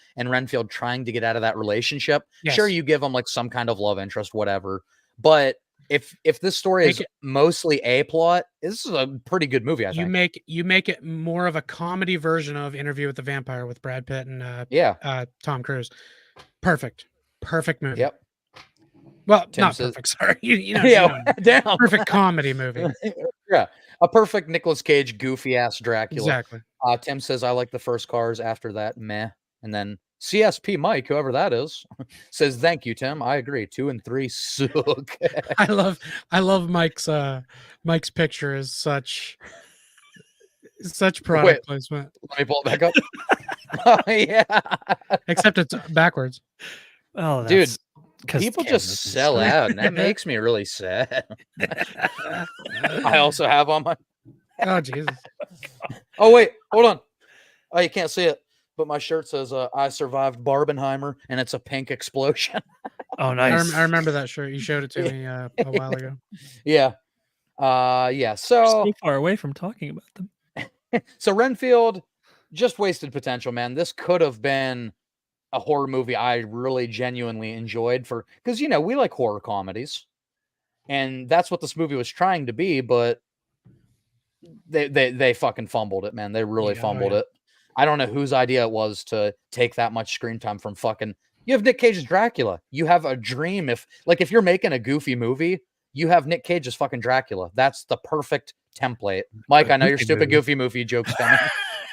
trying to get out of that relationship, sure, Yes. you give him like some kind of love interest, whatever. But if this story Make is it- mostly a plot, this is a pretty good movie, I think. You make it more of a comedy version of Interview with the Vampire with Brad Pitt and Yeah. Tom Cruise. Perfect movie. Yep. Well, Tim not says- perfect. Sorry, you know, Yeah. you know, Damn. perfect comedy movie. Yeah. A perfect Nicolas Cage, goofy ass Dracula. Exactly. Tim says, I like the first Cars. After that, meh. And then CSP Mike, whoever that is, says, thank you, Tim. I agree. 2 and 3 suck. I love Mike's picture is such product Wait. placement. Let me pull it back up. Oh, yeah. Except it's backwards. Oh, Dude, that's 'cause people Cam just is- sell out, and that makes me really sad. I also have on my. Oh Jesus. Oh, wait. Hold on. Oh, you can't see it. But my shirt says, I survived Barbenheimer, and it's a pink explosion. Oh, nice. I remember that shirt. You showed it to me a while ago. Yeah. Yeah. We're So so far away from talking about them. So Renfield, just wasted potential, man. This could have been a horror movie I really genuinely enjoyed because we like horror comedies, and that's what this movie was trying to be, but they fucking fumbled it, man. They really fumbled it. I don't know whose idea it was to take that much screen time from fucking. You have Nick Cage's Dracula. You have a dream if you're making a goofy movie, you have Nick Cage as fucking Dracula. That's the perfect template. Mike, I know your stupid goofy movie jokes coming.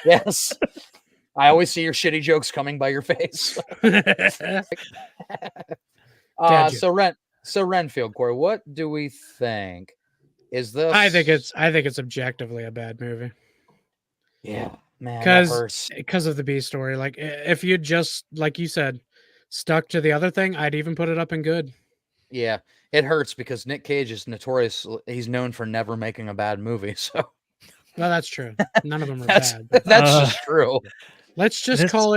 Yes. I always see your shitty jokes coming by your face. So Renfield, Corey, what do we think? Is this I think it's objectively a bad movie. Yeah, man. That hurts. Because of the B story. Like if you just, like you said, stuck to the other thing, I'd even put it up in good. Yeah, it hurts because Nick Cage is notorious. He's known for never making a bad movie. So Well, that's true. None of them are that's bad. but that's just true. let's just call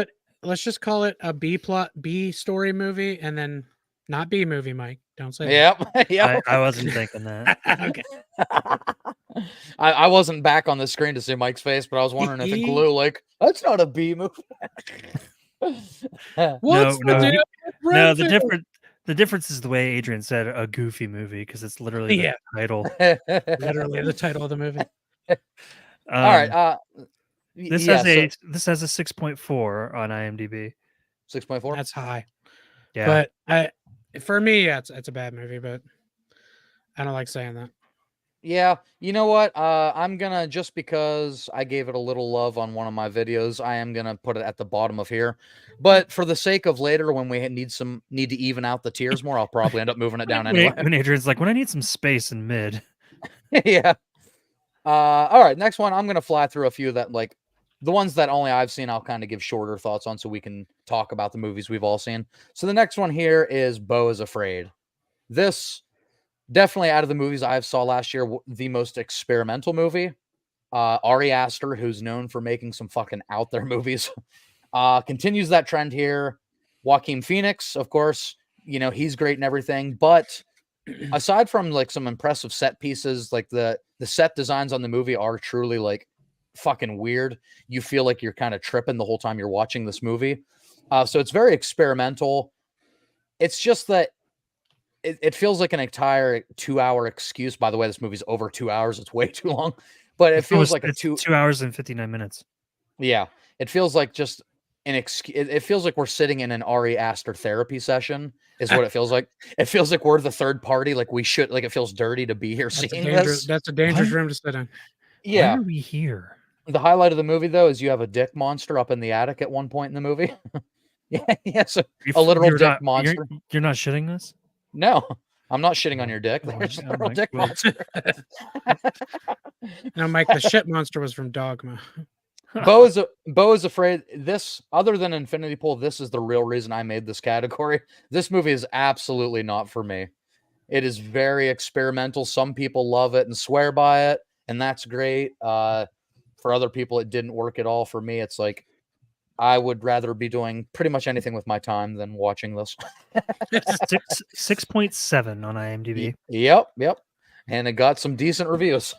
it a B story movie and then not B movie, Mike. Don't say Yep. Yep. I wasn't thinking that. that. Okay. I wasn't back on the screen to see Mike's face, but I was wondering if it glue that's not a B movie. What's no, the deal with No, Renfield? the difference is the way Adrian said a goofy movie because it's literally the title. Literally the title of the movie. All right. This has a 6.4 on IMDb. 6.4. That's high. Yeah. But for me, it's a bad movie, but I don't like saying that. Yeah, you know what? I'm gonna, just because I gave it a little love on one of my videos, I am gonna put it at the bottom of here. But for the sake of later, when we need to even out the tiers more, I'll probably end up moving it down anyway. When Adrian's like, when I need some space in mid. Yeah. All right, next one. I'm gonna fly through a few that, like, the ones that only I've seen, I'll kind of give shorter thoughts on so we can talk about the movies we've all seen. So the next one here is Beau is Afraid. This, definitely out of the movies I saw last year, the most experimental movie. Ari Aster, who's known for making some fucking out there movies, continues that trend here. Joaquin Phoenix, of course, he's great and everything. But aside from like some impressive set pieces, like the set designs on the movie are truly like fucking weird. You feel like you're kind of tripping the whole time you're watching this movie. So it's very experimental. It's just that it feels like an entire 2-hour excuse. By the way, this movie's over 2 hours. It's way too long, but it feels like it's 2 hours and 59 minutes. Yeah, it feels like just an excuse. It feels like we're sitting in an Ari Aster therapy session. Is what it feels like. It feels like we're the third party. Like we should. Like it feels dirty to be here seeing this. That's a dangerous room to sit in. Yeah. Why are we here? The highlight of the movie, though, is you have a dick monster up in the attic at one point in the movie. Yeah, so a literal dick monster. You're not shitting this? No, I'm not shitting on your dick. Oh, There's a oh literal my dick God. monster. Now, Mike, the shit monster was from Dogma. Beau is Afraid. This, other than Infinity Pool, this is the real reason I made this category. This movie is absolutely not for me. It is very experimental. Some people love it and swear by it, and that's great. For other people, it didn't work at all. For me, it's like I would rather be doing pretty much anything with my time than watching this. 6.7 on IMDb. Yep. and it got some decent reviews.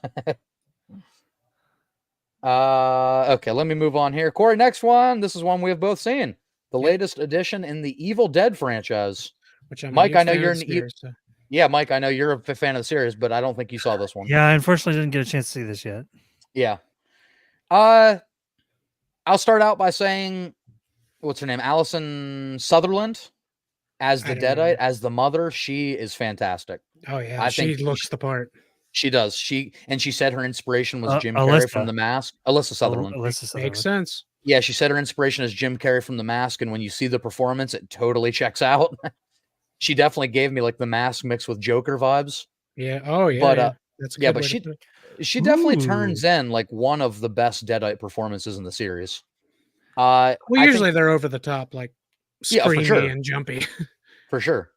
Okay, let me move on here. Corey, next one. This is one we have both seen. The latest addition in the Evil Dead franchise. Which I'm Mike, a huge I know fan you're of an the series, so. yeah, Mike, I know you're a fan of the series, but I don't think you saw this one. Yeah, I unfortunately didn't get a chance to see this yet. Yeah. I'll start out by saying, what's her name? Allison Sutherland as the I don't know. Deadite, as the mother. She is fantastic. Oh yeah, I she think looks the part. She does. She said her inspiration was Jim Alyssa. Carrey from The Mask. Alyssa Sutherland. Alyssa Sutherland. Makes sense. Yeah, she said her inspiration is Jim Carrey from The Mask, and when you see the performance, it totally checks out. She definitely gave me like The Mask mixed with Joker vibes. Yeah. Oh yeah. But, yeah. That's a yeah, good but way to put it. she definitely turns in like one of the best Deadite performances in the series. Well, I usually think, they're over the top, like Yeah, for screamy sure. and jumpy. for sure.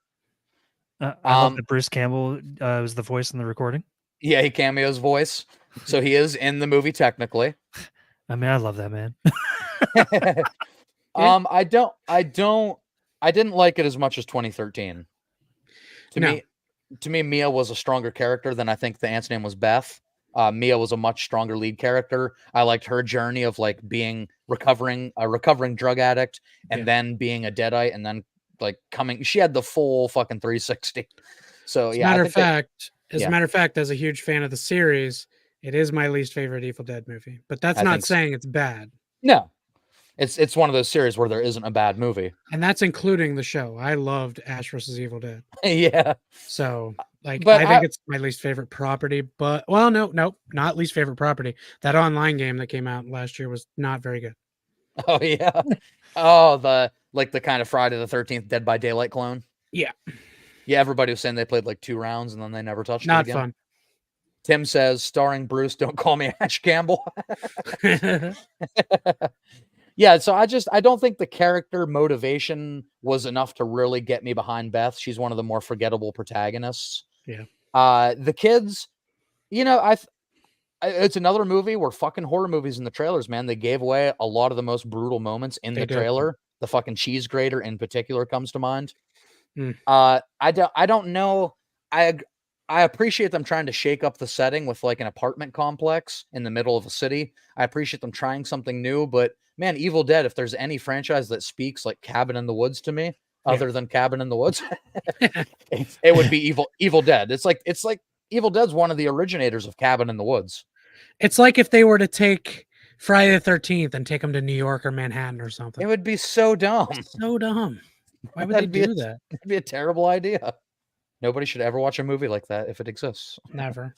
I love that Bruce Campbell was the voice in the recording. Yeah, he cameos voice, so he is in the movie technically. I mean, I love that man. I didn't like it as much as 2013. No. To me, Mia was a stronger character than I think the aunt's name was Beth. Mia was a much stronger lead character. I liked her journey of like being a recovering drug addict and then being a Deadite and then like coming. She had the full fucking 360. So As a yeah, matter of fact, yeah. as a huge fan of the series, it is my least favorite Evil Dead movie. But that's I not think so. saying it's bad. No, it's one of those series where there isn't a bad movie. And that's including the show. I loved Ash vs. Evil Dead. Yeah. So like But I think it's my least favorite property, but well, no, not least favorite property. That online game that came out last year was not very good. Oh yeah. Oh, the kind of Friday the 13th Dead by Daylight clone. Yeah. Yeah, everybody was saying they played like 2 rounds and then they never touched it Not again. fun. Tim says, starring Bruce, don't call me Ash Campbell. Yeah, so I don't think the character motivation was enough to really get me behind Beth. She's one of the more forgettable protagonists. Yeah. The kids, it's another movie where fucking horror movies in the trailers, man, they gave away a lot of the most brutal moments in the trailer. The fucking cheese grater in particular comes to mind. I don't know. I appreciate them trying to shake up the setting with like an apartment complex in the middle of a city. I appreciate them trying something new, but man, Evil Dead, if there's any franchise that speaks like Cabin in the Woods to me, other than Cabin in the Woods, it would be Evil Dead. It's like Evil Dead's one of the originators of Cabin in the Woods. It's like if they were to take Friday the 13th and take them to New York or Manhattan or something. It would be so dumb. So dumb. Why would they do that? It'd be a terrible idea. Nobody should ever watch a movie like that if it exists. Never.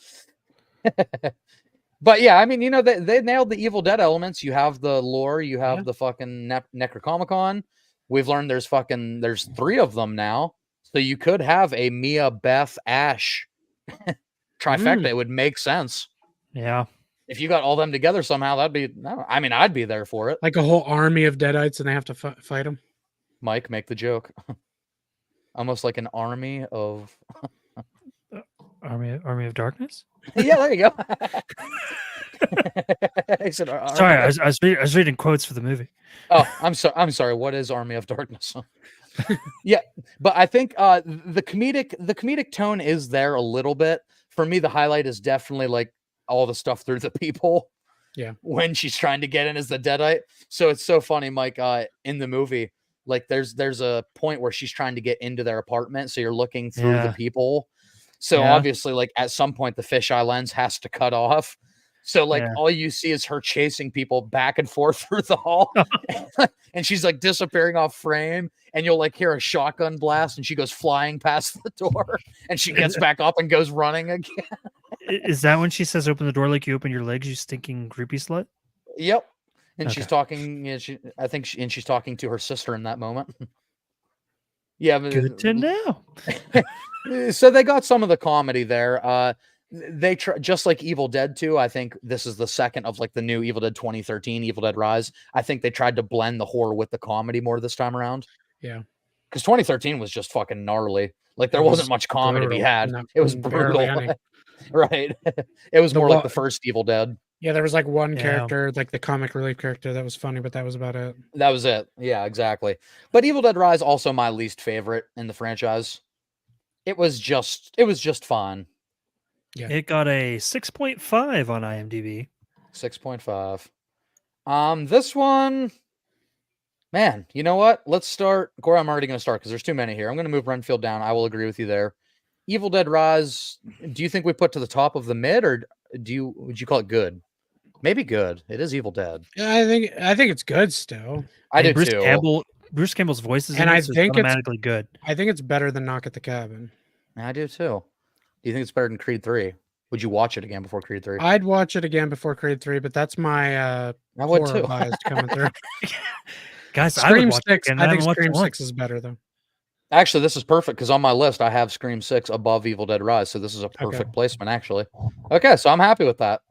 But yeah, I mean, they nailed the Evil Dead elements. You have the lore, you have the fucking Necronomicon. We've learned there's 3 of them now. So you could have a Mia, Beth, Ash trifecta. It would make sense. Yeah. If you got all them together somehow, I'd be there for it. Like a whole army of Deadites and they have to fight them. Mike, make the joke. Almost like an army of Army of Darkness. Yeah, there you go. He said, sorry, I was reading quotes for the movie. Oh, I'm sorry. What is Army of Darkness? Yeah, but I think the comedic tone is there a little bit. For me, the highlight is definitely like all the stuff through the people. Yeah. When she's trying to get in as the Deadite. So it's so funny, Mike, in the movie, like there's a point where she's trying to get into their apartment. So you're looking through the people. So obviously, like at some point, the fisheye lens has to cut off. So like all you see is her chasing people back and forth through the hall. And she's like disappearing off frame. And you'll like hear a shotgun blast and she goes flying past the door and she gets back up and goes running again. Is that when she says, open the door like you open your legs, you stinking creepy slut? Yep. And she's talking, she's talking to her sister in that moment. Yeah. Good to know. So they got some of the comedy there. They just like Evil Dead 2. I think this is the second of like the new Evil Dead 2013, Evil Dead Rise. I think they tried to blend the horror with the comedy more this time around. Yeah. Because 2013 was just fucking gnarly. Like there wasn't much comedy to be had. It was brutal. Right. It was more like the first Evil Dead. Yeah, there was like one character, like the comic relief character that was funny, but that was about it. That was it. Yeah, exactly. But Evil Dead Rise also my least favorite in the franchise. It was just fine. Yeah. It got a 6.5 on IMDb. 6.5. This one, man, you know what? Let's start. Corey, I'm already going to start because there's too many here. I'm going to move Renfield down. I will agree with you there. Evil Dead Rise, do you think we put to the top of the mid, or would you call it good? Maybe good. It is Evil Dead. Yeah, I think it's good still. I do Bruce too. Bruce Campbell's voice is And in I it, so it's think it's- automatically good. I think it's better than Knock at the Cabin. I do too. Do you think it's better than Creed 3? Would you watch it again before Creed 3? I'd watch it again before Creed 3, but that's my I would horror too. bias coming through. Guys, I would Scream watch 6. it again. I think haven't watched it Scream once. 6 is better though. Actually, this is perfect because on my list I have Scream 6 above Evil Dead Rise, so this is a perfect placement. Actually, okay, so I'm happy with that.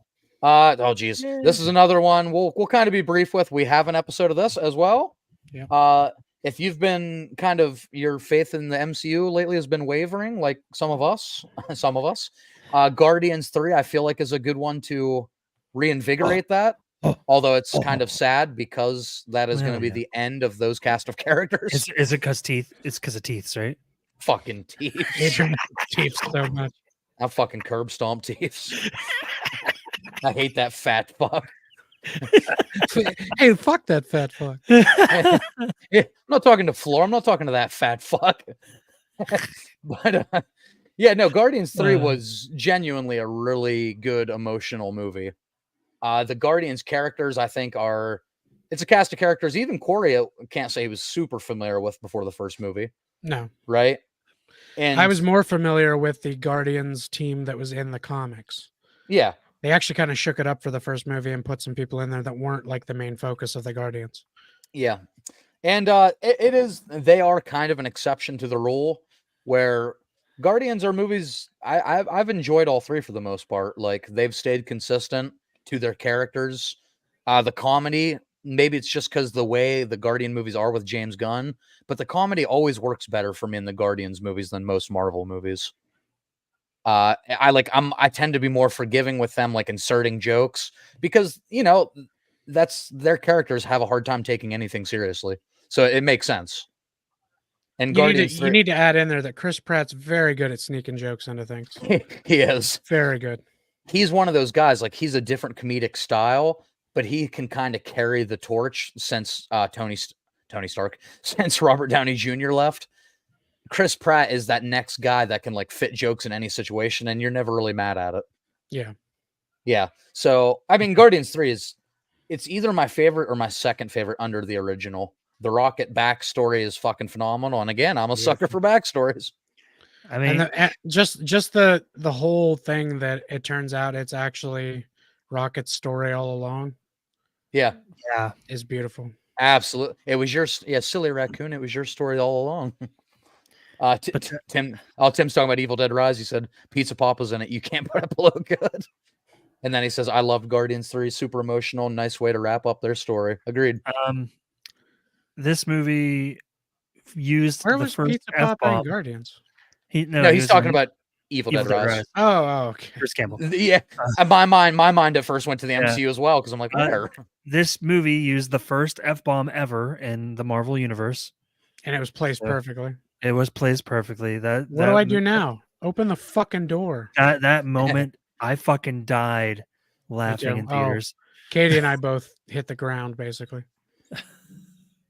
Oh geez, this is another one we'll kind of be brief with. We have an episode of this as well. Yeah. If you've been kind of your faith in the MCU lately has been wavering, like some of us, Guardians 3 I feel like is a good one to reinvigorate that. Although it's kind of sad because that is going to be the end of those cast of characters. Is it because teeth? It's because of teeth, right? Fucking teeth. Teeth so much. I fucking curb stomp teeth. I hate that fat fuck. Hey, fuck that fat fuck. Yeah, I'm not talking to Floor. I'm not talking to that fat fuck. But yeah, no, Guardians 3 was genuinely a really good emotional movie. The Guardians characters, I think, it's a cast of characters. Even Corey can't say he was super familiar with before the first movie. No. Right? And I was more familiar with the Guardians team that was in the comics. Yeah. They actually kind of shook it up for the first movie and put some people in there that weren't like the main focus of the Guardians. Yeah. And they are kind of an exception to the rule where Guardians are movies I've enjoyed all three for the most part. Like they've stayed consistent to their characters. The comedy, maybe it's just because the way the Guardian movies are with James Gunn, but the comedy always works better for me in the Guardians movies than most Marvel movies. I tend to be more forgiving with them, like inserting jokes because, that's their characters have a hard time taking anything seriously. So it makes sense. And you need to add in there that Chris Pratt's very good at sneaking jokes into things. He is Very good. He's one of those guys, like he's a different comedic style, but he can kind of carry the torch since Tony Stark, since Robert Downey Jr. left. Chris Pratt is that next guy that can like fit jokes in any situation, and you're never really mad at it. Yeah. Yeah. So, I mean, Guardians 3 it's either my favorite or my second favorite under the original. The Rocket backstory is fucking phenomenal. And again, I'm a sucker for backstories. I mean, and just the whole thing that it turns out it's actually Rocket's story all along. Yeah. Yeah. Is beautiful. Absolutely. It was silly raccoon. It was your story all along. Tim's talking about Evil Dead Rise. He said Pizza Papa's in it. You can't put it below good. And then he says, I loved Guardians 3. Super emotional. Nice way to wrap up their story. Agreed. This movie used Where the was first Pizza Papa F-bomb. in Guardians? He's talking about Evil Dead Rise. Oh, okay. Bruce Campbell. Yeah. My mind at first went to the MCU as well because I'm like, where? This movie used the first F-bomb ever in the Marvel universe. And it was placed perfectly. It was placed perfectly. What do I do now? Open the fucking door. That moment, I fucking died laughing in theaters. Katie and I both hit the ground, basically.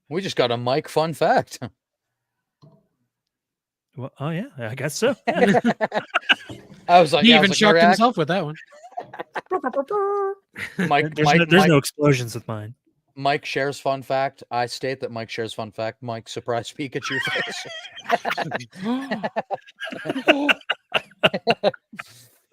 We just got a Mike fun fact. Well, oh yeah, I guess so. I was like, he even shocked himself with that one. There's no explosions with mine. Mike shares fun fact. I state that Mike shares fun fact. Mike, surprise Pikachu face.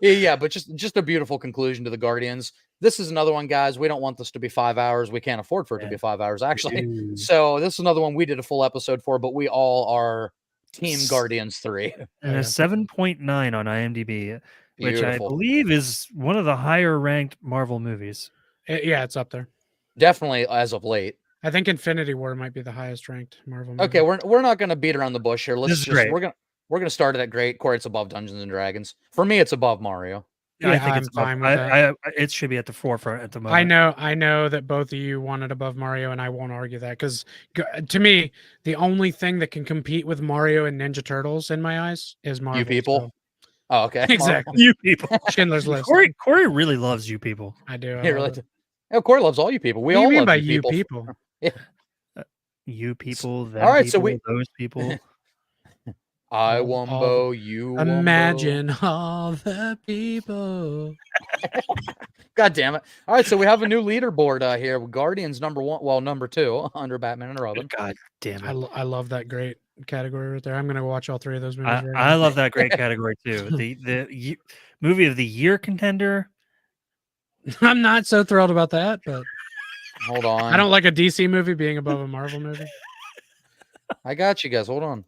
Yeah, but just a beautiful conclusion to the Guardians. This is another one, guys. We don't want this to be 5 hours. We can't afford for it to be 5 hours, actually. So this is another one we did a full episode for, but we all are Team Guardians 3. And a 7.9 on IMDb, which I Beautiful. believe is one of the higher ranked Marvel movies. Yeah, it's up there. Definitely as of late. I think Infinity War might be the highest ranked Marvel movie. Okay, we're not going to beat around the bush here. This is great. We're gonna start it at great. Corey, it's above Dungeons and Dragons. For me, it's above Mario. Yeah, I think I'm fine with that. It should be at the forefront at the moment. I know that both of you wanted above Mario, and I won't argue that because to me, the only thing that can compete with Mario and Ninja Turtles in my eyes is Marvel. You people. Oh, okay. Exactly. You people. Schindler's List. Corey really loves you people. I do. I He love really it. did. Oh, Corey loves all you people. We What do you all mean love by you people. You people, them All right, so people, those people. I All wumbo, you wumbo. Imagine all the people. God damn it. All right, so we have a new leaderboard here. Guardians number 1, well, number 2 under Batman and Robin. God damn it. I love that great category right there. I'm gonna go watch all 3 of those movies. right I now. love that great category too. Movie of the year contender. I'm not so thrilled about that, but Hold on. I don't like a DC movie being above a Marvel movie. I got you guys. Hold on.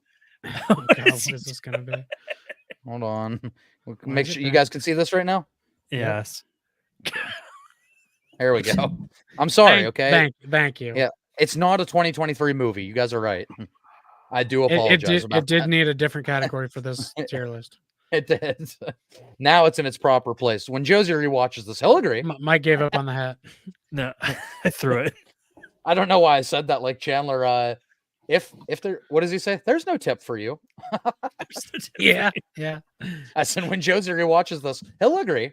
Oh, God, what is this gonna be? Hold on. Why Make is it sure you back? guys can see this right now. Yes. There we go. I'm sorry, okay? Thank you. Yeah. It's not a 2023 movie. You guys are right. I do It apologize did. about It did that. need a different category for this tier list. It did. Now it's in its proper place. When Josie rewatches this, he'll agree. Mike gave up on the hat. No, I threw it. I don't know why I said that like Chandler. If there, what does he say? There's no tip for you. Yeah, yeah. I said when Josie rewatches this, he'll agree.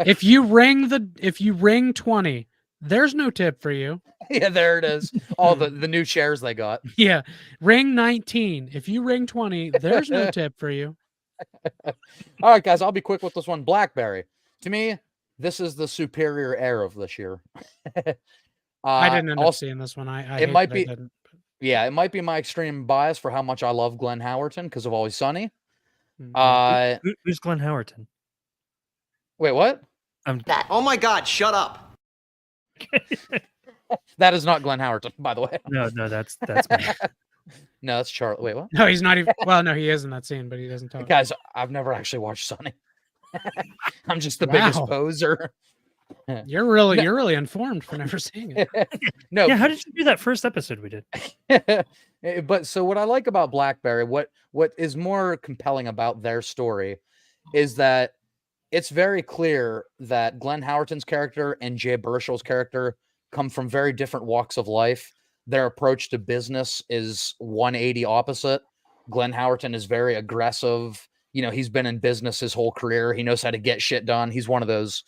If you ring 20, there's no tip for you. Yeah, there it is. All the new chairs they got. Yeah, ring 19. If you ring 20, there's no tip for you. All right, guys, I'll be quick with this one. Blackberry. To me, this is the superior air of this year. I didn't end up also, seeing this one. I it hate might that I be- didn't. yeah, it might be my extreme bias for how much I love Glenn Howerton because of Always Sunny. Mhm. Who's Glenn Howerton? Wait, what? Oh my God, shut up. That is not Glenn Howerton, by the way. No, that's me. No, that's Charlie. Wait, what? No, he's not even. Well, no, he is in that scene, but he doesn't talk. Guys, I've never actually watched Sunny. I'm just the biggest Wow. poser. You're really informed for never seeing it. No, Yeah, how did you do that first episode we did? but so what I like about Blackberry, what is more compelling about their story is that it's very clear that Glenn Howerton's character and Jay Baruchel's character come from very different walks of life. Their approach to business is 180 opposite. Glenn Howerton is very aggressive. You know, he's been in business his whole career. He knows how to get shit done. He's one of those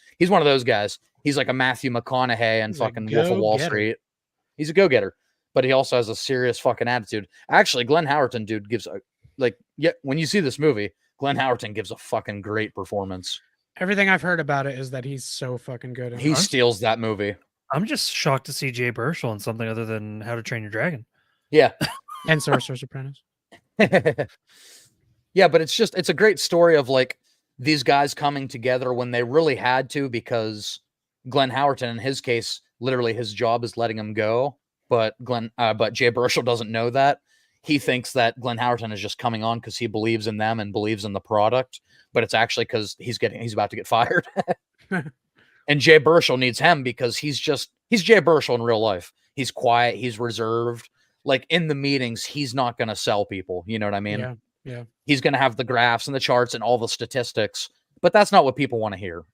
guys. He's like a Matthew McConaughey and He's a fucking Wolf of Wall go-getter. Street. He's a go-getter, but he also has a serious fucking attitude. Actually, Glenn Howerton, dude, gives a when you see this movie, Glenn Howerton gives a fucking great performance. Everything I've heard about it is that he's so fucking good. in He it. steals that movie. I'm just shocked to see Jay Baruchel in something other than How to Train Your Dragon. Yeah. And Sorcerer's Apprentice. Yeah, but it's a great story of like these guys coming together when they really had to, because Glenn Howerton, in his case, literally his job is letting him go. But Jay Baruchel doesn't know that. He thinks that Glenn Howerton is just coming on because he believes in them and believes in the product, but it's actually because he's about to get fired. And Jay Baruchel needs him because he's Jay Baruchel in real life. He's quiet, he's reserved. Like in the meetings, he's not going to sell people. You know what I mean? Yeah. He's going to have the graphs and the charts and all the statistics, but that's not what people want to hear.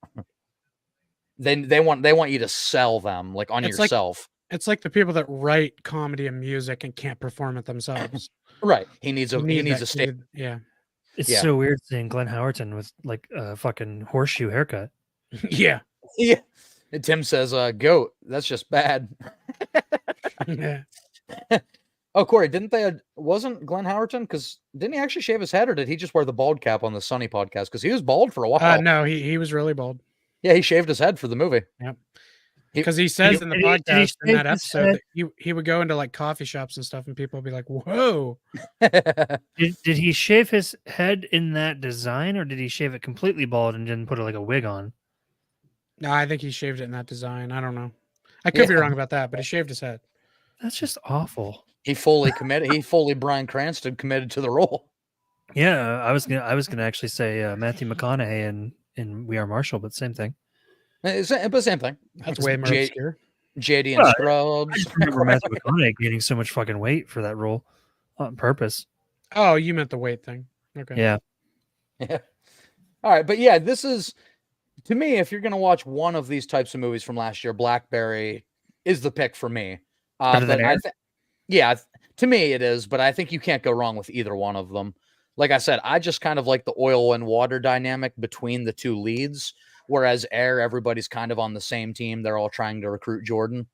They want you to sell them like on It's like- yourself. It's like the people that write comedy and music and can't perform it themselves. Right. He needs a that state. kid, yeah. It's Yeah. so weird seeing Glenn Howerton with like a fucking horseshoe haircut. Yeah. Yeah. And Tim says, goat, that's just bad. Yeah. Oh, Corey, wasn't Glenn Howerton? Because didn't he actually shave his head, or did he just wear the bald cap on the Sunny podcast? Because he was bald for a while. No, he was really bald. Yeah, he shaved his head for the movie. Yep. Because he says in the did he podcast in shave that his episode head? that he would go into like coffee shops and stuff, and people would be like, "Whoa!" Did he shave his head in that design, or did he shave it completely bald and didn't put like a wig on? No, I think he shaved it in that design. I don't know. I could be Yeah. wrong about that, but he shaved his head. That's just awful. He fully committed. He fully Bryan Cranston committed to the role. Yeah, I was gonna actually say Matthew McConaughey in We Are Marshall, but same thing. But same thing. That's way more obscure. JD and Well, I Scrubs. just remember Matthew McConaughey gaining so much fucking weight for that role on purpose. Oh, you meant the weight thing. Okay. Yeah. Yeah. All right, but yeah, this is, to me, if you're gonna watch one of these types of movies from last year, Blackberry is the pick for me. Better than But Air? yeah, to me it is, but I think you can't go wrong with either one of them. Like I said, I just kind of like the oil and water dynamic between the two leads, whereas Air, everybody's kind of on the same team. They're all trying to recruit Jordan.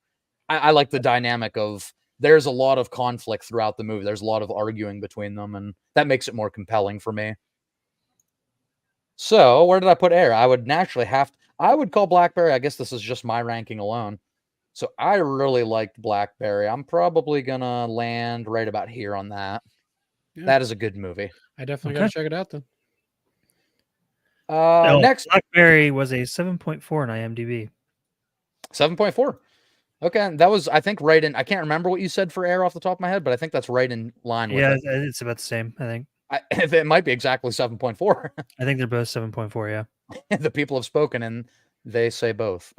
I like the dynamic of there's a lot of conflict throughout the movie. There's a lot of arguing between them, and that makes it more compelling for me. So where did I put Air? I would naturally I would call Blackberry. I guess this is just my ranking alone. So I really liked Blackberry. I'm probably gonna land right about here on that. Yeah. That is a good movie. I definitely Okay. got to check it out then. Next, Blackberry was a 7.4 on IMDb. 7.4. Okay, that was, I think, right in. I can't remember what you said for Air off the top of my head, but I think that's right in line with Yeah, it. it's about the same, I think. It might be exactly 7.4. I think they're both 7.4, yeah. The people have spoken, and they say both.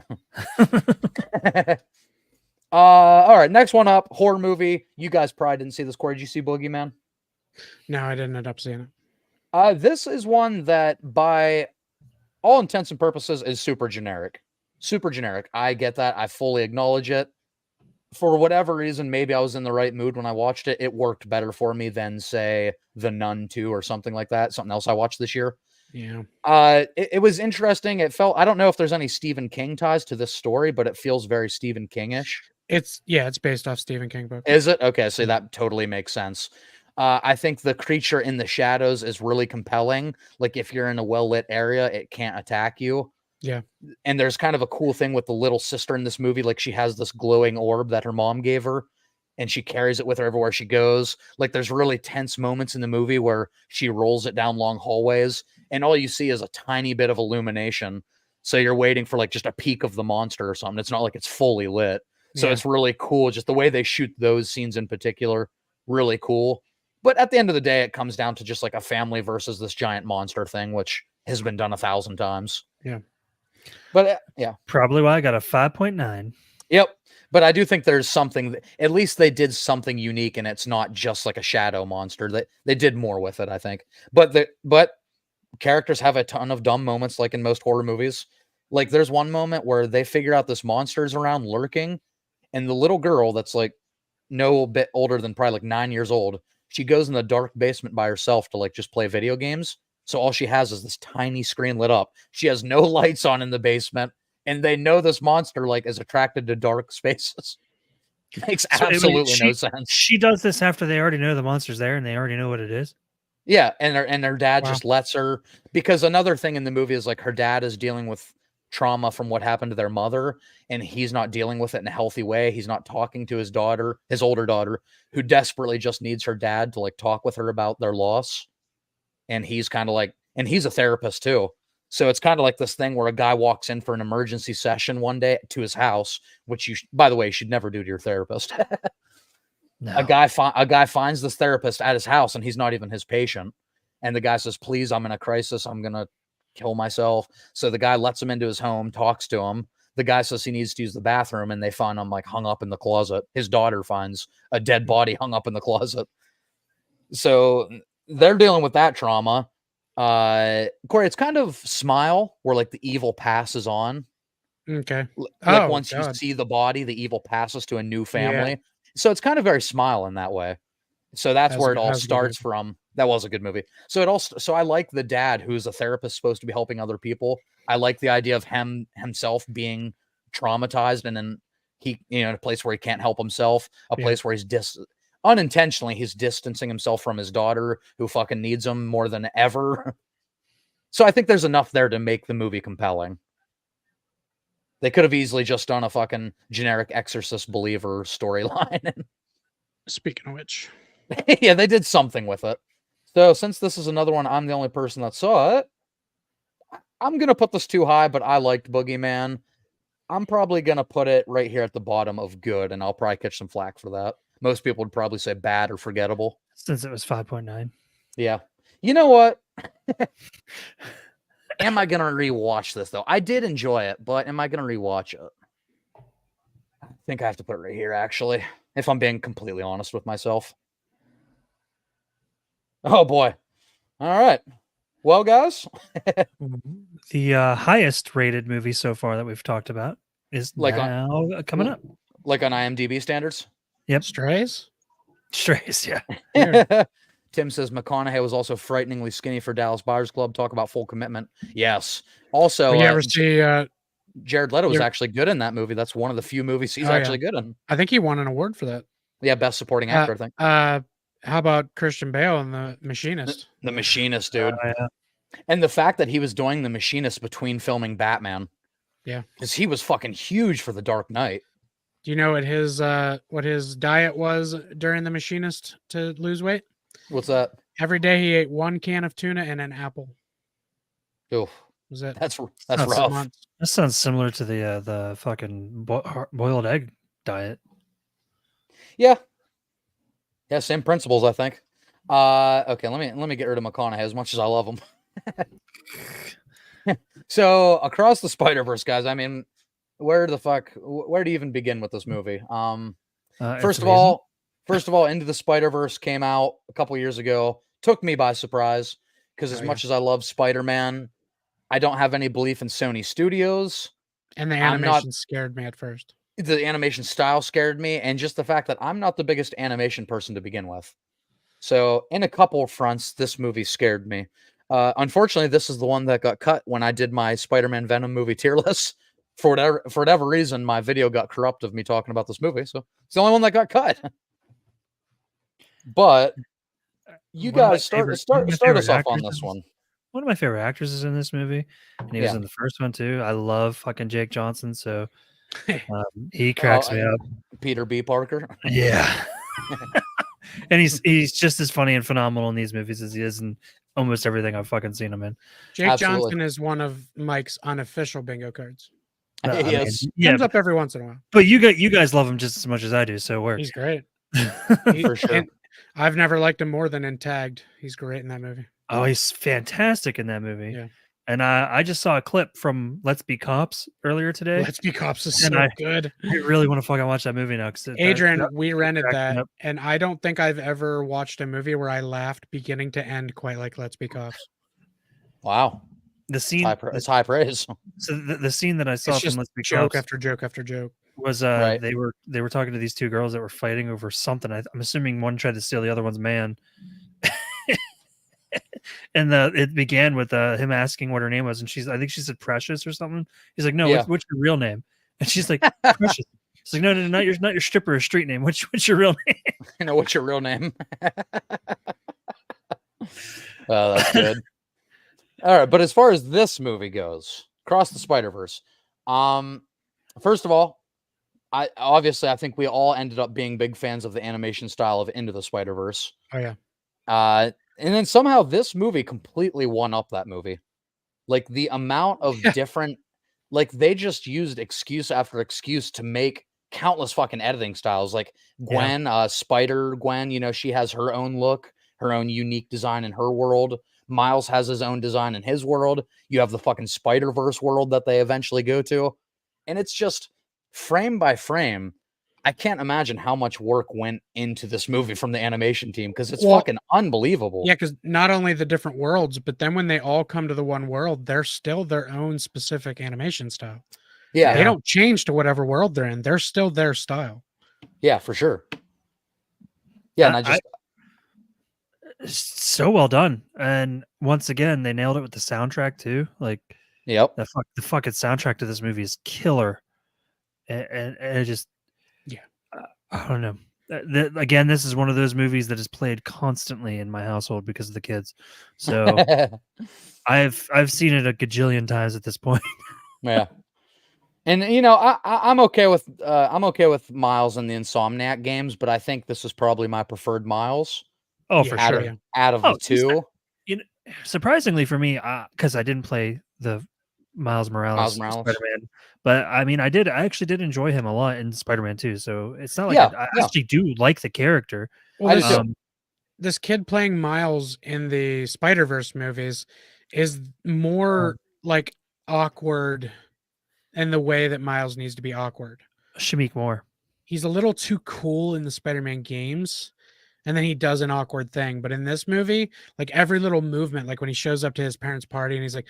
All right, next one up, horror movie. You guys probably didn't see this. Corey, did you see Boogeyman? No, I didn't end up seeing it. This is one that, by all intents and purposes, is super generic. Super generic. I get that. I fully acknowledge it. For whatever reason, maybe I was in the right mood when I watched it. It worked better for me than, say, The Nun 2 or something like that. Something else I watched this year. Yeah. It was interesting. It felt, I don't know if there's any Stephen King ties to this story, but it feels very Stephen King-ish. It's based off Stephen King book. Is it? Okay, so that totally makes sense. I think the creature in the shadows is really compelling. Like, if you're in a well-lit area, it can't attack you. Yeah. And there's kind of a cool thing with the little sister in this movie. Like, she has this glowing orb that her mom gave her, and she carries it with her everywhere she goes. Like, there's really tense moments in the movie where she rolls it down long hallways, and all you see is a tiny bit of illumination. So you're waiting for, like, just a peek of the monster or something. It's not like it's fully lit. So Yeah. it's really cool. Just the way they shoot those scenes in particular, really cool. But at the end of the day, it comes down to just like a family versus this giant monster thing, which has been done 1,000 times. Yeah. But yeah. Probably why I got a 5.9. Yep. But I do think there's something, at least they did something unique, and it's not just like a shadow monster. They did more with it, I think. But characters have a ton of dumb moments, like in most horror movies. Like, there's one moment where they figure out this monster's around lurking, and the little girl that's like no bit older than probably like 9 years old, she goes in the dark basement by herself to like just play video games. So all she has is this tiny screen lit up. She has no lights on in the basement, and they know this monster like is attracted to dark spaces. Makes absolutely no sense. She does this after they already know the monster's there and they already know what it is. Yeah, and their dad Wow. just lets her, because another thing in the movie is like her dad is dealing with trauma from what happened to their mother, and he's not dealing with it in a healthy way. He's not talking to his daughter, his older daughter, who desperately just needs her dad to like talk with her about their loss. And he's kind of like, and he's a therapist too. So it's kind of like this thing where a guy walks in for an emergency session one day to his house, which you, by the way, you should never do to your therapist. No. A guy finds this therapist at his house, and he's not even his patient. And the guy says, "Please, I'm in a crisis. I'm going to kill myself." So the guy lets him into his home, talks to him. The guy says he needs to use the bathroom, and they find him like hung up in the closet. His daughter finds a dead body hung up in the closet. So they're dealing with that trauma. Corey, it's kind of Smile, where like the evil passes on. Okay. Like Oh, once you God. see the body, the evil passes to a new family. So it's kind of very Smile in that way. So that's where it all starts from. That was a good movie. So I like the dad who's a therapist supposed to be helping other people. I like the idea of himself being traumatized, and then he, in a place where he can't help himself, a place where he's unintentionally he's distancing himself from his daughter, who fucking needs him more than ever. So I think there's enough there to make the movie compelling. They could have easily just done a fucking generic Exorcist believer storyline. Speaking of which, Yeah, they did something with it. So since this is another one, I'm the only person that saw it. I'm going to put this too high, but I liked Boogeyman. I'm probably going to put it right here at the bottom of good, and I'll probably catch some flack for that. Most people would probably say bad or forgettable. Since it was 5.9. Yeah. You know what? Am I going to rewatch this, though? I did enjoy it, but am I going to rewatch it? I think I have to put it right here, actually, if I'm being completely honest with myself. Oh, boy. All right. Well, guys. The highest rated movie so far that we've talked about is Like now coming up. Like on IMDb standards? Yep. Strays. Strays, yeah. Weird. Tim says McConaughey was also frighteningly skinny for Dallas Buyers Club. Talk about full commitment. Yes. Also, you ever see? Jared Leto was you- actually good in that movie. That's one of the few movies he's Oh, yeah. actually good in. I think he won an award for that. Yeah, best supporting actor, I think. How about Christian Bale in The Machinist? The Machinist, dude. Yeah. And the fact that he was doing The Machinist between filming Batman. Yeah. Because he was fucking huge for The Dark Knight. Do you know what his diet was during The Machinist to lose weight? What's that? Every day he ate 1 can of tuna and an apple. Oof. Was it? That's Sounds rough. That sounds similar to the fucking boiled egg diet. Yeah. Yeah, same principles, I think. Okay, let me get rid of McConaughey as much as I love him. So, Across the Spider-Verse, guys, I mean, where do you even begin with this movie? First of all, Into the Spider-Verse came out a couple years ago. Took me by surprise because as much as I love Spider-Man, I don't have any belief in Sony Studios. And the animation scared me at first. The animation style scared me, and just the fact that I'm not the biggest animation person to begin with. So, in a couple of fronts, this movie scared me. Unfortunately, this is the one that got cut when I did my Spider-Man Venom movie tier list. For whatever reason, my video got corrupt of me talking about this movie, so it's the only one that got cut. But you guys start us off on this one. One of my favorite actors is in this movie, and he was in the first one too. I love fucking Jake Johnson, so he cracks me up. Peter B. Parker. Yeah. And he's just as funny and phenomenal in these movies as he is in almost everything I've fucking seen him in. Jake Johnson is one of Mike's unofficial bingo cards. Yes. Comes up every once in a while. But you guys love him just as much as I do, so it works. He's great. For sure. I've never liked him more than in Tagged. He's great in that movie. Oh, he's fantastic in that movie. Yeah. And I just saw a clip from Let's Be Cops earlier today. Let's Be Cops is And so good. I really want to fucking watch that movie now. Adrian, we rented cracked me that, up. and I don't think I've ever watched a movie where I laughed beginning to end quite like Let's Be Cops. Wow. The scene, it's high praise. So the scene that I saw It's from just Let's Be joke Cops after joke after joke. was Right. they were talking to these two girls that were fighting over something. I'm assuming one tried to steal the other one's man. And it began with him asking what her name was, and I think she said Precious or something. He's like, no, Yeah. what's your real name? And she's like, Precious. He's like, no, not your stripper or street name. What's your real name? You know, what's your real name? Oh, that's good. All right, but as far as this movie goes, Across the Spider-Verse, first of all, I think we all ended up being big fans of the animation style of Into the Spider-Verse. Oh yeah. And then somehow this movie completely won up that movie. Like the amount of different, like they just used excuse after excuse to make countless fucking editing styles. Like Gwen, Spider Gwen, you know, she has her own look, her own unique design in her world. Miles has his own design in his world. You have the fucking Spider-Verse world that they eventually go to. And it's just frame by frame. I can't imagine how much work went into this movie from the animation team because it's fucking unbelievable. Yeah, because not only the different worlds, but then when they all come to the one world, they're still their own specific animation style. Yeah. They don't change to whatever world they're in. They're still their style. Yeah, for sure. Yeah, and so well done. And once again, they nailed it with the soundtrack too. Like, yep. The fucking soundtrack to this movie is killer. And it just, I don't know. Again, this is one of those movies that is played constantly in my household because of the kids. So I've seen it a gajillion times at this point. Yeah. And you know, I'm okay with Miles and the Insomniac games, but I think this is probably my preferred Miles. Oh, for sure. Out of the two. You know, surprisingly for me, because I didn't play the Miles Morales. Spider-Man, but I mean, I actually did enjoy him a lot in Spider-Man 2. So it's not like I actually do like the character. Well, this kid playing Miles in the Spider-Verse movies is more like awkward in the way that Miles needs to be awkward. Shamik Moore. He's a little too cool in the Spider-Man games. And then he does an awkward thing. But in this movie, like every little movement, like when he shows up to his parents' party and he's like,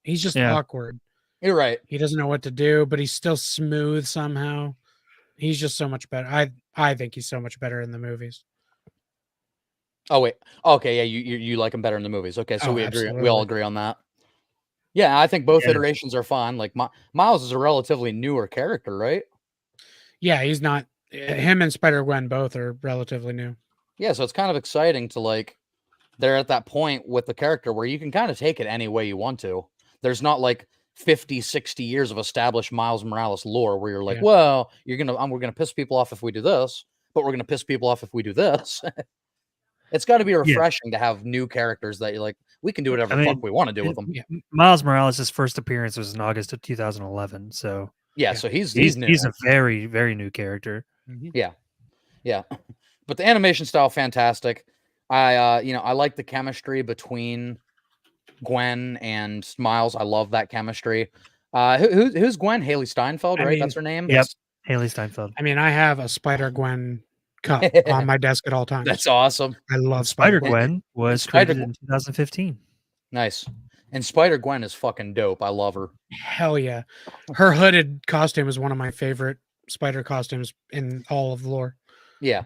he's just awkward. You're right. He doesn't know what to do, but he's still smooth somehow. He's just so much better. I think he's so much better in the movies. Oh wait. Okay, yeah, you like him better in the movies. Okay, so Oh, we agree. We absolutely. all agree on that. Yeah, I think both Yeah. iterations are fine. Like Miles is a relatively newer character, right? Yeah, he's not. Him and Spider-Gwen both are relatively new. Yeah, so it's kind of exciting to like they're at that point with the character where you can kind of take it any way you want to. There's not like 50, 60 years of established Miles Morales lore where you're like, Yeah. well, we're gonna piss people off if we do this, but we're gonna piss people off if we do this. It's got to be refreshing to have new characters that you're like, we can do whatever I the fuck mean, we want to do with them. Yeah. Miles Morales' first appearance was in August of 2011, so Yeah, Yeah. so he's new. he's a very, very new character. Mhm. Yeah. But the animation style fantastic. I I like the chemistry between Gwen and Miles. I love that chemistry. Who's Gwen? Haley Steinfeld, I right? mean, That's her name. Yep. Haley Steinfeld. I mean, I have a Spider-Gwen cup on my desk at all times. That's awesome. I love Spider-Gwen Spider-Gwen. was Spider- created in 2015. Nice. And Spider Gwen is fucking dope. I love her. Hell yeah. Her hooded costume is one of my favorite spider costumes in all of the lore. Yeah.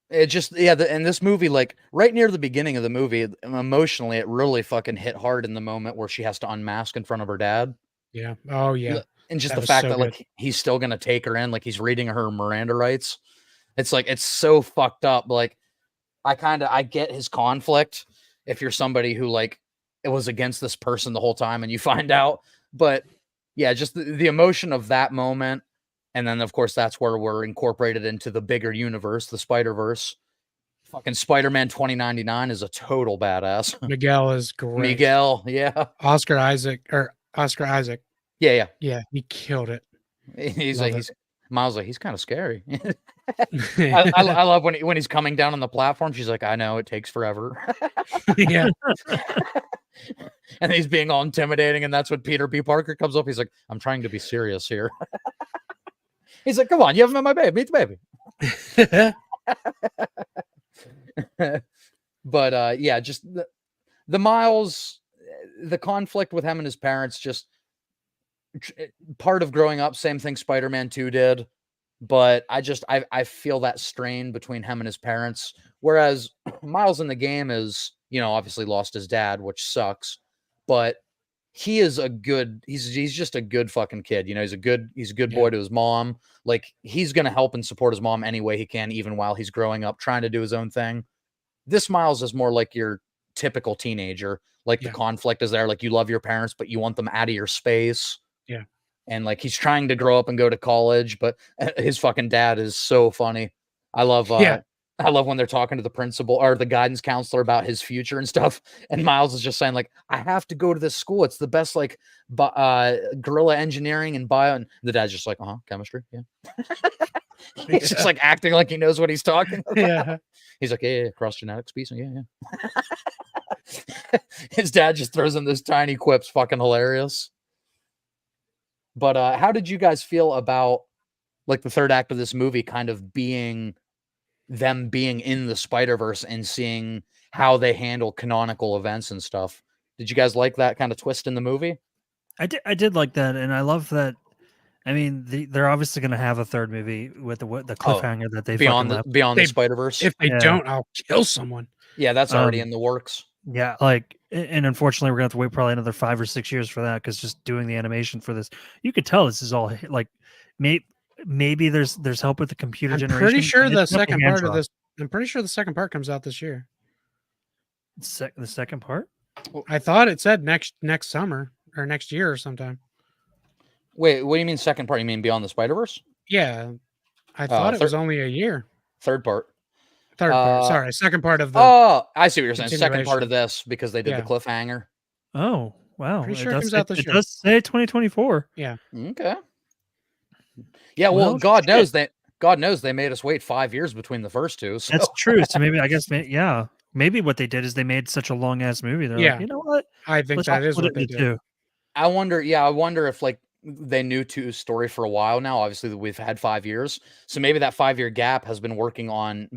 It just and this movie, like right near the beginning of the movie, emotionally, it really fucking hit hard in the moment where she has to unmask in front of her dad. Yeah. Oh yeah. And just That the was fact so that like he's still gonna take her in, like he's reading her Miranda rights. It's like it's so fucked up. Like I get his conflict if you're somebody who like it was against this person the whole time and you find out. But yeah, just the emotion of that moment. And then of course that's where we're incorporated into the bigger universe, the Spider-Verse. Fucking Spider-Man 2099 is a total badass. Miguel is great. Miguel, yeah. Oscar Isaac. Yeah. Yeah, he killed it. He's Miles like he's kind of scary. yeah. I love when he's coming down on the platform. She's like, I know it takes forever. And he's being all intimidating, and that's when Peter B. Parker comes up. He's like, I'm trying to be serious here. He's like, come on, you haven't met my baby. Meet the baby. But yeah, just the Miles, the conflict with him and his parents, just part of growing up. Same thing Spider-Man 2 did. But I feel that strain between him and his parents. Whereas Miles in the game is, obviously lost his dad, which sucks. But he is he's just a good fucking kid. He's a good boy to his mom. Like he's gonna help and support his mom any way he can, even while he's growing up, trying to do his own thing. This Miles is more like your typical teenager. Like the conflict is there. Like you love your parents, but you want them out of your space. Yeah. And like he's trying to grow up and go to college, but his fucking dad is so funny. I love I love when they're talking to the principal or the guidance counselor about his future and stuff. And Miles is just saying like, I have to go to this school. It's the best like guerrilla engineering and bio. And the dad's just like, chemistry. Yeah. He's just like acting like he knows what he's talking about. Yeah. He's like, yeah, cross genetics piece. Yeah. His dad just throws in this tiny quips, fucking hilarious. But how did you guys feel about like the third act of this movie kind of being them being in the Spider-Verse and seeing how they handle canonical events and stuff? Did you guys like that kind of twist in the movie? I did like that, and I love that. I mean, they're obviously going to have a third movie with the cliffhanger that they beyond the Spider-Verse. If they don't, I'll kill someone. Yeah, that's already in the works. Yeah, like, and unfortunately, we're gonna have to wait probably another 5 or 6 years for that because just doing the animation for this, you could tell this is all like, maybe there's help with the computer generation. I'm pretty sure but the it's nothing second part of hands-on. this. I'm pretty sure the second part comes out this year. The second part? I thought it said next summer or next year or sometime. Wait, what do you mean second part? You mean Beyond the Spider-Verse? Yeah, I thought it was only a year. Third part. Third part. Sorry, second part of the. Oh, I see what you're saying. Second part continuation. of this because they did the cliffhanger. Oh, wow. Pretty sure it comes out this year. It does say 2024. Yeah. Okay. Yeah, well, God knows they made us wait 5 years between the first two. So. That's true. So maybe what they did is they made such a long ass movie. They're like, you know what? I think that is what they do. I wonder if like they knew Two's story for a while now. Obviously, we've had 5 years, so maybe that 5-year gap has been working on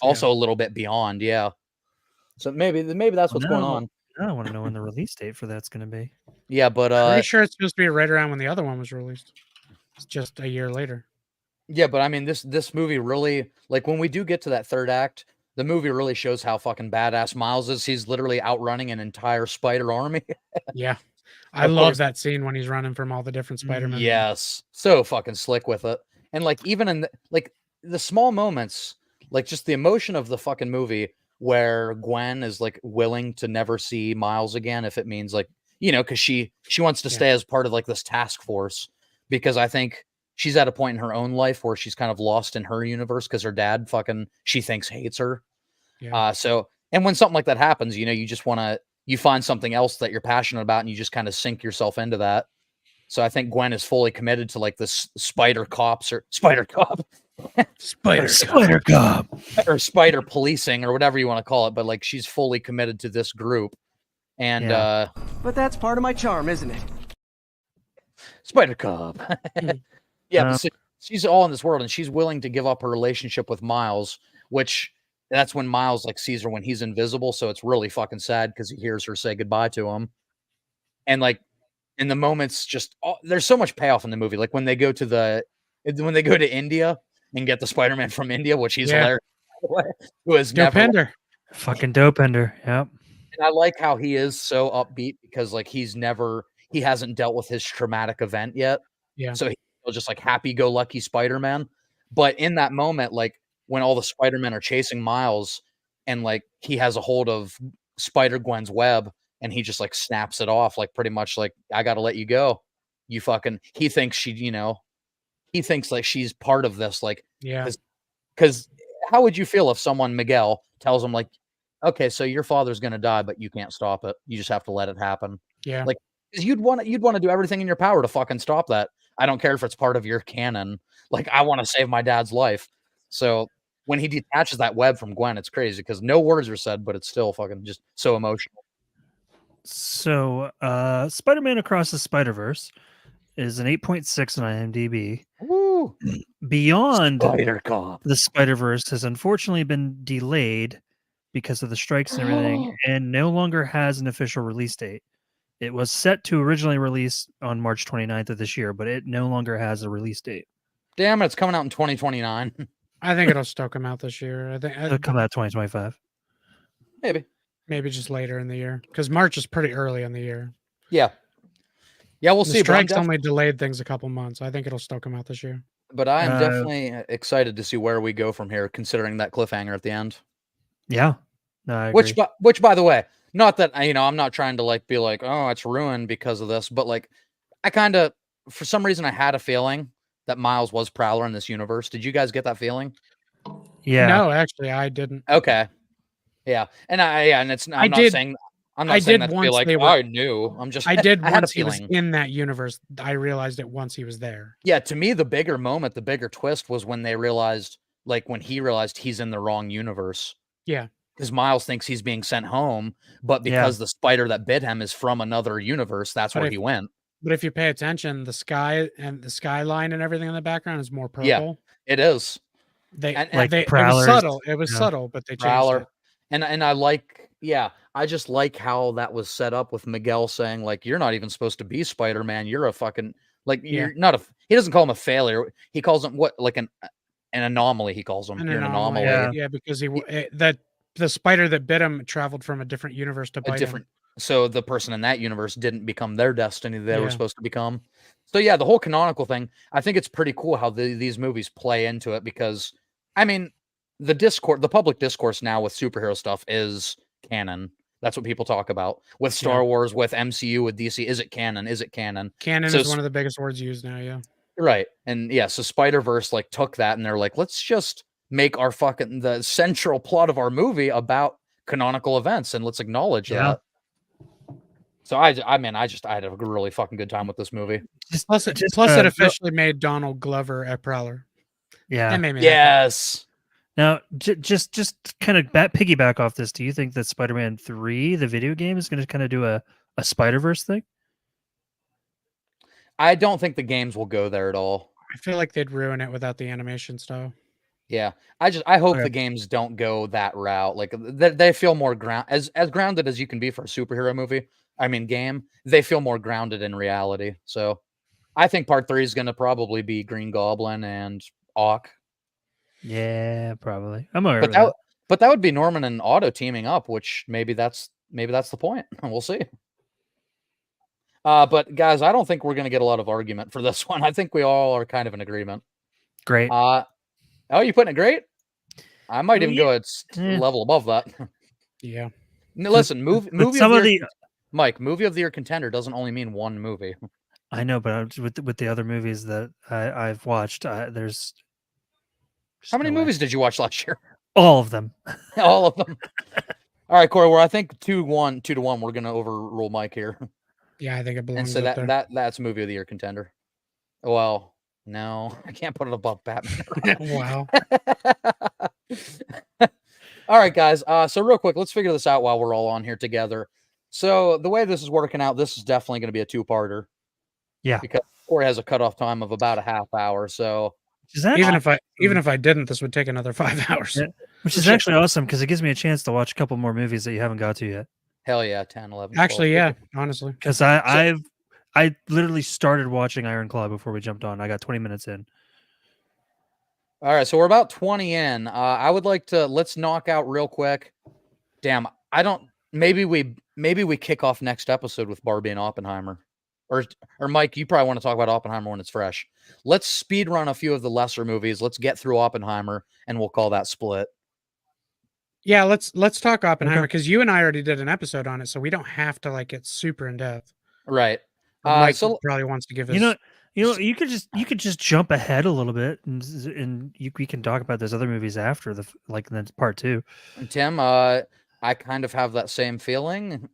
also a little bit beyond. Yeah, so maybe that's what's going on. I want to know when the release date for that's going to be. Yeah, but pretty sure it's supposed to be right around when the other one was released. It's just a year later. Yeah, but I mean, this movie really, like when we do get to that third act, the movie really shows how fucking badass Miles is. He's literally outrunning an entire spider army. Yeah. I Of love course. that scene when he's running from all the different Spider-Men. Yes, so fucking slick with it. And like even in the small moments, like just the emotion of the fucking movie where Gwen is like willing to never see Miles again if it means like, because she wants to Yeah. stay as part of like this task force, because I think she's at a point in her own life where she's kind of lost in her universe because her dad fucking she thinks hates her. Yeah. So and when something like that happens, you just you find something else that you're passionate about and you just kind of sink yourself into that. So I think Gwen is fully committed to like this spider cops or spider cop Spider Cop. or spider policing or whatever you want to call it. But like she's fully committed to this group. And Yeah. But that's part of my charm, isn't it? spider cop. Yeah, Uh, but so she's all in this world and she's willing to give up her relationship with Miles, which that's when Miles like sees her when he's invisible. So it's really fucking sad because he hears her say goodbye to him. And like in the moments, there's so much payoff in the movie. Like when they go to India and get the Spider-Man from India, which he's Yeah. hilarious, by the way, who has never. Dopender. Fucking Dopender. Yep. And I like how he is so upbeat because like he hasn't dealt with his traumatic event yet. Yeah. So he's still just like happy-go-lucky Spider-Man. But in that moment, like when all the Spider-Men are chasing Miles and like he has a hold of Spider-Gwen's web and he just like snaps it off, like pretty much like, I gotta let you go. He thinks he thinks like she's part of this, like, Yeah. because how would you feel if someone, Miguel, tells him like, okay, so your father's gonna die, but you can't stop it. You just have to let it happen. Yeah. Like, 'cause you'd want to do everything in your power to fucking stop that. I don't care if it's part of your canon. Like, I want to save my dad's life. So when he detaches that web from Gwen, it's crazy because no words are said, but it's still fucking just so emotional. So, Spider-Man Across the Spider-Verse is an 8.6 on IMDb. Woo! Beyond Spider Cop. the Spider-Verse has unfortunately been delayed because of the strikes and everything, and no longer has an official release date. It was set to originally release on March 29th of this year, but it no longer has a release date. Damn it, it's coming out in 2029. I think it'll still come out this year. I think It'll come out 2025. Maybe. maybe just later in the year because March is pretty early in the year. Yeah. Yeah, we'll The see. strikes only delayed things a couple months. I think it'll still come out this year. But I am Uh, definitely excited to see where we go from here, considering that cliffhanger at the end. Yeah. No, I agree. Which, by the way, not that I'm not trying to like be like, oh, it's ruined because of this, but like, I kind of, for some reason, I had a feeling that Miles was Prowler in this universe. Did you guys get that feeling? Yeah. No, actually, I didn't. Okay. Yeah, and it's. I'm not did- saying. I'm I not saying did that to be once like, they oh, were- I knew. I'm just. I did I had a once he was feeling. in that universe. I realized it once he was there. Yeah, to me, the bigger moment, the bigger twist was when they realized, like, when he realized he's in the wrong universe. Yeah. Because Miles thinks he's being sent home, but Yeah. because the spider that bit him is from another universe, that's But where if- he went. But if you pay attention, the sky and the skyline and everything in the background is more purple. Yeah. It is They And- Like they it was Prowlers, subtle. It was yeah. subtle, but they changed Prowler, it. and I like, yeah, I just like how that was set up with Miguel saying like, you're not even supposed to be Spider-Man. You're a fucking like Yeah. you're not a. He doesn't call him a failure. He calls him what like an anomaly. He calls him. An You're an anomaly. anomaly. Yeah, because that the spider that bit him traveled from a different universe to A bite different. him. So the person in that universe didn't become their destiny they were Yeah. supposed to become. So yeah, the whole canonical thing, I think it's pretty cool how these movies play into it because, I mean, the public discourse now with superhero stuff is canon. That's what people talk about with Star Wars, with MCU, with DC. Is it canon? Is it canon? Canon So is one of the biggest words used now. Yeah. Right. And yeah, so Spider-Verse like took that and they're like, let's just make our fucking the central plot of our movie about canonical events and let's acknowledge Yeah. that. So I had a really fucking good time with this movie. Plus, it officially made Donald Glover a Prowler. Yeah. That made me happy. Yes. Now, just kind of piggyback off this, do you think that Spider-Man 3, the video game, is going to kind of do a Spider-Verse thing? I don't think the games will go there at all. I feel like they'd ruin it without the animation style. Yeah. I hope Okay. the games don't go that route. Like they feel more as grounded as you can be for a superhero movie. I mean game. They feel more grounded in reality. So I think part 3 is going to probably be Green Goblin and Ock. Yeah, probably. I'm alright But with that. But that would be Norman and Otto teaming up, which maybe that's the point. We'll see. But guys, I don't think we're gonna get a lot of argument for this one. I think we all are kind of in agreement. Great. Oh, you putting it great? I might even go at Eh. level above that. Yeah. No, listen, movie some of of the the Mike, movie of the year contender doesn't only mean one movie. I know, but with the other movies that I've watched, there's How many no way. movies did you watch last year? All of them. All of them. All right, Corey. Well, I think 2-1. We're gonna overrule Mike here, Yeah, I think it and belongs so up there. that's movie of the year contender. Well, no, I can't put it above Batman. Wow. All right, guys. So real quick, let's figure this out while we're all on here together. So the way this is working out, this is definitely going to be a two-parter. Yeah. Because Corey has a cutoff time of about a half hour. So Which is actually, Even if I didn't, this would take another 5 hours. Yeah. Which is actually awesome because it gives me a chance to watch a couple more movies that you haven't got to yet. hell yeah, 10, 11. Actually, 12. yeah, honestly. Because I literally started watching Iron Claw before we jumped on. I got 20 minutes in. All right, so we're about 20 in. I would like to let's knock out real quick. Damn, I don't. Maybe we kick off next episode with Barbie and Oppenheimer, or Mike, you probably want to talk about Oppenheimer when it's fresh. Let's speed run a few of the lesser movies. Let's get through Oppenheimer, and we'll call that split. Yeah, let's talk Oppenheimer because you and I already did an episode on it, so we don't have to like get super in depth. Right. Mike So probably wants to give us. You could just jump ahead a little bit and we can talk about those other movies after then part 2. Tim, I kind of have that same feeling.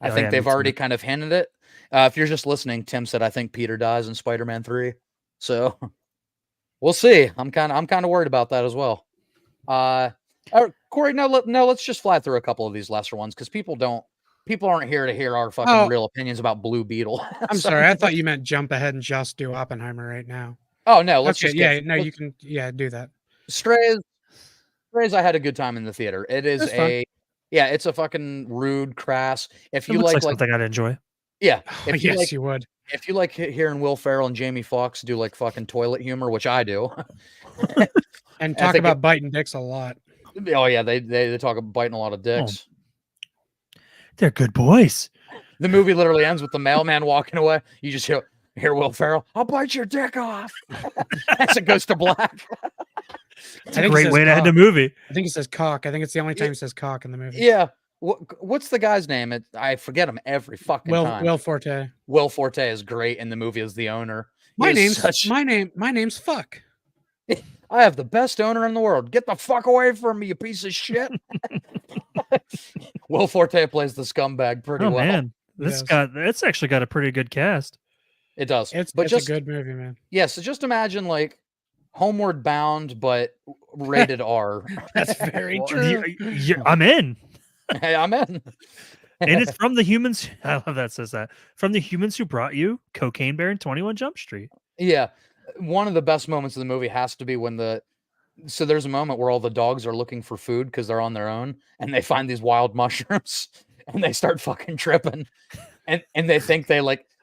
I think they've already kind of hinted it. If you're just listening, Tim said I think Peter dies in Spider-Man 3. So we'll see. I'm kind of worried about that as well. Corey, no, let's just fly through a couple of these lesser ones because people aren't here to hear our fucking real opinions about Blue Beetle. I'm sorry, I thought you meant jump ahead and just do Oppenheimer right now. Oh no, let's just you can do that. Strays. I had a good time in the theater. It is it's a fucking rude, crass. If you like something I'd enjoy. Yeah, If you would. If you like hearing Will Ferrell and Jamie Foxx do like fucking toilet humor, which I do, and talk about biting dicks a lot. Oh yeah, they talk about biting a lot of dicks. Oh. They're good boys. The movie literally ends with the mailman walking away. You just hear Will Ferrell, "I'll bite your dick off," as it goes to black. It's a great way to end a movie. I think he says cock. I think it's the only time he says cock in the movie. Yeah. What's the guy's name? I forget him every fucking time. Will Forte. Will Forte is great in the movie as the owner. My name's fuck. I have the best owner in the world. Get the fuck away from me, you piece of shit. Will Forte plays the scumbag pretty well. Man, it's actually got a pretty good cast. It does. It's a good movie, man. Yeah, so just imagine like Homeward Bound, but rated R. That's very true. I'm in. Hey, I'm in. And it's from the humans. I love that says that. From the humans who brought you Cocaine Bear and 21 Jump Street. Yeah. One of the best moments of the movie has to be when there's a moment where all the dogs are looking for food because they're on their own and they find these wild mushrooms and they start fucking tripping. And they think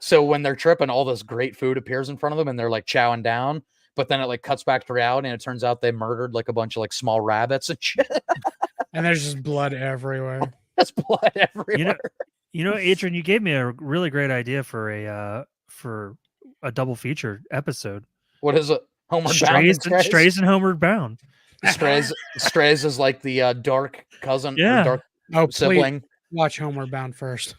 so when they're tripping, all this great food appears in front of them and they're like chowing down. But then it like cuts back to reality and it turns out they murdered like a bunch of like small rabbits and shit. And there's just blood everywhere. There's blood everywhere. Adrian, you gave me a really great idea for a double feature episode. What is it? Homeward Bound. Strays and Homeward Bound. Strays is like the dark cousin. Yeah. Or dark sibling. Please watch Homeward Bound first.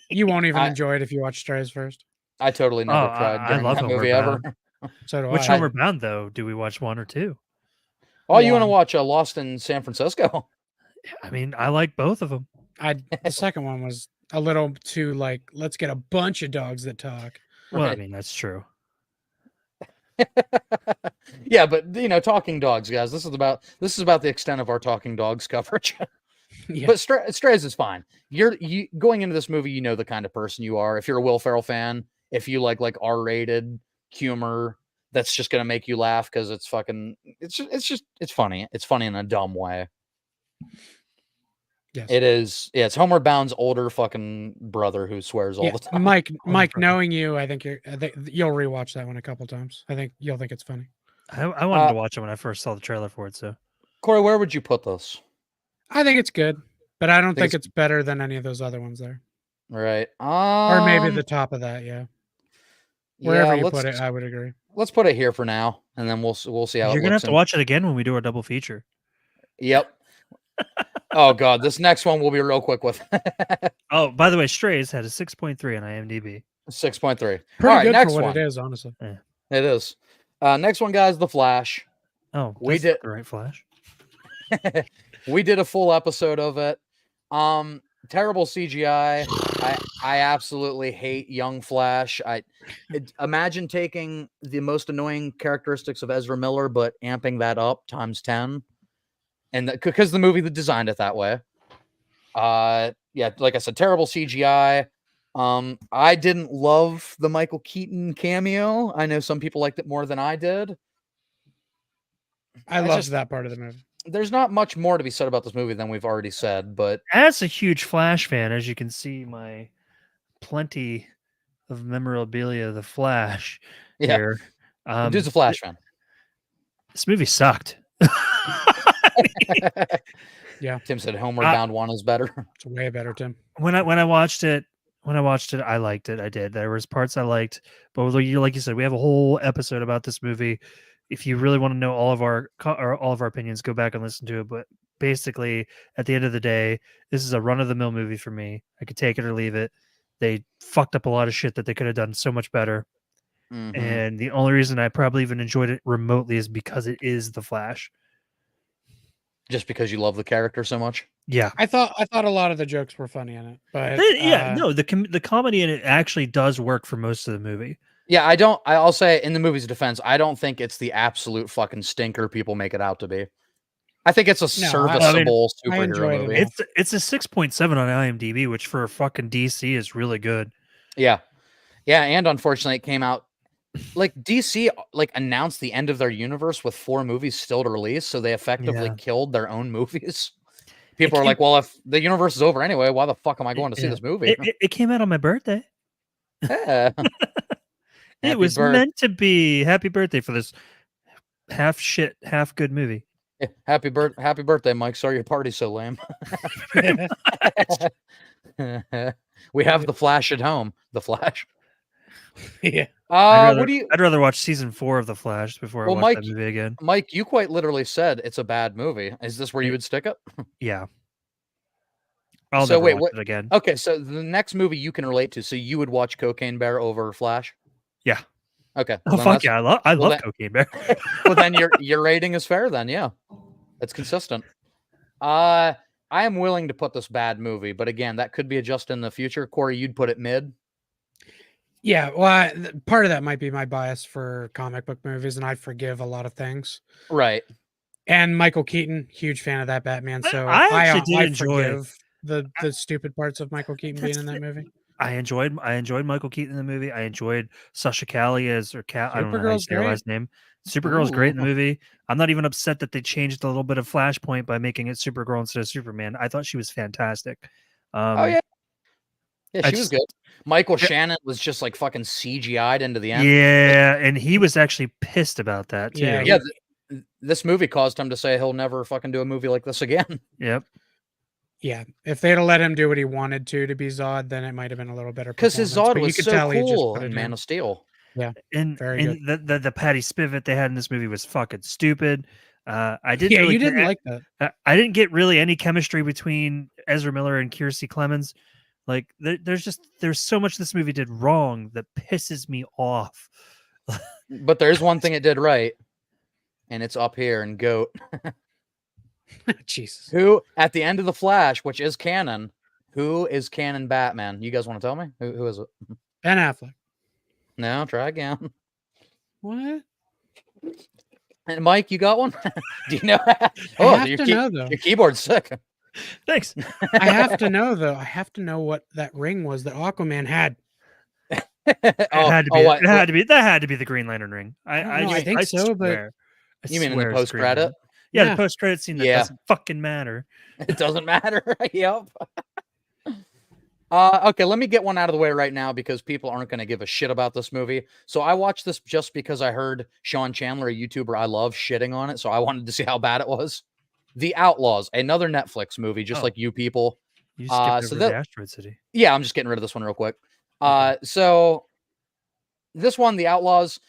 You won't even enjoy it if you watch Strays first. I totally never cried during that movie ever. So do Which Homeward Bound though? Do we watch 1 or 2? Oh, you want to watch Lost in San Francisco? I mean, I like both of them. The second one was a little too like, let's get a bunch of dogs that talk. Well, I mean, that's true. Yeah, but talking dogs, guys. This is about the extent of our talking dogs coverage. Yeah. But Strays is fine. You going into this movie, you know the kind of person you are. If you're a Will Ferrell fan, if you like R-rated humor, that's just gonna make you laugh because it's fucking. It's funny. It's funny in a dumb way. Yes. It is. Yeah, it's Homeward Bound's older fucking brother who swears all the time. Mike, knowing you, I think you'll rewatch that one a couple times. I think you'll think it's funny. I wanted to watch it when I first saw the trailer for it. So Corey, where would you put this? I think it's good, but I don't think it's- it's better than any of those other ones there. Right. Or maybe the top of that, yeah. Wherever you put it, I would agree. Let's put it here for now, and then we'll see how You're it gonna looks. have to watch it again when we do our double feature. Yep. Oh god, this next one we'll be real quick with. Oh, by the way, Strays had a 6.3 on IMDb. 6.3. Pretty All right, good next for what one. it is, honestly. It is. Next one, guys, The Flash. Oh, We that's did- not the right Flash. We did a full episode of it. Terrible CGI. I absolutely hate young Flash. Imagine taking the most annoying characteristics of Ezra Miller, but amping that up times 10. And because the movie designed it that way. Yeah, like I said, terrible CGI. I didn't love the Michael Keaton cameo. I know some people liked it more than I did. I It's love just- that part of the movie. There's not much more to be said about this movie than we've already said, but As a huge Flash fan, as you can see, my plenty of memorabilia of the Flash yeah, here. dude's a Flash fan. This movie sucked. Yeah. Tim said Homeward Bound 1 is better. It's way better, Tim. when I watched it, I liked it. I did. There was parts I liked, but like you said, we have a whole episode about this movie. If you really want to know all of our opinions, go back and listen to it. But basically, at the end of the day, this is a run of the mill movie for me. I could take it or leave it. They fucked up a lot of shit that they could have done so much better. Mhm. And the only reason I probably even enjoyed it remotely is because it is the Flash. Just because you love the character so much. Yeah. I thought a lot of the jokes were funny in it, but The comedy in it actually does work for most of the movie. Yeah, I'll say in the movie's defense, I don't think it's the absolute fucking stinker people make it out to be. I think it's a No, serviceable I superhero enjoyed it. movie. It's a 6.7 on IMDb, which for a fucking DC is really good. Yeah. Yeah, and unfortunately it came out like DC announced the end of their universe with 4 movies still to release, so they effectively Yeah. killed their own movies. People are came- like, well, if the universe is over anyway, why the fuck am I going to see Yeah. this movie? It came out on my birthday. Yeah. It Happy was birth- meant to be. Happy birthday for this half shit, half good movie. Yeah, happy birthday, Mike. Sorry your party's so lame. We have the Flash at home. The Flash. yeah. What do you I'd rather watch season 4 of The Flash before Well, I watch Mike- that movie again. Mike, you quite literally said it's a bad movie. Is this where you would stick it? Yeah. I'll So never wait, watch what- it again. Okay, so the next movie you can relate to, so you would watch Cocaine Bear over Flash? Yeah. Okay. Oh then fuck that's- yeah! I love then- Cocaine Bear. Well, then your rating is fair then, yeah. It's consistent. I am willing to put this bad movie, but again, that could be adjusted in the future. Corey, you'd put it mid. Yeah, well, part of that might be my bias for comic book movies, and I forgive a lot of things. Right. And Michael Keaton, huge fan of that Batman. So I actually did enjoy forgive the stupid parts of Michael Keaton being in that movie. I enjoyed Michael Keaton in the movie. I enjoyed Sasha Callie as I don't know how you Supergirl's say her great. last name. Supergirl's great in the Ooh. movie. I'm not even upset that they changed a little bit of Flashpoint by making it Supergirl instead of Superman. I thought she was fantastic. Oh yeah. Yeah, I she was just- good. Michael Yeah. Shannon was just like fucking CGI'd into the end. Yeah, and he was actually pissed about that too. Yeah, Yeah, this movie caused him to say he'll never fucking do a movie like this again. Yep. Yeah, if they'd have let him do what he wanted to be Zod, then it might have been a little better. Because his performance, Zod but you was could so tell he just cool put it in in. Man of Steel. And Very the Patty Spivot they had in this movie was fucking stupid. I didn't. Yeah, really you get didn't a- like that. I didn't get really any chemistry between Ezra Miller and Kiersey Clemens. Like there's so much this movie did wrong that pisses me off. But there's one thing it did right, and it's up here in GOAT. Jesus. Who at the end of the Flash, which is canon, who is canon Batman? You guys want to tell me? Who is it? Ben Affleck. No, try again. What? And Mike, you got one? Do you know? I have your to know though. your keyboard's sick. Thanks. I have to know though. I have to know what that ring was that Aquaman had. It had to be. what? That had to be the Green Lantern ring. I think so, but- swear. I You mean in swear the it's Green post-credit? Lantern. Yeah, Yeah. the post credit scene that Yeah. doesn't fucking matter. It doesn't matter. Yep. Okay, let me get one out of the way right now because people aren't going to give a shit about this movie. So I watched this just because I heard Sean Chandler, a YouTuber I love, shitting on it. So I wanted to see how bad it was. The Outlaws, another Netflix movie, just Oh. like You People. You skipped so over that- the Asteroid City. Yeah, I'm just getting rid of this one real quick. Okay. So this one, The Outlaws.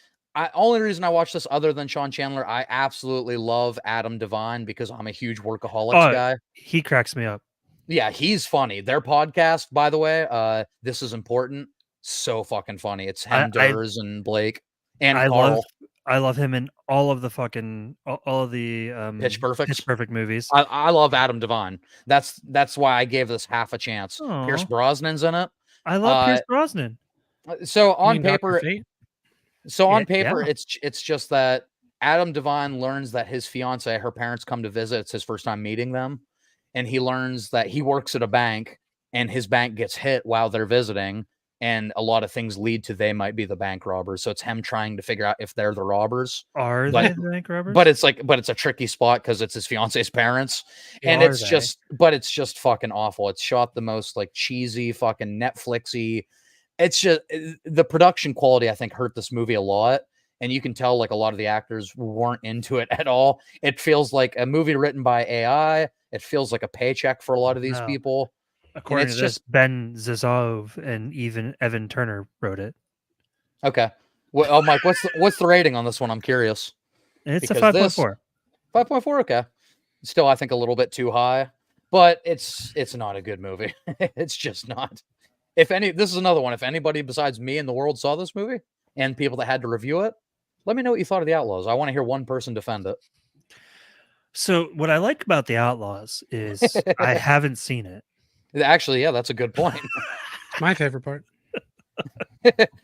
Only reason I watch this other than Sean Chandler, I absolutely love Adam Devine because I'm a huge Workaholics guy. He cracks me up. Yeah, he's funny. Their podcast, by the way, This Is Important, so fucking funny. It's him, Durs, and Blake, and Carl. I love him in all of the all of the Pitch Perfect movies. I love Adam Devine. That's why I gave this half a chance. Pierce Aw. Brosnan's in it. I love Pierce Brosnan. So You on mean Dr. paper, Fate? Yeah. it's just that Adam Devine learns that his fiance, her parents come to visit. It's his first time meeting them, and he learns that he works at a bank, and his bank gets hit while they're visiting, and a lot of things lead to they might be the bank robbers. So it's him trying to figure out if they're the robbers. Are But- they the bank robbers? But it's a tricky spot because it's his fiance's parents, and Are it's they? just fucking awful. It's shot the most like cheesy fucking Netflixy. It's just the production quality I think hurt this movie a lot, and you can tell like a lot of the actors weren't into it at all. It feels like a movie written by AI. It feels like a paycheck for a lot of these No. people. According it's to this, just- Ben Zazov and even Evan Turner wrote it. Okay, well, oh Mike, what's the rating on this one? I'm curious. It's a Because 5.4. 5.4. Okay, still I think a little bit too high, but it's not a good movie. It's just not. This is another one. If anybody besides me in the world saw this movie and people that had to review it, let me know what you thought of The Outlaws. I want to hear one person defend it. So what I like about The Outlaws is I haven't seen it. Actually, yeah, that's a good point. It's my favorite part.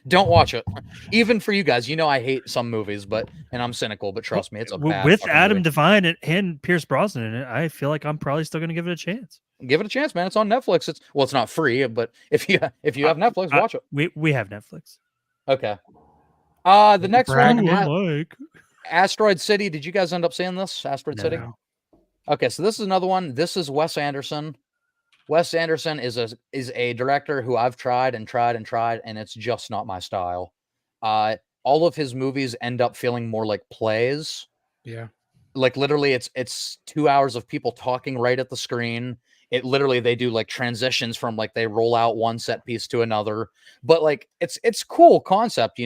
Don't watch it. Even for you guys, I hate some movies, and I'm cynical, but trust me, it's a bad With fucking Adam movie. Devine and Pierce Brosnan in it, I feel like I'm probably still going to give it a chance. Give it a chance, man. It's on Netflix. It's not free, but if you have Netflix, watch it. We have Netflix. Okay. The next Brag one, a bit. Mike. Asteroid City. Did you guys end up seeing this? Asteroid City? No. Okay, so this is another one. This is Wes Anderson. Wes Anderson is a director who I've tried, and it's just not my style. All of his movies end up feeling more like plays. Yeah. Like literally, it's 2 hours of people talking right at the screen. It literally they do like transitions from like they roll out one set piece to another. But like it's cool concept,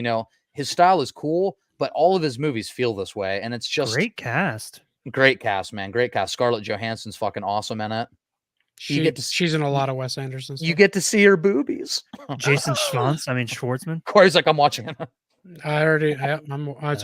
His style is cool, but all of his movies feel this way, and it's just Great cast. great cast, man. Great cast. Scarlett Johansson's fucking awesome in it. You get to She's in a lot of Wes Anderson stuff. You get to see her boobies. Jason Schwartzman. Corey's like, I'm watching it. It's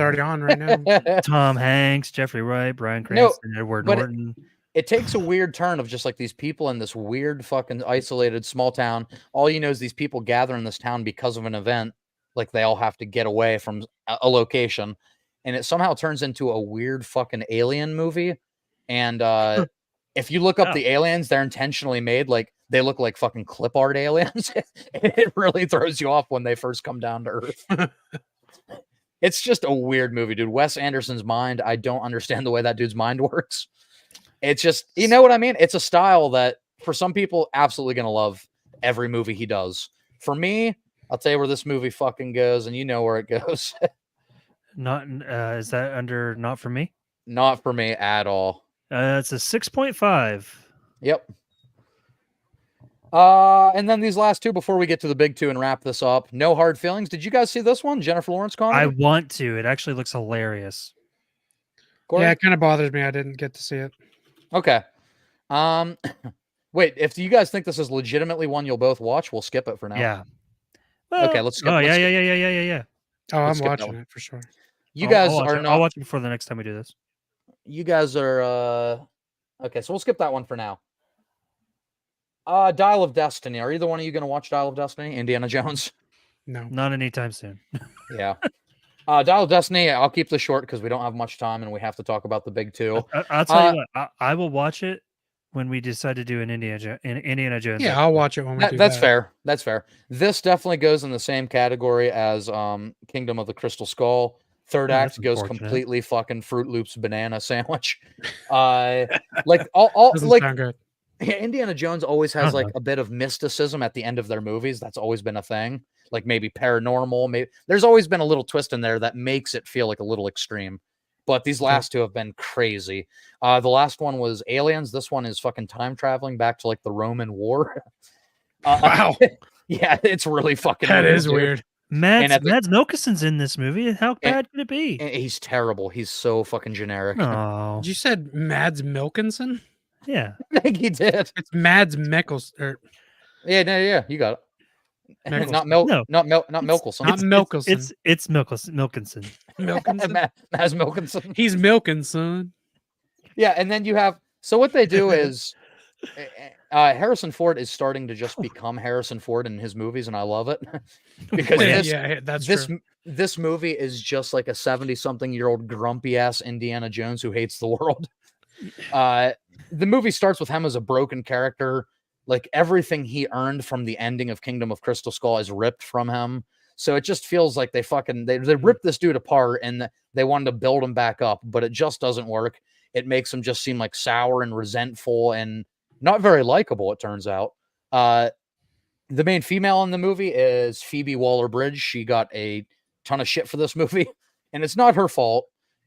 already on right now. Tom Hanks, Jeffrey Wright, Bryan No, Cranston, Edward but Norton. It takes a weird turn of just like these people in this weird fucking isolated small town. All you know is these people gather in this town because of an event. Like they all have to get away from a location, and it somehow turns into a weird fucking alien movie. And if you look up Oh. the aliens, they're intentionally made like they look like fucking clip art aliens. It really throws you off when they first come down to Earth. It's just a weird movie, dude. Wes Anderson's mind, I don't understand the way that dude's mind works. It's just, you know what I mean? It's a style that for some people, absolutely going to love every movie he does. For me, I'll tell you where this movie fucking goes, and you know where it goes. Not is that under not for me? Not for me at all. It's a 6.5. Yep. And then these last two before we get to the big two and wrap this up. No Hard Feelings. Did you guys see this one? Jennifer Lawrence I comedy? want to. It actually looks hilarious. Corey? Yeah, it kind of bothers me. I didn't get to see it. Okay. Wait, if you guys think this is legitimately one you'll both watch, we'll skip it for now. Yeah. Okay, let's skip. Oh let's yeah, skip- yeah. Oh, I'm Let's skip that watching one. it for sure. You I'll guys watch are it. not. I'll watch it before the next time we do this. You guys are okay, so we'll skip that one for now. Dial of Destiny. Are either one of you gonna watch Dial of Destiny? Indiana Jones? No. Not anytime soon. Yeah. Dial of Destiny, I'll keep this short because we don't have much time and we have to talk about the big two. I'll tell you what. I will watch it when we decide to do an Indiana Jones. Yeah, I'll watch it when we do That's that. fair. That's fair. This definitely goes in the same category as Kingdom of the Crystal Skull. Third That's act goes unfortunate. completely fucking Fruit Loops banana sandwich. Like all Doesn't like sound good. Indiana Jones always has Uh-huh. like a bit of mysticism at the end of their movies. That's always been a thing. Like maybe paranormal. Maybe there's always been a little twist in there that makes it feel like a little extreme. but these last two have been crazy. The last one was Aliens. This one is fucking time traveling back to like the Roman War. Wow. Yeah, it's really fucking That weird, is dude. weird. Mads at the- Mads Mikkelsen's in this movie. How bad could it be? He's terrible. He's so fucking generic. No. You said Mads Mikkelsen? Yeah. I think he did. It's Mads Mikkelsen. Yeah, you got it. Mickelson. Not No. Milkelson. Not Milkelson. It's Milkinson. Milkinson. As Milkinson. He's milking, son. Yeah, and then you have so what they do is Harrison Ford is starting to just become Harrison Ford in his movies, and I love it because That's this true. this movie is just like a 70-something-year-old grumpy ass Indiana Jones who hates the world. The movie starts with him as a broken character. Like everything he earned from the ending of Kingdom of Crystal Skull is ripped from him. So it just feels like they ripped this dude apart and they wanted to build him back up, but it just doesn't work. It makes him just seem like sour and resentful and not very likable, it turns out. The main female in the movie is Phoebe Waller-Bridge. She got a ton of shit for this movie, and it's not her fault.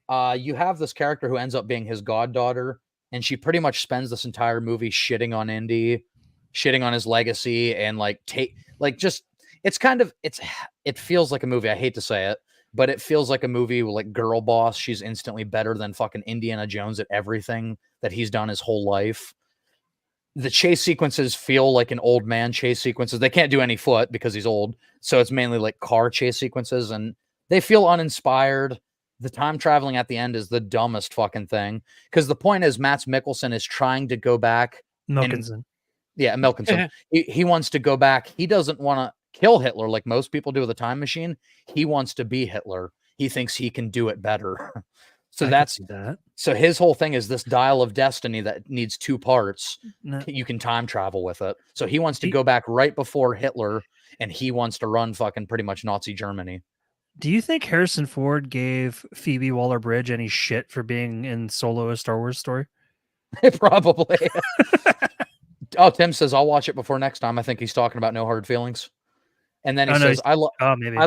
You have this character who ends up being his goddaughter, and she pretty much spends this entire movie shitting on Indy, shitting on his legacy, and it feels like a movie. I hate to say it, but it feels like a movie with like girl boss. She's instantly better than fucking Indiana Jones at everything that he's done his whole life. The chase sequences feel like an old man chase sequences. They can't do any foot because he's old. So it's mainly like car chase sequences and they feel uninspired. The time traveling at the end is the dumbest fucking thing. Because the point is Mads Mikkelsen is trying to go back. Milkinson. Milkinson. He wants to go back. He doesn't want to kill Hitler like most people do with a time machine. He wants to be Hitler. He thinks he can do it better. So his whole thing is this dial of destiny that needs two parts. No. You can time travel with it. So he wants to go back right before Hitler, and he wants to run fucking pretty much Nazi Germany. Do you think Harrison Ford gave Phoebe Waller-Bridge any shit for being in Solo: A Star Wars Story? Probably. Oh, Tim says I'll watch it before next time. I think he's talking about No Hard Feelings. And then he says, maybe.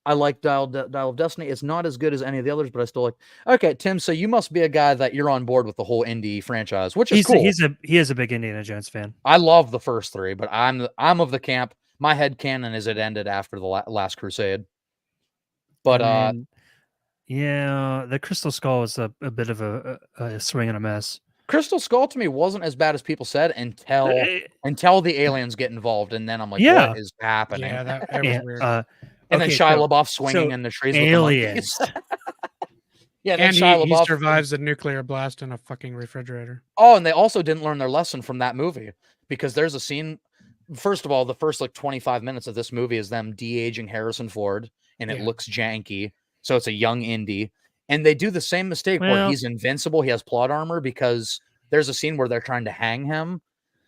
I like Dial of Destiny. It's not as good as any of the others, but I still like. Okay, Tim. So you must be a guy that you're on board with the whole Indy franchise, which is cool. He is a big Indiana Jones fan. I love the first three, but I'm of the camp. My head canon is it ended after the Last Crusade. But yeah, the Crystal Skull was a bit of a swing and a mess. Crystal Skull to me wasn't as bad as people said until the aliens get involved, and then I'm like, Yeah. what is happening? Yeah, that was weird. And then Shia LaBeouf swinging in the trees aliens. with the monkeys. Yeah, and Shia he LaBeouf survives a nuclear blast in a fucking refrigerator. Oh, and they also didn't learn their lesson from that movie because there's a scene. First of all, the first like 25 minutes of this movie is them de-aging Harrison Ford, and it looks janky. So it's a young Indy, and they do the same mistake where he's invincible. He has plot armor because there's a scene where they're trying to hang him,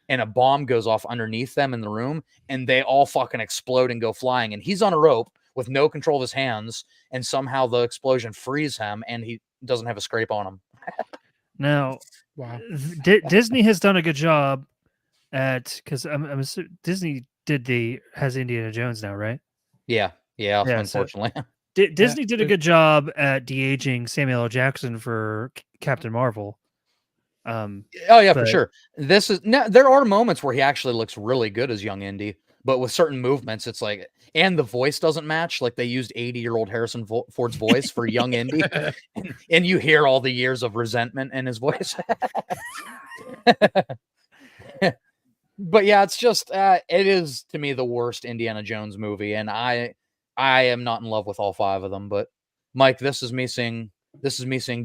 and a bomb goes off underneath them in the room, and they all fucking explode and go flying. And he's on a rope with no control of his hands, and somehow the explosion frees him, and he doesn't have a scrape on him. Now, wow, Disney has done a good job at because Disney has Indiana Jones now, right? Yeah, unfortunately. Disney did a good job at de-aging Samuel L. Jackson for Captain Marvel. For sure. There are moments where he actually looks really good as young Indy, but with certain movements, it's like, and the voice doesn't match. Like they used 80-year-old Harrison Ford's voice for young Indy, and you hear all the years of resentment in his voice. But yeah, it's just it is to me the worst Indiana Jones movie, and I am not in love with all 5 of them. But Mike, this is me seeing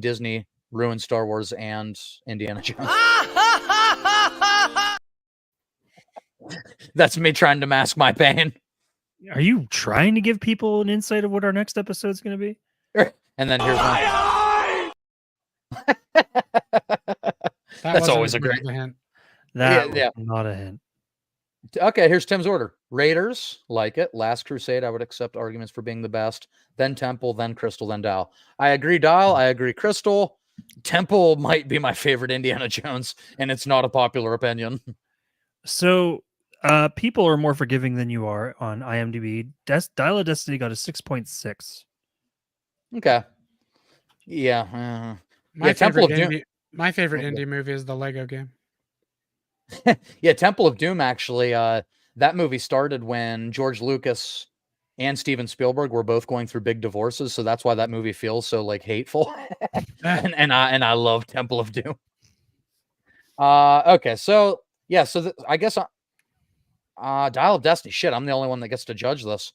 Disney ruin Star Wars and Indiana Jones. That's me trying to mask my pain. Are you trying to give people an insight of what our next episode is going to be? And then here's one. That's always a great hint. That was not a hint. Okay, here's Tim's order. Raiders, like it. Last Crusade, I would accept arguments for being the best. Then Temple, then Crystal, then Dial. I agree, Dial. I agree, Crystal. Temple might be my favorite Indiana Jones, and it's not a popular opinion. So, people are more forgiving than you are on IMDb. Dial of Destiny got a 6.6. Okay. Yeah. My Temple favorite of Doom. my favorite Okay. indie movie is the Lego game. Yeah, Temple of Doom actually. That movie started when George Lucas and Steven Spielberg were both going through big divorces, so that's why that movie feels so like hateful. and I love Temple of Doom. Okay, so yeah, so I guess Dial of Destiny. Shit, I'm the only one that gets to judge this.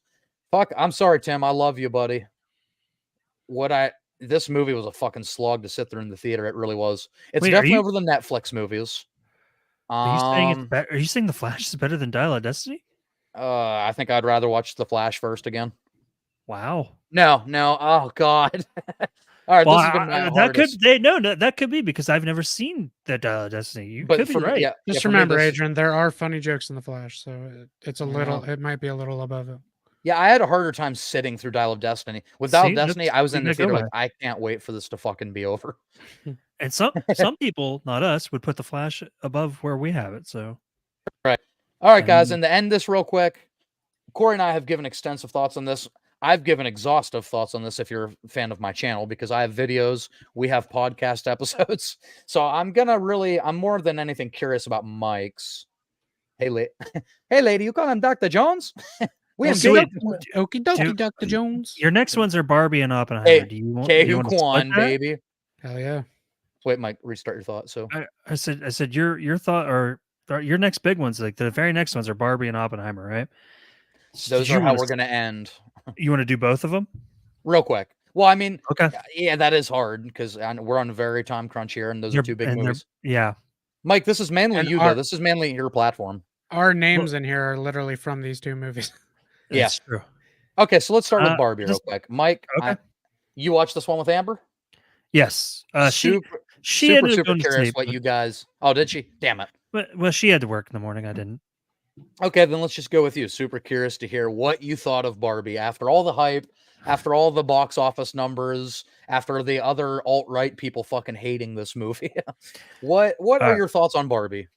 Fuck, I'm sorry, Tim. I love you, buddy. This movie was a fucking slog to sit through in the theater. It really was. It's Wait, definitely over the Netflix movies. are you saying it's better? Are you saying The Flash is better than Dial of Destiny? I think I'd rather watch The Flash first again. Wow. No. Oh God. All right, Well, this has been my that hardest. no, that could be because I've never seen the Dial of Destiny. You But could be for me, right. yeah, Just for me, remember, this- Adrian, there are funny jokes in the Flash, so it's a little. Yeah. It might be a little above it. Yeah, I had a harder time sitting through Dial of Destiny. With Dial of See, Destiny, that's I was in something the to go theater like, by. I can't wait for this to fucking be over. And some people, not us, would put The Flash above where we have it. So All right, guys, And- and to end this real quick, Corey and I have given extensive thoughts on this. I've given exhaustive thoughts on this if you're a fan of my channel, because I have videos, we have podcast episodes. So I'm more than anything curious about Mike's. Hey, hey, lady, you call him Dr. Jones? We Well, in so big- wait, Okie dokie, Dude, Dr. Jones. your next ones are Barbie and Oppenheimer. Hey, do you want K. to split Kwan, that? baby. Hell yeah. Wait, Mike, restart your thought. So I said your thought or your next big ones, like the very next ones are Barbie and Oppenheimer, right? those are how we're gonna end. You want to do both of them? Real quick. Well, I mean, Okay. yeah, that is hard because we're on a very time crunch here, and those are two big movies. Yeah. Mike, this is mainly And you, though. This is mainly your platform. Our names in here are literally from these two movies. Yeah. That's true. Okay, so let's start with Barbie real just- quick. Mike, Okay. you watched this one with Amber? Yes. She super ended up going to curious sleep, what but- you guys. Oh, did she? Damn it. Well, she had to work in the morning. I didn't. Okay, then let's just go with you. Super curious to hear what you thought of Barbie after all the hype, after all the box office numbers, after the other alt-right people fucking hating this movie. What are your thoughts on Barbie?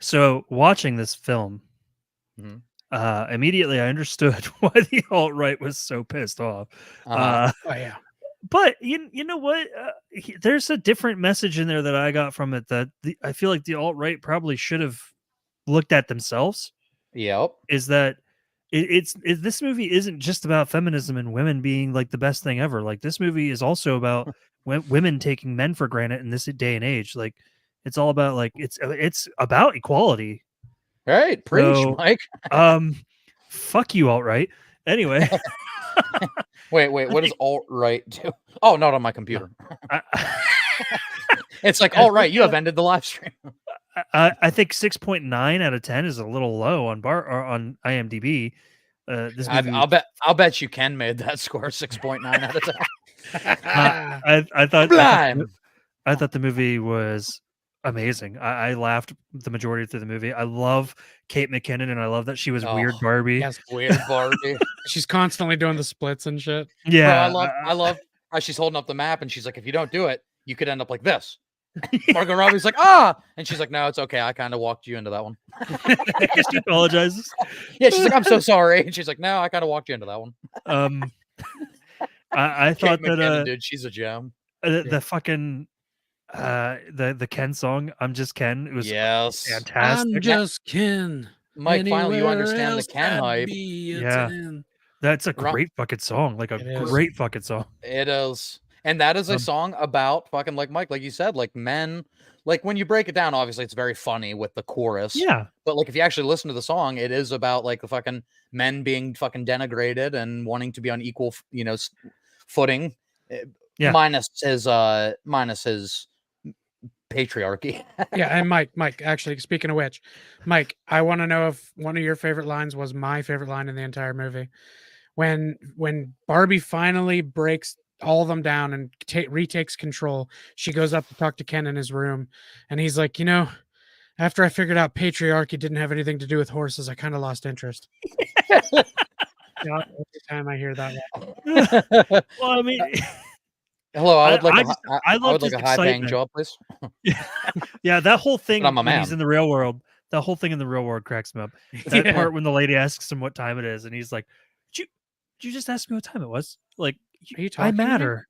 So watching this film, Mhm. immediately I understood why the alt right was so pissed off. Uh-huh. Oh yeah. But you know what? There's a different message in there that I got from it that I feel like the alt right probably should have looked at themselves. Yep. Is that this movie isn't just about feminism and women being like the best thing ever. Like this movie is also about women taking men for granted in this day and age. Like it's all about like it's about equality. All right, preach, So, Mike. Fuck you, alt right. Anyway. Wait, what does alt-right do? Oh, not on my computer. It's like, all right, you have ended the live stream. I think 6.9 out of 10 is a little low on on IMDb. This movie I'll bet you Ken made that score 6.9 out of 10. I thought Sublime. I thought the movie was amazing. I laughed the majority through the movie. I love Kate McKinnon, and I love that she was weird Oh, Barbie. Yes. Weird Barbie. She's constantly doing the splits and shit. Yeah, Bro, I love how she's holding up the map and she's like, if you don't do it, you could end up like this. Margot Robbie's like, and she's like, no, it's okay. I kind of walked you into that one. she apologizes. Yeah, she's like, I'm so sorry. And she's like, no, I kind of walked you into that one. I thought Kate McKinnon, that dude, she's a gem. the fucking the Ken song, I'm Just Ken, it was Yes. fantastic. I'm just Ken. Mike, finally you Anywhere understand the else, Ken I'd hype. be a Yeah. 10. That's a Ro- great fucking song. Like a It is. great fucking song. It is. And that is a song about fucking, like Mike, like you said, like men. Like when you break it down, obviously it's very funny with the chorus. Yeah. But like if you actually listen to the song, it is about like the fucking men being fucking denigrated and wanting to be on equal, footing. Yeah. Minus his patriarchy. Yeah, and Mike, actually, speaking of which, Mike, I want to know if one of your favorite lines was my favorite line in the entire movie. When Barbie finally breaks all of them down and retakes control, she goes up to talk to Ken in his room, and he's like, after I figured out patriarchy didn't have anything to do with horses, I kind of lost interest. Yeah, every time I hear that. Well, I mean, Hello, I would I like I I loved would like his a high-paying excitement. job, please. yeah, that whole thing But I'm a when he's man. in the real world, that whole thing in the real world cracks me up. That part when the lady asks him what time it is, and he's like, "Did you just ask me what time it was? Like, Are you I talking to me? matter."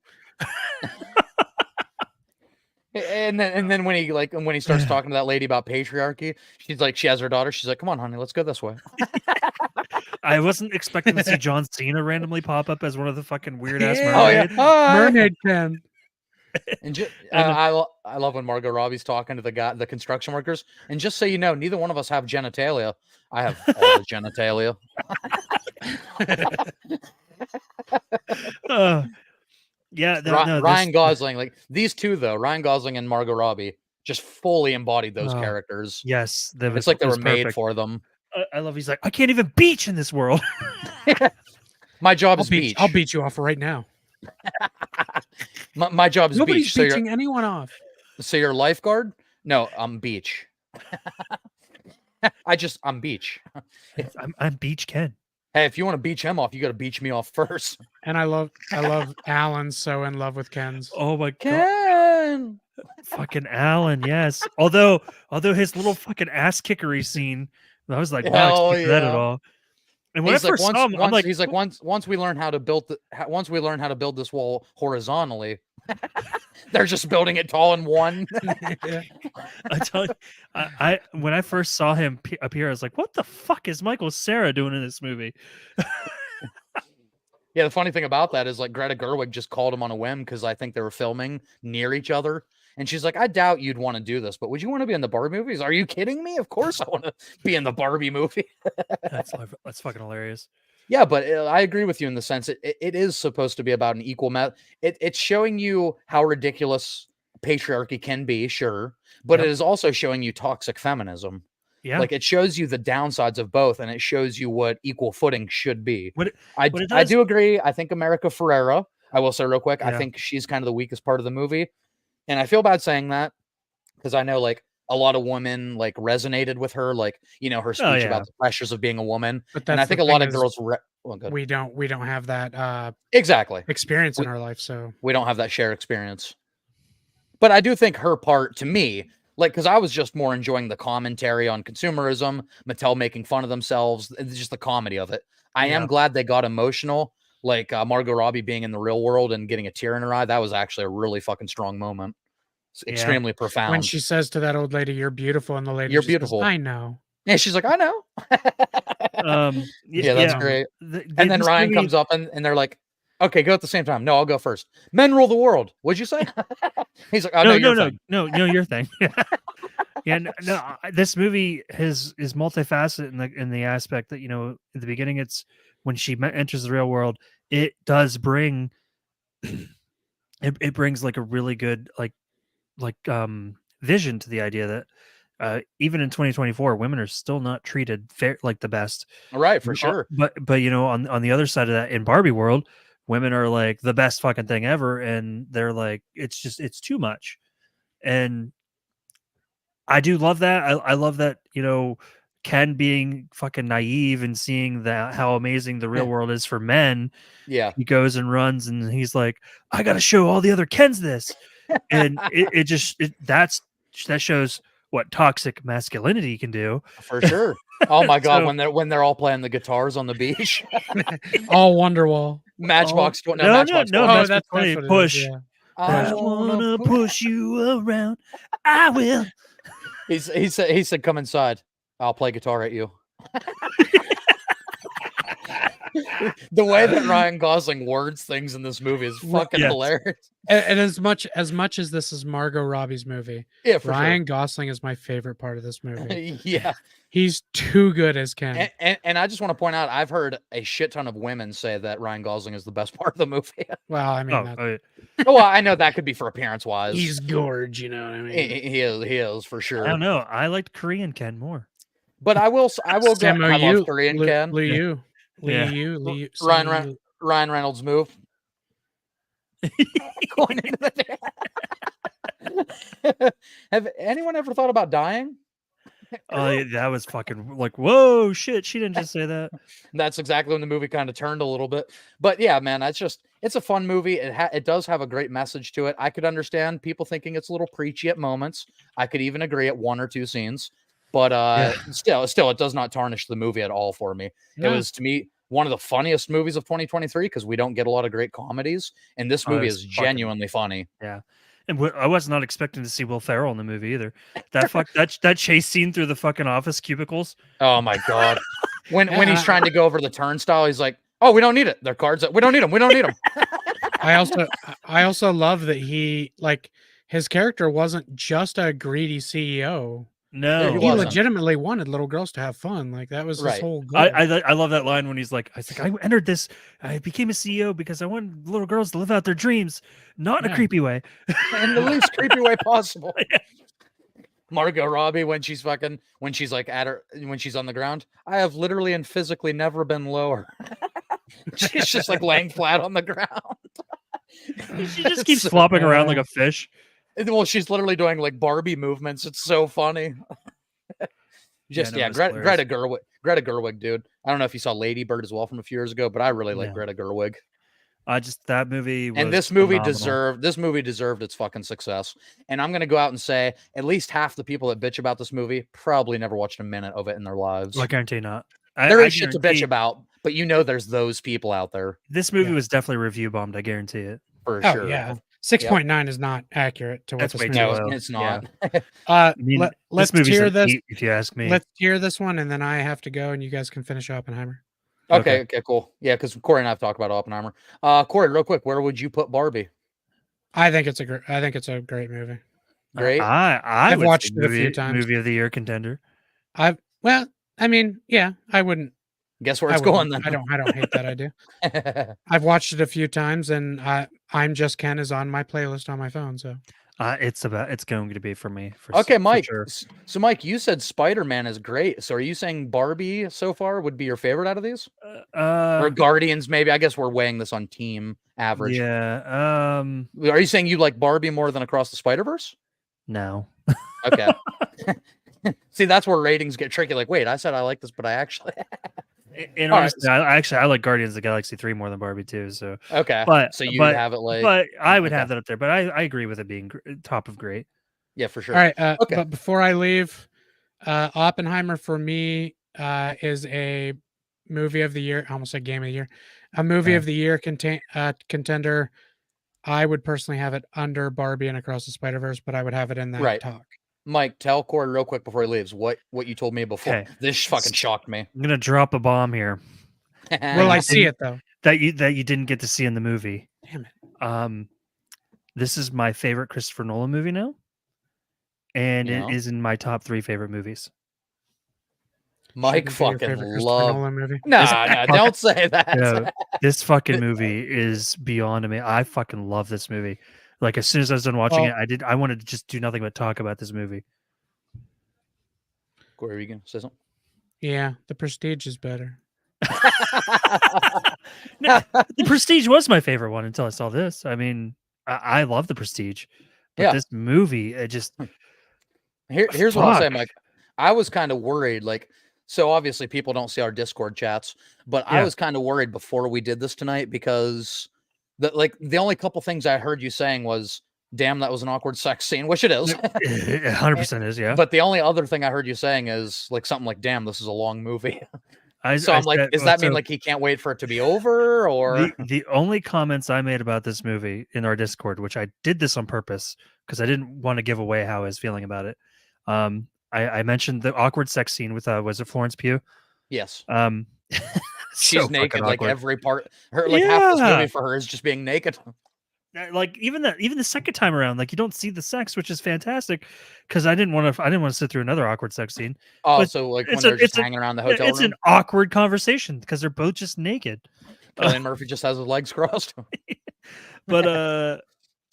And then when he starts talking to that lady about patriarchy, she's like, she has her daughter. She's like, "Come on, honey, let's go this way." I wasn't expecting to see John Cena randomly pop up as one of the fucking weird ass Yeah. Oh yeah, mermaids. Hi. Mermaid Ken. And And I love when Margot Robbie's talking to the construction workers. And just so you know, neither one of us have genitalia. I have all the genitalia. Yeah, Ryan Gosling, like these two though, Ryan Gosling and Margot Robbie, just fully embodied those characters. Yes, It's like they it were was made perfect. for them. I love. He's like, I can't even beach in this world. My job is beach. I'll beat you off right now. My job is Nobody's beach. So beating anyone off. you're lifeguard? No, I'm beach. I'm beach. I'm Beach Ken. Hey, if you want to beach him off, you got to beach me off first. And I love Alan so in love with Ken's. Oh my god, Ken. fucking Alan. Yes. Although his little fucking ass kickery scene, I was like, wow, Hell expected that at yeah. all. And when He's I like, first saw him, I'm like, he's like, once we learn how to build this wall horizontally, they're just building it tall and one. I tell you, I when I first saw him appear, I was like, what the fuck is Michael Cera doing in this movie? Yeah, the funny thing about that is like Greta Gerwig just called him on a whim because I think they were filming near each other. And she's like, I doubt you'd want to do this, but would you want to be in the Barbie movies? Are you kidding me? Of course I want to be in the Barbie movie. That's fucking hilarious. Yeah, but I agree with you in the sense it is supposed to be about an equal it's showing you how ridiculous patriarchy can be, sure, but Yep. it is also showing you toxic feminism. Yeah. Like it shows you the downsides of both, and it shows you what equal footing should be. What it I does- do agree. I think America Ferrera, I will say real quick, I Yeah. think she's kind of the weakest part of the movie. And I feel bad saying that because I know like a lot of women like resonated with her, like, you know, her speech yeah. about the pressures of being a woman. But And I that's think the a lot thing of is girls well, good. we don't have that Exactly. experience in our life, so We don't have that shared experience. But I do think her part, to me, like, because I was just more enjoying the commentary on consumerism, Mattel making fun of themselves, just the comedy of it. I am Yeah. glad they got emotional, like Margot Robbie being in the real world and getting a tear in her eye. That was actually a really fucking strong moment. It's Yeah. extremely profound. when she says to that old lady, "You're beautiful," and the lady You're just goes, beautiful. I know. Yeah, she's like, I know. Yeah, that's great. And then this Ryan movie- comes up and they're like, okay, go at the same time. No, I'll go first. Men rule the world. What'd you say? He's like, oh, no, no, your thing. Yeah, this movie is multifaceted in the aspect that, you know, at the beginning, it's when she enters the real world, it does bring it brings like a really good vision to the idea that even in 2024, women are still not treated fair, like the best. Right, for sure. But you know, on the other side of that, in Barbie world, women are like the best fucking thing ever, and they're like, it's too much. And I do love that. I love that, you know, Ken being fucking naive and seeing that how amazing the real world is for men. Yeah. He goes and runs and he's like, I gotta show all the other Kens this. And that shows what toxic masculinity can do. For sure. Oh my god, So- when they're all playing the guitars on the beach. All Wonderwall. Matchbox no, Matchbox no, 20. that's that's what what it is, push. yeah. I I wanna wanna push. push you around. I will. He said, come inside. I'll play guitar at you. The way that Ryan Gosling words things in this movie is fucking Yes. hilarious. And as much as this is Margot Robbie's movie, Yeah, for Ryan Gosling is my favorite part of this movie. sure. Yeah. He's too good as Ken. And I just want to point out, I've heard a shit ton of women say that Ryan Gosling is the best part of the movie. Well, I mean, Well, I know that could be for appearance wise. he's gorge, you know what I mean? He is for sure. I don't know. I liked Korean Ken more. But I will go. I love Korean Ken. Liu. Yeah. Ryan Reynolds move. Going into the Have anyone ever thought about dying? Oh, yeah, that was fucking like, whoa, shit. She didn't just say that. That's exactly when the movie kind of turned a little bit. But yeah, man, it's a fun movie. It does have a great message to it. I could understand people thinking it's a little preachy at moments. I could even agree at one or two scenes. But still, it does not tarnish the movie at all for me. No. It was, to me, one of the funniest movies of 2023 because we don't get a lot of great comedies, and this movie it's is fucking- genuinely funny. Yeah. And I was not expecting to see Will Ferrell in the movie either. That chase scene through the fucking office cubicles. Oh my god. When Yeah, he's trying to go over the turnstile, he's like, "Oh, we don't need it. Their cards. We don't need them. We don't need them." I also love that his character wasn't just a greedy CEO. No, he He wasn't. legitimately wanted little girls to have fun. Like that was his Right. whole goal. I love that line when he's like, I entered this, I became a CEO because I wanted little girls to live out their dreams, not in a Yeah. creepy way. In the least creepy way possible. Margot Robbie when she's like when she's on the ground. I have literally and physically never been lower. She's just like laying flat on the ground. She just It's keeps so flopping around like bad. a fish. Well, she's literally doing like Barbie movements. It's so funny. Just it's Greta hilarious. Greta Gerwig, dude. I don't know if you saw Lady Bird as well from a few years ago, but I really like No. Greta Gerwig. That movie was And this movie phenomenal. deserved its fucking success. And I'm gonna go out and say at least half the people that bitch about this movie probably never watched a minute of it in their lives. I guarantee not. There I is shit to bitch guarantee about, but you know there's those people out there this movie Yeah. was definitely review bombed. I guarantee it. for Oh sure. yeah, 6.9 is not accurate to what That's this way movie too No, is. low. it's not. I mean, Let's this movie's hear an this. 8, if you ask me. Let's hear this one, and then I have to go, and you guys can finish Oppenheimer. Okay, cool. Yeah, because Corey and I have talked about Oppenheimer. Corey, real quick, where would you put Barbie? I think it's a great movie. Great. I've would say watched it a few times. Movie of the year contender. I mean, yeah, I wouldn't. Guess where I it's going wouldn't. then. I don't hate that idea. I've watched it a few times, and I'm Just Ken is on my playlist on my phone. So It's going to be for me. Okay, for Mike. sure. So, Mike, you said Spider-Man is great. So, are you saying Barbie so far would be your favorite out of these, or Guardians? Maybe. I guess we're weighing this on team average. Yeah. Are you saying you like Barbie more than Across the Spider-Verse? No. Okay. See, that's where ratings get tricky. Like, wait, I said I like this, but I actually. And All right. honestly, I like Guardians of the Galaxy 3 more than Barbie 2. So, Okay. but So you have it like. but I would okay. have that up there. But I agree with it being top of great. Yeah, for sure. all right. Okay. But before I leave, Oppenheimer for me is a movie of the year. I almost said game of the year. A movie Yeah. of the year contender. I would personally have it under Barbie and Across the Spider-Verse, but I would have it in that Right. talk. Mike, tell Corey real quick before he leaves what you told me before. Okay. This fucking shocked me. I'm gonna drop a bomb here Will I see it though? that you didn't get to see in the movie. Damn it. This is my favorite Christopher Nolan movie now, and Yeah. it is in my top 3 favorite movies. Mike Shouldn't be your fucking favorite Christopher love. Nolan movie. Nah, don't say that. No, this fucking movie is beyond me. I fucking love this movie. Like as soon as I was done watching Well- it, I wanted to just do nothing but talk about this movie. Corey, are you gonna say something? Yeah, The Prestige is better. No, The Prestige was my favorite one until I saw this. I mean, I love The Prestige, but Yeah. this movie, it just Here's what I'll say, Fuck. Mike. I was kind of worried, like, so obviously people don't see our Discord chats, but I Yeah. was kind of worried before we did this tonight because the only couple things I heard you saying was, "Damn, that was an awkward sex scene," which it is. 100% is, yeah. But the only other thing I heard you saying is like something like, "Damn, this is a long movie." I So I'm like, said- does well, that mean so like he can't wait for it to be over, or the only comments I made about this movie in our Discord, which I did this on purpose because I didn't want to give away how I was feeling about it. I mentioned the awkward sex scene with was it Florence Pugh? yes, She's she's naked like every part. Her like half this Yeah. movie for her is just being naked. Like even the second time around, like you don't see the sex, which is fantastic. Because I didn't want to sit through another awkward sex scene. Oh, But so like when it's they're just it's hanging around the hotel it's room, an awkward conversation because they're both just naked. Cillian Murphy just has his legs crossed. But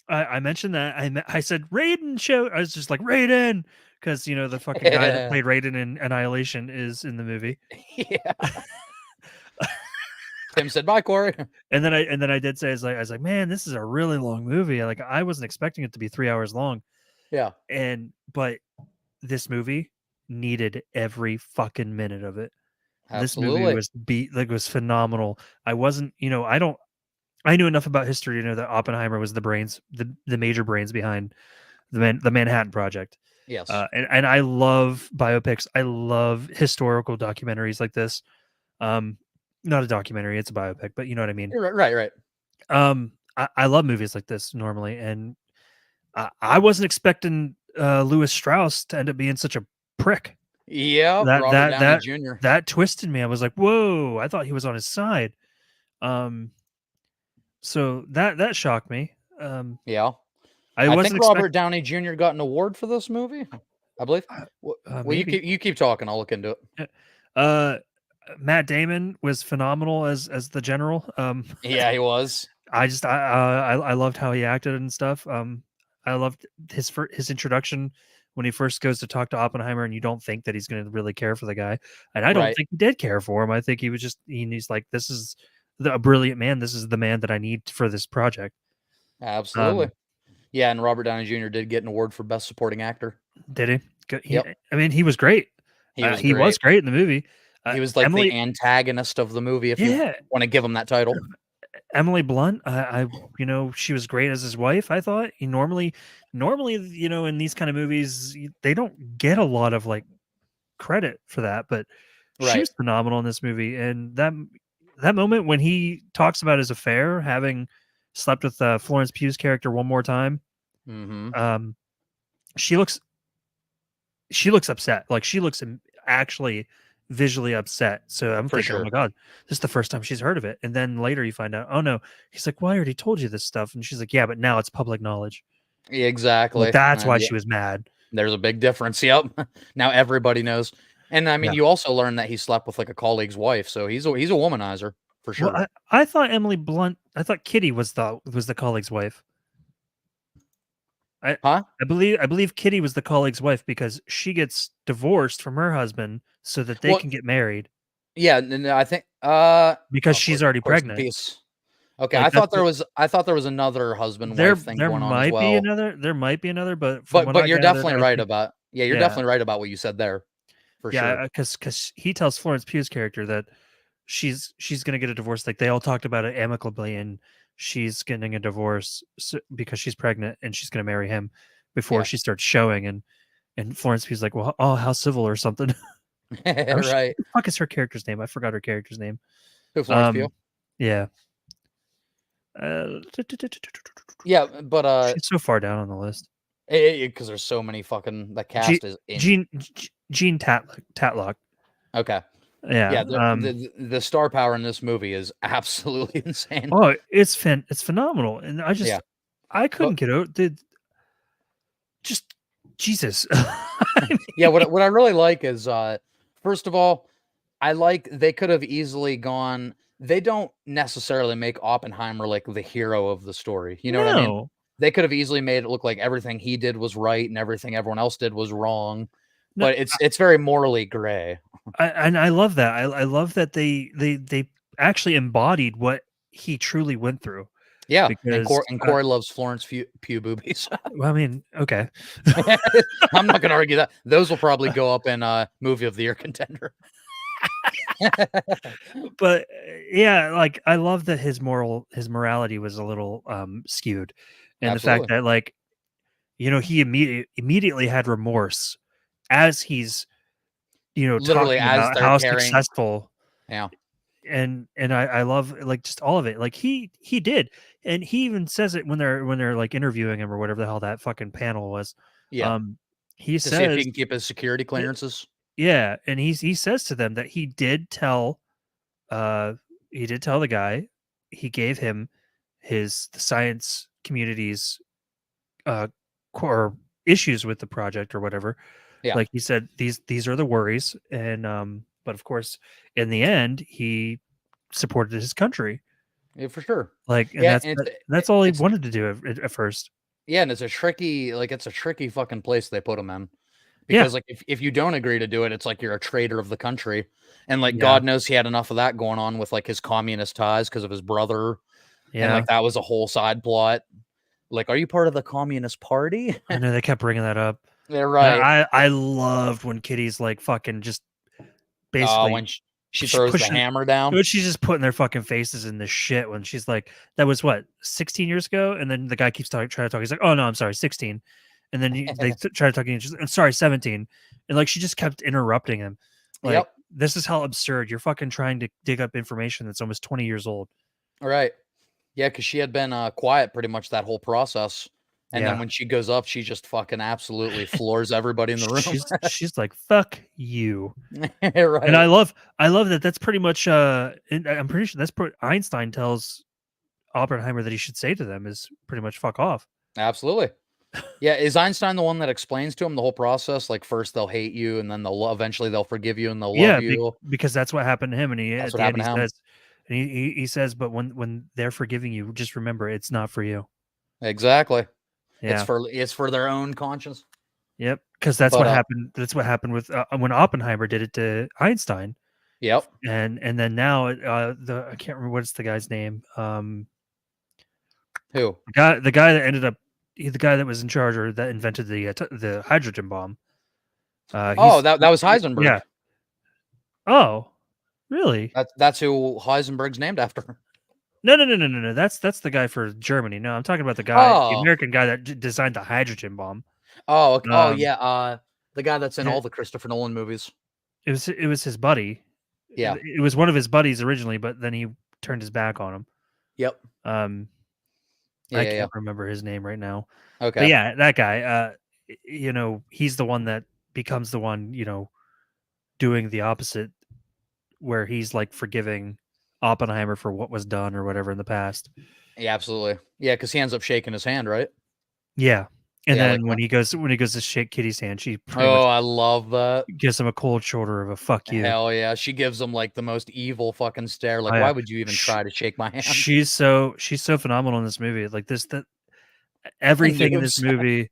I mentioned that I said Raiden show. I was just like Raiden because the fucking guy that played Raiden in Annihilation is in the movie. Yeah. Tim said, "Bye, Corey." And then I did say I was like, man, this is a really long movie. Like I wasn't expecting it to be 3 hours long. Yeah. But this movie needed every fucking minute of it. Absolutely. This movie was phenomenal. I wasn't, I knew enough about history to know that Oppenheimer was the major brains behind the Manhattan Project. Yes. And I love biopics. I love historical documentaries like this. Not a documentary, it's a biopic, but you know what I mean. You're right. I love movies like this normally, and I wasn't expecting Lewis Strauss to end up being such a prick. Yep, That Robert that Downey that Jr. that twisted me. I was like, whoa! I thought he was on his side. So that shocked me. Yeah, I I wasn't think Robert expecting. Downey Jr. got an award for this movie. I believe. Well, you Maybe. keep talking. I'll look into it. Uh, Matt Damon was phenomenal as the general. Yeah, he was. I loved how he acted and stuff. I loved his introduction when he first goes to talk to Oppenheimer, and you don't think that he's going to really care for the guy, and I don't Right. think he did care for him. I think he was just he's like, this is a brilliant man. This is the man that I need for this project. Absolutely. Yeah, and Robert Downey Jr. did get an award for Best Supporting Actor. Did he? Yep. I mean, he was great. He was He was great. great in the movie. He was like Emily, the antagonist of the movie, if you yeah, want to give him that title. Emily Blunt. She was great as his wife. I thought he normally, in these kind of movies, they don't get a lot of like credit for that, but she Right. was phenomenal in this movie. And that moment when he talks about his affair, having slept with Florence Pugh's character one more time, Mm-hmm. she looks upset. Like she looks actually visually upset. So I'm For thinking, oh sure. my god, this is the first time she's heard of it. And then later you find out, oh no, he's like, well, I already told you this stuff, and she's like, yeah, but now it's public knowledge. Exactly. Like that's And why yeah, she was mad. there's a big difference. Yep. Now everybody knows. And I mean, Yeah. you also learn that he slept with like a colleague's wife, so he's a womanizer for sure. Well, I thought I thought Kitty was the colleague's wife. Huh? I believe Kitty was the colleague's wife because she gets divorced from her husband so that they Well, can get married yeah, and I think because oh, she's already course in pregnant. peace. Okay, Like that's I thought there was another husband wife thing there going on as might be well. another, but from what But I you're gathered, definitely I right think about you're yeah, definitely right about what you said there. For sure. because he tells Florence Pugh's character that she's gonna get a divorce. Like they all talked about it amicably, and she's getting a divorce because she's pregnant and she's gonna marry him before Yeah. she starts showing. And Florence Pugh's like, well, oh, how civil or something. Right. The fuck is her character's name? I forgot her character's name. Who, Florence Pugh? Yeah. Yeah, but She's so far down on the list. because there's so many fucking the cast is in. Gene Tatlock. Okay. Yeah. Yeah, the star power in this movie is absolutely insane. Oh, it's phenomenal, and Yeah. I couldn't get over just Jesus. Yeah, what I really like is first of all, I like they could have easily gone. They don't necessarily make Oppenheimer like the hero of the story. You know what I mean? No. They could have easily made it look like everything he did was right and everything everyone else did was wrong. No, But it's very morally gray. and I love that. I love that they actually embodied what he truly went through. Yeah, Because and Corey loves Florence Pugh boobies. well, I mean, okay. I'm not going to argue that. Those will probably go up in movie of the year contender. But yeah, like I love that his morality was a little skewed, and the fact Absolutely. that like he immediately had remorse as he's Literally talking as about they're how carrying. successful, Yeah. and I love like just all of it. Like he did, and he even says it when they're like interviewing him or whatever the hell that fucking panel was. Yeah. He To see if he says can keep his security clearances. yeah, and he says to them that he did tell the guy, he gave him the science community's core issues with the project or whatever. Yeah. Like he said, these are the worries, and but of course, in the end, he supported his country. Yeah, for sure. Like, and Yeah, that's all he it's wanted to do at first. yeah, and it's a tricky fucking place they put him in. Because like if you don't agree to do it, it's like you're a traitor of the country. And like Yeah. God knows he had enough of that going on with like his communist ties because of his brother. Yeah, And like that was a whole side plot. Like, are you part of the Communist Party? I know they kept bringing that up. They're And right. I loved when Kitty's like fucking just basically When she she's throws the pushing- hammer down. but she's just putting their fucking faces in the shit when she's like, that was what, 16 years ago? And then the guy keeps trying to talk. He's like, oh no, I'm sorry, 16. And then they try to talk again. She's like, I'm sorry, 17. And like she just kept interrupting him. Like, Yep. this is how absurd. You're fucking trying to dig up information that's almost 20 years old. All right. Yeah, because she had been quiet pretty much that whole process. And then when she goes up, she just fucking absolutely floors everybody in the room. She's like, "Fuck you," Right. and I love that. That's pretty much. I'm pretty sure that's Einstein tells Oppenheimer that he should say to them is pretty much "fuck off." Absolutely. Yeah, is Einstein the one that explains to him the whole process? Like first they'll hate you, and then eventually they'll forgive you, and they'll love you. Because that's what happened to him, and That's at what the end happened he to him. says, and he says, but when they're forgiving you, just remember it's not for you. Exactly. Yeah. It's for their own conscience. Yep. Because that's But, what happened. That's what happened with when Oppenheimer did it to Einstein. Yep. And then now I can't remember what's the guy's name. Who? The guy that ended up the guy that was in charge or that invented the hydrogen bomb. That was Heisenberg. Yeah. Oh, really? That's who Heisenberg's named after. No. That's the guy for Germany. No, I'm talking about the guy, the Oh. American guy that designed the hydrogen bomb. Oh, okay. Yeah. The guy that's in yeah. all the Christopher Nolan movies. It was his buddy. Yeah. It was one of his buddies originally, but then he turned his back on him. Yep. I can't remember his name right now. Okay. But yeah, that guy, he's the one that becomes the one, doing the opposite, where he's like forgiving Oppenheimer for what was done or whatever in the past. Yeah, absolutely. Yeah, because he ends up shaking his hand, right? Yeah. And Yeah, then like when he goes to shake Kitty's hand, she pretty Oh, much I love that. gives him a cold shoulder of a fuck you. Hell yeah. She gives him like the most evil fucking stare. Like, Oh, yeah. why would you even try to shake my hand? She's so phenomenal in this movie. Like everything in this movie.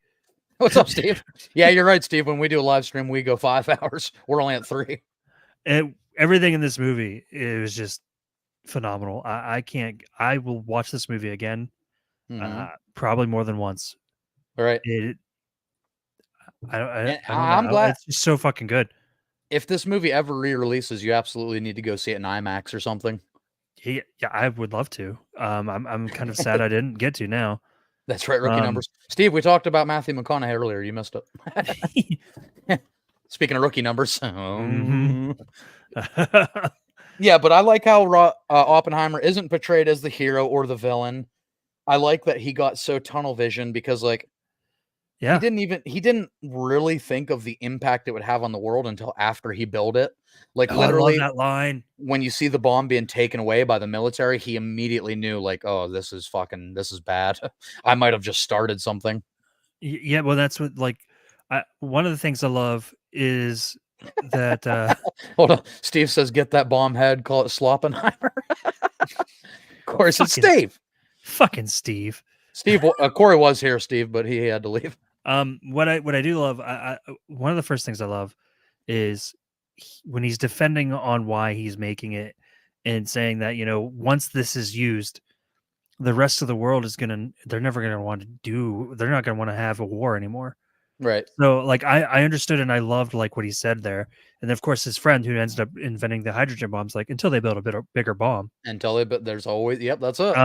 What's up, Steve? Yeah, you're right, Steve. When we do a live stream, we go 5 hours. We're only at 3. Everything in this movie is just phenomenal. I will watch this movie again, probably more than once. All right. I don't know. I'm glad it's just so fucking good. If this movie ever re-releases, you absolutely need to go see it in IMAX or something. Yeah, I would love to. I'm kind of sad I didn't get to now. That's right, rookie numbers. Steve, we talked about Matthew McConaughey earlier. You missed it. Speaking of rookie numbers. Yeah, but I like how Oppenheimer isn't portrayed as the hero or the villain. I like that he got so tunnel vision because, like, yeah, he didn't really think of the impact it would have on the world until after he built it. Like, literally, I love that line. When you see the bomb being taken away by the military, he immediately knew, like, oh, this is bad. I might have just started something. Yeah, well, that's what, like, one of the things I love is that hold on. Steve says, get that bomb head, call it Sloppenheimer. Of course, it's Steve. Fucking Steve. Steve, Corey was here, Steve, but he had to leave. What I do love, one of the first things I love is when he's defending on why he's making it and saying that, once this is used, the rest of the world they're never gonna want to they're not gonna want to have a war anymore. Right. So, like, I understood and I loved, like, what he said there. And then, of course, his friend who ends up inventing the hydrogen bombs, like, until they build a bigger bomb. But there's always, yep, that's it.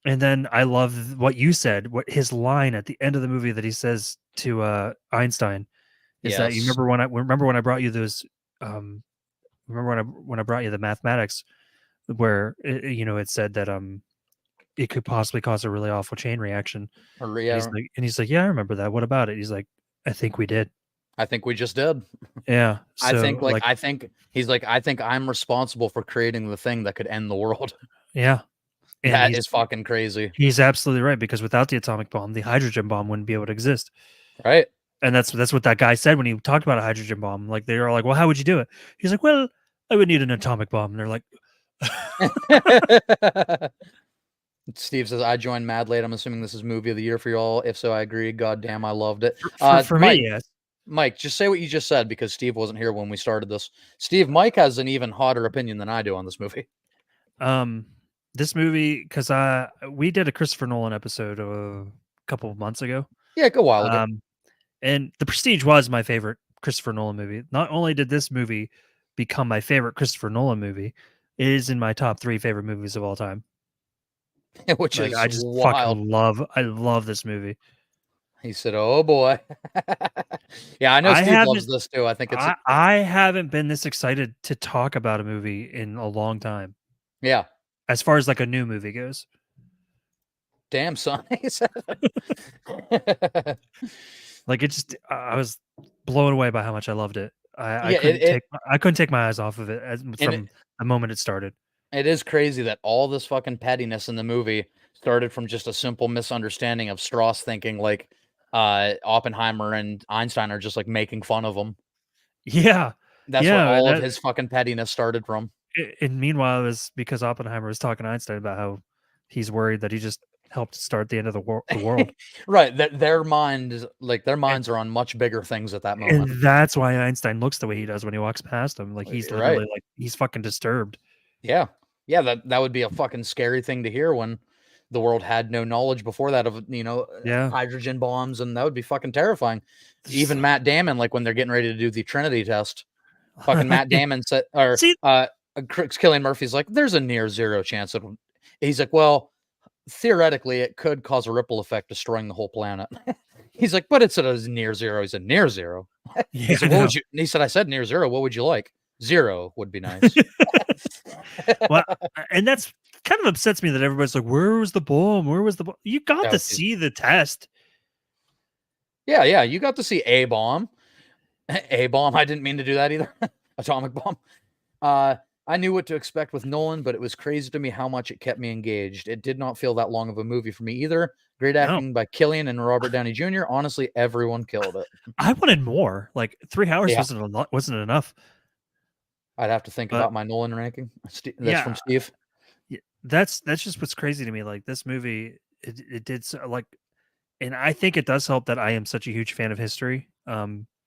And then I love what you said, what his line at the end of the movie that he says to Einstein is that, you remember when I brought you those, remember when I brought you the mathematics where, it said that, it could possibly cause a really awful chain reaction. And he's like, yeah, I remember that. What about it? He's like, I think we did. I think we just did. Yeah. So, I think he's like, I think I'm responsible for creating the thing that could end the world. Yeah. And that is fucking crazy. He's absolutely right, because without the atomic bomb, the hydrogen bomb wouldn't be able to exist. Right. And that's what that guy said when he talked about a hydrogen bomb. Like, they were like, well, how would you do it? He's like, well, I would need an atomic bomb. And they're like, Steve says, I joined mad late. I'm assuming this is movie of the year for you all. If so, I agree. God damn, I loved it. For Mike, me, yes. Mike, just say what you just said, because Steve wasn't here when we started this. Steve, Mike has an even hotter opinion than I do on this movie. This movie, because we did a Christopher Nolan episode a couple of months ago. Yeah, a while ago. And The Prestige was my favorite Christopher Nolan movie. Not only did this movie become my favorite Christopher Nolan movie, it is in my top 3 favorite movies of all time. Which like, is I just wild. I love this movie. He said, "Oh boy." Yeah, I know Steve loves this too. I think it's I haven't been this excited to talk about a movie in a long time. Yeah. As far as like a new movie goes. Damn, son. He said. Like it just, I was blown away by how much I loved it. I Yeah, I couldn't take my eyes off of it and from the moment it started. it is crazy that all this fucking pettiness in the movie started from just a simple misunderstanding of Strauss thinking like Oppenheimer and Einstein are just like making fun of him. Yeah, That's where yeah. all of his fucking pettiness started from. And meanwhile, it was because Oppenheimer was talking to Einstein about how he's worried that he just helped start the end of the world. Right. Their minds are on much bigger things at that moment. And that's why Einstein looks the way he does when he walks past him. Like he's Right. literally like he's fucking disturbed. Yeah. Yeah, that would be a fucking scary thing to hear when the world had no knowledge before that of, Yeah. hydrogen bombs, and that would be fucking terrifying. Even Matt Damon, like when they're getting ready to do the Trinity test, fucking Matt Damon said, or See- Cillian Murphy's like, there's a near zero chance he's like, well, theoretically, it could cause a ripple effect destroying the whole planet. He's like, but it's at a near zero. He's a near zero. Yeah, He said, what would you? And he said, I said near zero. What would you like? Zero would be nice. well, and that's kind of upsets me that everybody's like, "Where was the bomb? Where was the bomb?" You got Yeah, to see the test. Yeah, you got to see a bomb. A bomb. I didn't mean to do that either. Atomic bomb. I knew what to expect with Nolan, but it was crazy to me how much it kept me engaged. It did not feel that long of a movie for me either. Great acting by Cillian and Robert Downey Jr. Honestly, everyone killed it. I wanted more. Like 3 hours Yeah. wasn't enough. I'd have to think about my Nolan ranking. That's from Steve. Yeah, that's just what's crazy to me. Like this movie, it did so, and I think it does help that I am such a huge fan of history.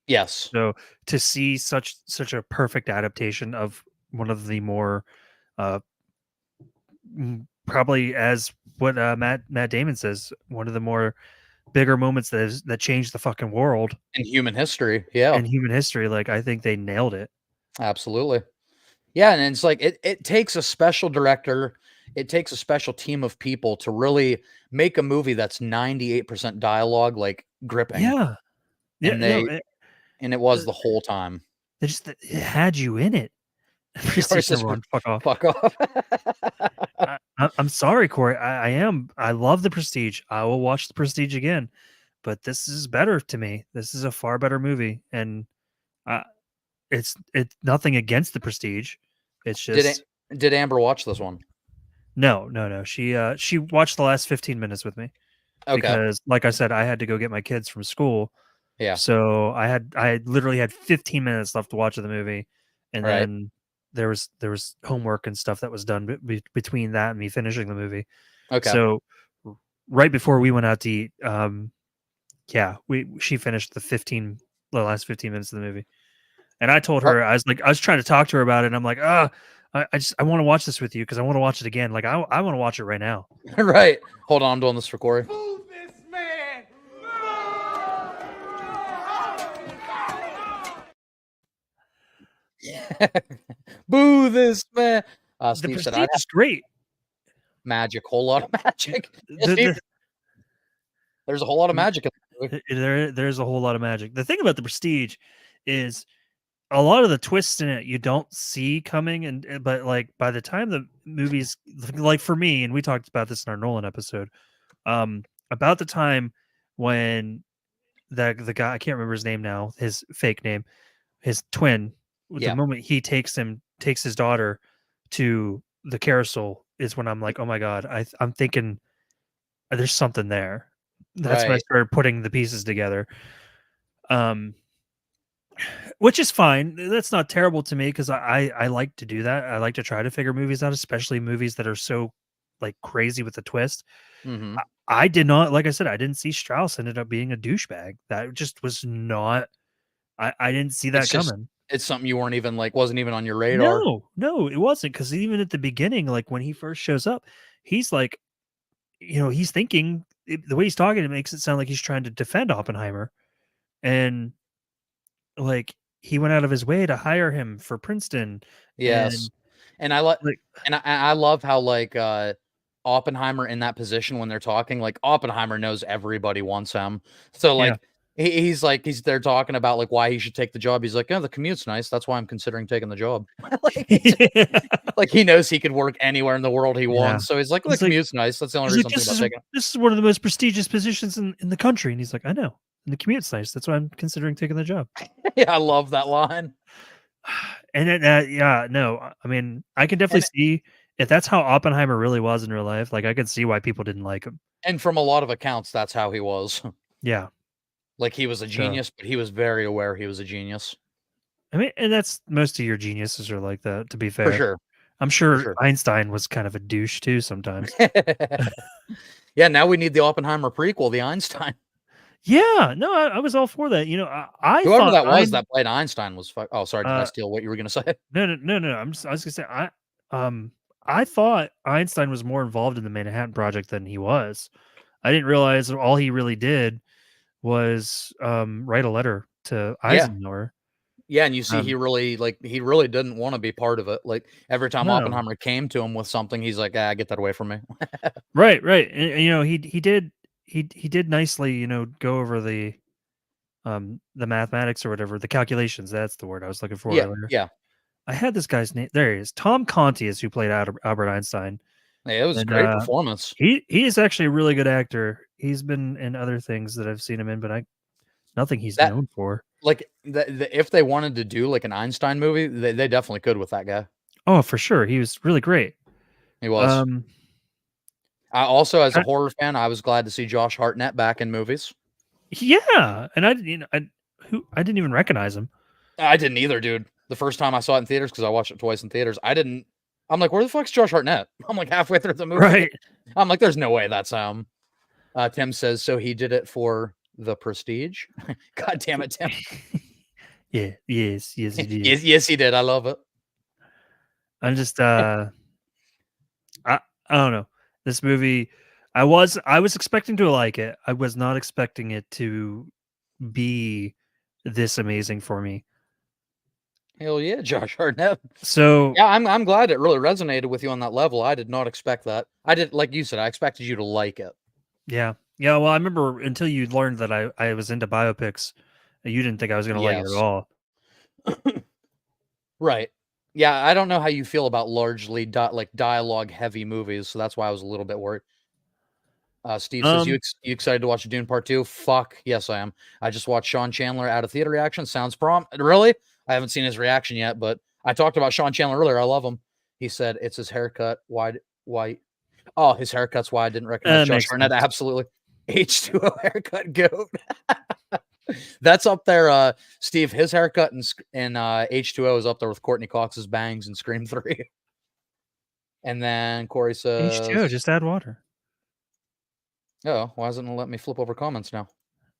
Yes. So to see such a perfect adaptation of one of the more, probably as what Matt Damon says, one of the more bigger moments that changed the fucking world in human history. Yeah. In human history, like I think they nailed it. Absolutely. Yeah, and it's like it takes a special director, it takes a special team of people to really make a movie that's 98% dialogue, like gripping. Yeah. Yeah. And it was the whole time. It had you in it. Fuck off. Fuck off. I'm sorry, Corey. I love The Prestige. I will watch The Prestige again, but this is better to me. This is a far better movie, and it's nothing against The Prestige. It's just did Amber watch this one? No. She watched the last 15 minutes with me. Okay. Because, like I said, I had to go get my kids from school. Yeah. So I literally had 15 minutes left to watch the movie, and then there was homework and stuff that was done between that and me finishing the movie. Okay. So right before we went out to eat, she finished the last 15 minutes of the movie, and I told her I was trying to talk to her about it, and I'm like, I want to watch this with you because I want to watch it again. Like I want to watch it right now. Right. Hold on, I'm doing this for Corey. Move this man! Boo this man. The Steve said, Prestige is great. Magic, whole lot of magic. There's a whole lot of magic in the movie. There's a whole lot of magic. The thing about The Prestige is a lot of the twists in it you don't see coming, but like by the time the movie's like, for me, and we talked about this in our Nolan episode, about the time when the guy, I can't remember his name now, his fake name, his twin, the moment he takes his daughter to the carousel is when I'm like, oh my god, I'm thinking there's something there. That's when I started putting the pieces together. Which is fine. That's not terrible to me because I like to do that. I like to try to figure movies out, especially movies that are so like crazy with a twist. Mm-hmm. I did not, like I said, I didn't see Strauss ended up being a douchebag. That just was not. I didn't see that coming. It's something you weren't even wasn't even on your radar. No, it wasn't, because even at the beginning, like when he first shows up, he's like, he's thinking the way he's talking, it makes it sound like he's trying to defend Oppenheimer, and like he went out of his way to hire him for Princeton. Yes, and I love how Oppenheimer in that position when they're talking, like Oppenheimer knows everybody wants him, so he's there talking about like why he should take the job. He's like, "Oh, the commute's nice. That's why I'm considering taking the job." Like he knows he could work anywhere in the world he wants. So he's like, "The He's like- commute's nice. That's the only He's reason like, I'm thinking about taking it." this is one of the most prestigious positions in the country. And he's like, I know. And the commute's nice. That's why I'm considering taking the job. Yeah, I love that line. And then, yeah, no, I mean, I can definitely see if that's how Oppenheimer really was in real life. Like, I could see why people didn't like him. And from a lot of accounts, that's how he was. Yeah. Like he was a genius, but he was very aware he was a genius. I mean, and that's most of your geniuses are like that, to be fair. For sure. I'm sure sure. Einstein was kind of a douche too sometimes. Yeah, now we need the Oppenheimer prequel, the Einstein. Yeah, no, I was all for that. You know, I Whoever thought that was that played Einstein was oh, sorry, did I Uh, steal what you were gonna say? no. I was gonna say I thought Einstein was more involved in the Manhattan Project than he was. I didn't realize all he really did was write a letter to Yeah. Eisenhower. Yeah, and you see he Um, really didn't want to be part of it. Like every time No. Oppenheimer came to him with something, he's like, "Ah, get that away from me." Right. And, you know, he did nicely, you know, go over the mathematics or whatever, the calculations. That's the word I was looking for Yeah, earlier. yeah. I had this guy's name. There he is. Tom Conti is who played Albert Einstein. Hey, it was a And, great performance. He is actually a really good actor. He's been in other things that I've seen him in, but nothing he's That- known for. Like if they wanted to do like an Einstein movie, they definitely could with that guy. Oh, for sure. He was really great. He was. I also, as a I- horror fan, I was glad to see Josh Hartnett back in movies. Yeah, and I didn't even recognize him. I didn't either, dude. The first time I saw it in theaters, because I watched it twice in theaters, I'm like, where the fuck's Josh Hartnett? I'm like halfway through the movie. Right. I'm like, there's no way that's him. Tim says, so he did it for the prestige. God damn it, Tim. Yeah. Yes, he did. yes, he did. I love it. I'm just I don't know. This movie, I was expecting to like it. I was not expecting it to be this amazing for me. Hell yeah, Josh Hartnett. So Yeah, I'm glad it really resonated with you on that level. I did not expect that. I did, like you said, I expected you to like it. yeah. Well, I remember until you learned that I was into biopics, you didn't think I was going to like it Yes. at all. Right. Yeah, I don't know how you feel about largely dialogue heavy movies, so that's why I was a little bit worried. Steve says, you excited to watch Dune Part 2? Fuck, yes, I am. I just watched Sean Chandler out of theater reaction. Sounds really? I haven't seen his reaction yet, but I talked about Sean Chandler earlier. I love him. He said, it's his haircut. Why? Oh, his haircut's why I didn't recognize Josh Hartnett. Absolutely. H2O haircut goat. That's up there, Steve. His haircut in H2O is up there with Courtney Cox's bangs in Scream 3. And then Corey says, H2O, just add water. oh, why isn't it let me flip over comments now?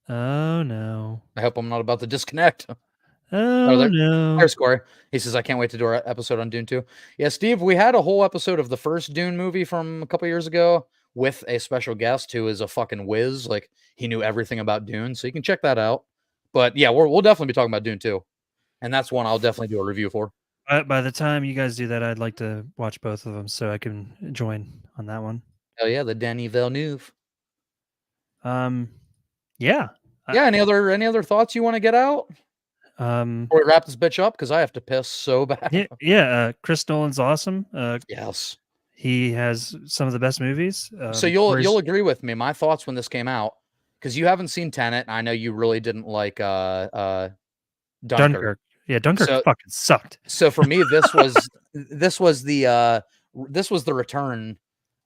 Oh no. I hope I'm not about to disconnect. Oh no. There's Corey. He says, I can't wait to do our episode on Dune 2. Yeah, Steve, we had a whole episode of the first Dune movie from a couple years ago with a special guest who is a fucking whiz. Like, he knew everything about Dune, so you can check that out. But yeah, we'll definitely be talking about Dune 2. And that's one I'll definitely do a review for. By the time you guys do that, I'd like to watch both of them so I can join on that one. Oh yeah, the Denis Villeneuve. Yeah. Yeah, any other thoughts you want to get out? Before we wrap this bitch up, because I have to piss so bad. Yeah. Chris Nolan's awesome. Yes. He has some of the best movies. So you'll agree with me. My thoughts when this came out, because you haven't seen Tenet, and I know you really didn't like Dunkirk. Yeah, Dunkirk fucking sucked. So for me, this was the return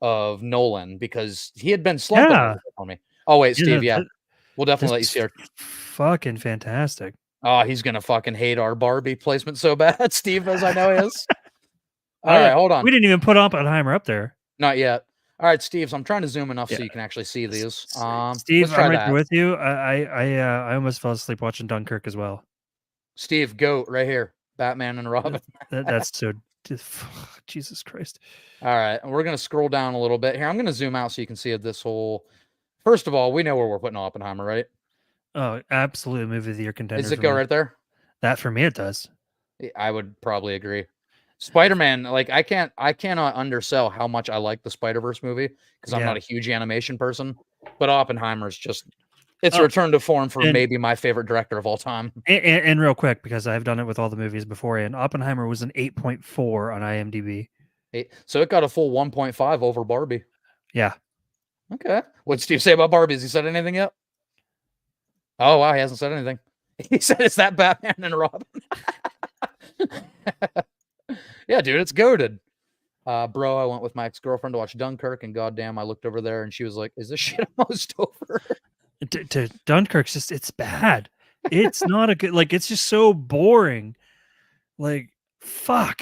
of Nolan, because he had been slumping a little bit for me. Oh wait, Steve, we'll definitely let you see her. Fucking fantastic. Oh, he's gonna fucking hate our Barbie placement so bad, Steve, as I know he is. All right, hold on. We didn't even put Oppenheimer up there. Not yet. All right, Steve. So I'm trying to zoom enough so you can actually see these. Steve, I'm right there with you. I almost fell asleep watching Dunkirk as well. Steve, goat right here. Batman and Robin. That's so Jesus Christ. All right, and we're gonna scroll down a little bit here. I'm gonna zoom out so you can see this whole. First of all, we know where we're putting Oppenheimer, right? Oh, absolute movie of the year contender. Does it go right there? That for me, it does. I would probably agree. Spider-Man, like I cannot undersell how much I like the Spider-Verse movie, because I'm not a huge animation person, but Oppenheimer is just It's a Oh, return to form for and- maybe my favorite director of all time. And real quick, because I've done it with all the movies before, and Oppenheimer was an 8.4 on IMDb. So it got a full 1.5 over Barbie. Yeah. Okay. What'd Steve say about Barbie? Has he said anything yet? Oh, wow. He hasn't said anything. He said, "Is that Batman and Robin?" Yeah, dude, it's goated. Bro, I went with my ex-girlfriend to watch Dunkirk, and goddamn, I looked over there and she was like, "Is this shit almost over?" To Dunkirk's just, it's bad. It's not a good, like, it's just so boring. Like, fuck.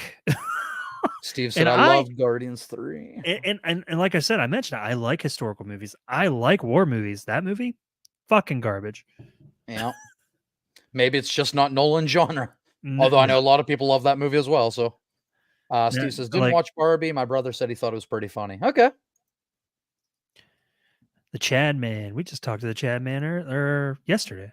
Steve said, And "I love Guardians 3." And like I said, I mentioned I like historical movies. I like war movies. That movie, fucking garbage. Yeah. Maybe it's just not Nolan genre. Although I know a lot of people love that movie as well. So Steve says, "Didn't like- watch Barbie. My brother said he thought it was pretty funny." Okay. The Chad Man. We just talked to the Chad Man yesterday.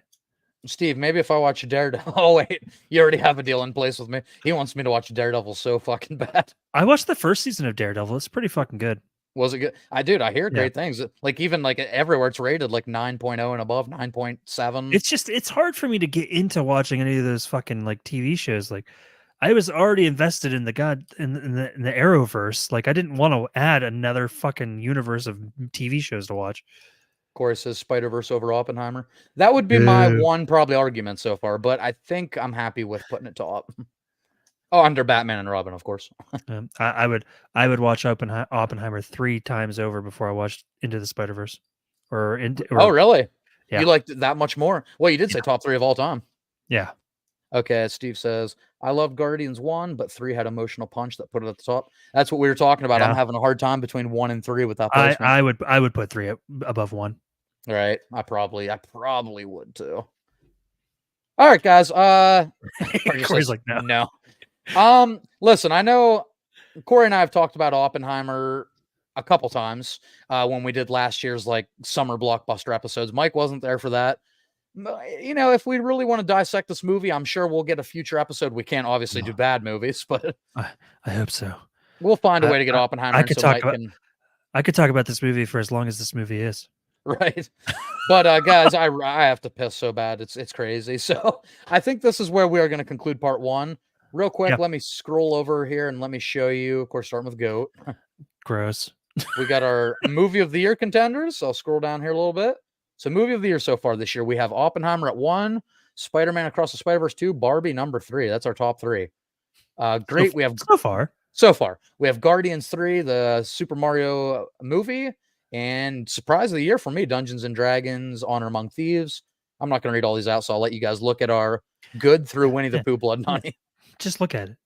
Steve, maybe if I watch Daredevil. Oh, wait. You already have a deal in place with me. He wants me to watch Daredevil so fucking bad. I watched the first season of Daredevil. It's pretty fucking good. Was it good? I hear Yeah. great things. Like even like everywhere it's rated like 9.0 and above, 9.7. It's hard for me to get into watching any of those fucking like TV shows. Like, I was already invested in the Arrowverse. Like, I didn't want to add another fucking universe of TV shows to watch. Corey says Spider-Verse over Oppenheimer. That would be my Boo. one probably argument so far, but I think I'm happy with putting it to op. Oh, under Batman and Robin, of course. I would watch Oppenheimer 3 times over before I watched Into the Spider-Verse. Oh, really? Yeah. You liked it that much more? Well, you did say top 3 of all time. Yeah. Okay, Steve says, "I love Guardians 1, but 3 had emotional punch that put it at the top." That's what we were talking about. I'm Yeah. having a hard time between 1 and 3 with that placement. I would put 3 above 1. Right. I probably would too. All right, guys. Corey's like, no. Listen, I know Corey and I have talked about Oppenheimer a couple times when we did last year's like summer blockbuster episodes. Mike wasn't there for that. You know, if we really want to dissect this movie, I'm sure we'll get a future episode. We can't obviously do bad movies, but I hope so. we'll find a way to get Oppenheimer. I could talk about this movie for as long as this movie is. Right. But guys, I have to piss so bad. It's crazy. So I think this is where we are going to conclude part 1. Real quick, Yeah. let me scroll over here and let me show you, of course, starting with GOAT. Gross. We got our movie of the year contenders. I'll scroll down here a little bit. So movie of the year so far this year, we have Oppenheimer at 1, Spider-Man Across the Spider-Verse 2, Barbie number 3. That's our top 3. Great. We have so far. We have Guardians 3, the Super Mario movie, and surprise of the year for me, Dungeons and Dragons, Honor Among Thieves. I'm not going to read all these out, so I'll let you guys look at our good through Winnie the Pooh, Blood and Honey. Just look at it.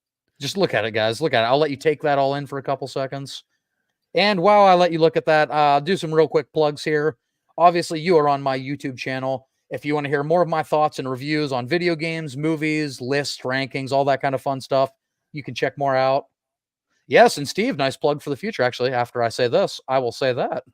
Just look at it, guys. Look at it. I'll let you take that all in for a couple seconds. And while I let you look at that, I'll do some real quick plugs here. Obviously, you are on my YouTube channel. If you want to hear more of my thoughts and reviews on video games, movies, lists, rankings, all that kind of fun stuff, you can check more out. Yes, and Steve, nice plug for the future. Actually, after I say this, I will say that.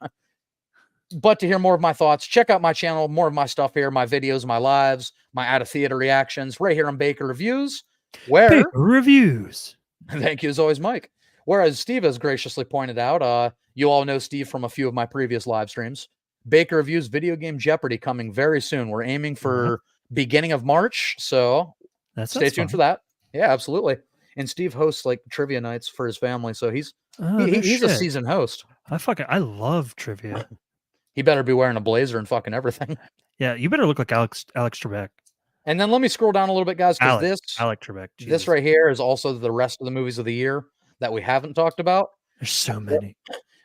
But to hear more of my thoughts, check out my channel, more of my stuff here, my videos, my lives, my out-of-theater reactions, right here on Baker Reviews, where... Baker Reviews. Thank you as always, Mike. Whereas Steve has graciously pointed out, you all know Steve from a few of my previous live streams. Baker Reviews Video Game Jeopardy coming very soon. We're aiming for beginning of March, so stay tuned for that. Yeah, absolutely. And Steve hosts like trivia nights for his family, so he's a seasoned host. I love trivia. He better be wearing a blazer and fucking everything. Yeah, you better look like Alex Trebek. And then let me scroll down a little bit, guys, because Alex Trebek. This right here is also the rest of the movies of the year that we haven't talked about. There's so many.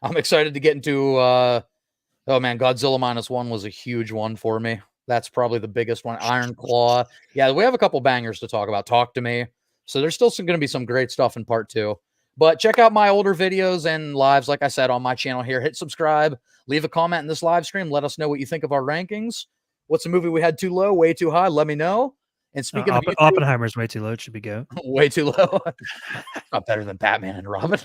I'm excited to get into oh man, Godzilla -1 was a huge one for me. That's probably the biggest one. Iron Claw. Yeah, we have a couple bangers to talk about. Talk to Me. So there's still going to be some great stuff in part 2. But check out my older videos and lives, like I said, on my channel here. Hit subscribe. Leave a comment in this live stream. Let us know what you think of our rankings. What's a movie we had too low, way too high? Let me know. And speaking of YouTube, Oppenheimer's way too low. It should be go. Way too low. Not better than Batman and Robin.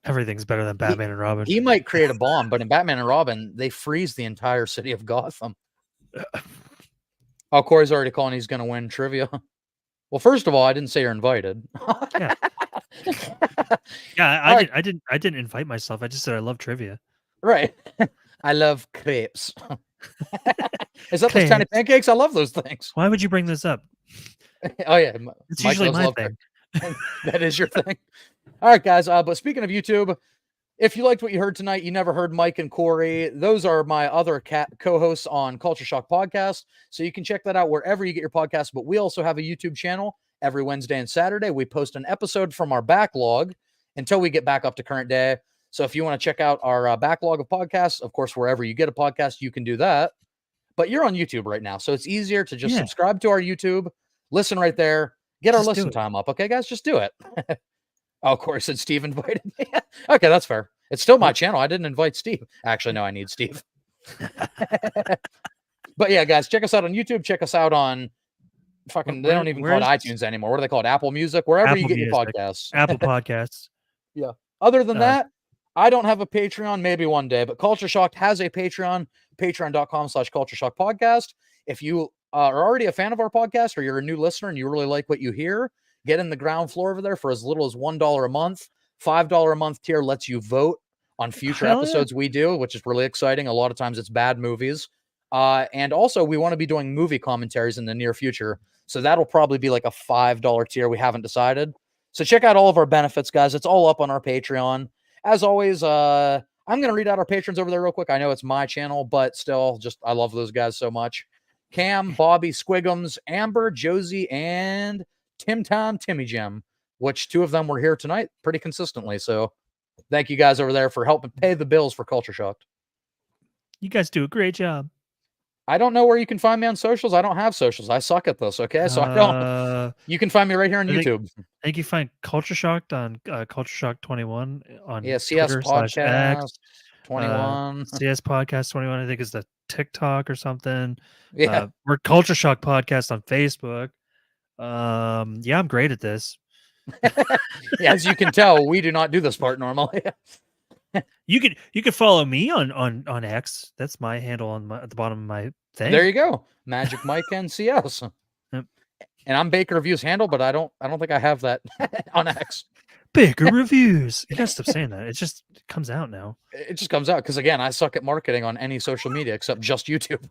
Everything's better than Batman and Robin. He might create a bomb, but in Batman and Robin, they freeze the entire city of Gotham. Oh, Corey's already calling he's going to win trivia. Well, first of all, I didn't say you're invited. Yeah. Yeah, I didn't invite myself. I just said I love trivia. Right. I love crepes. Is that those Okay, tiny pancakes? I love those things. why would you bring this up? Oh yeah, It's Mike usually does my love thing. cooking. That is your thing. All right, guys. But speaking of YouTube, if you liked what you heard tonight, you never heard Mike and Corey. Those are my other co-hosts on Culture Shock Podcast. So you can check that out wherever you get your podcasts. But we also have a YouTube channel. Every Wednesday and Saturday, we post an episode from our backlog until we get back up to current day. So if you want to check out our backlog of podcasts, of course, wherever you get a podcast, you can do that. But you're on YouTube right now, so it's easier to just Yeah. subscribe to our YouTube, listen right there, get our Just do listen it. time up. Okay, guys, just do it. Oh, of course, said Steve invited me. Okay, that's fair. It's still my channel. I didn't invite Steve. Actually, no, I need Steve. But yeah, guys, check us out on YouTube. Check us out on fucking, they don't even call it iTunes anymore. What do they call it? Apple Music, wherever you Apple get your Music. podcasts. Apple Podcasts. Other than that, I don't have a Patreon, maybe one day, but Culture Shock has a Patreon, patreon.com/Culture Shock Podcast. If you are already a fan of our podcast or you're a new listener and you really like what you hear, get in the ground floor over there for as little as $1 a month. $5 a month tier lets you vote on future Hell yeah. episodes we do, which is really exciting. A lot of times it's bad movies. And also we want to be doing movie commentaries in the near future. So that'll probably be like a $5 tier. We haven't decided. So check out all of our benefits, guys. It's all up on our Patreon. As always, I'm going to read out our patrons over there real quick. I know it's my channel, but still, just I love those guys so much. Cam, Bobby, Squiggums, Amber, Josie, and Timmy Jim, which two of them were here tonight pretty consistently. So thank you guys over there for helping pay the bills for Culture Shock. You guys do a great job. I don't know where you can find me on socials. I don't have socials. I suck at this. Okay, so I don't. You can find me right here on YouTube. I think you find Culture Shocked on Culture Shock 21 on CS Twitter/X. 21. CS Podcast 21, I think, is the TikTok or something. Yeah. We're Culture Shock Podcast on Facebook. Yeah, I'm great at this. Yeah, as you can tell, we do not do this part normally. You could follow me on X. That's my handle at the bottom of my thing. There you go. Magic Mike and CS. Yep. And I'm Baker Reviews handle, but I don't think I have that on X. Baker Reviews. You gotta stop saying that. It comes out now. It just comes out because again, I suck at marketing on any social media except just YouTube.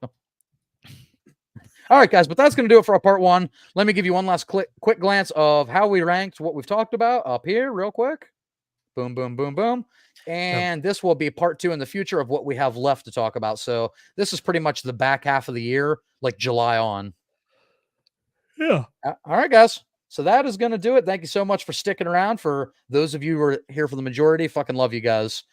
All right, guys, but that's going to do it for our part one. Let me give you one last quick glance of how we ranked what we've talked about up here real quick. Boom, boom, boom, boom. And this will be part two in the future of what we have left to talk about. So this is pretty much the back half of the year, like July on. Yeah. All right, guys. So that is going to do it. Thank you so much for sticking around. For those of you who are here for the majority, fucking love you guys.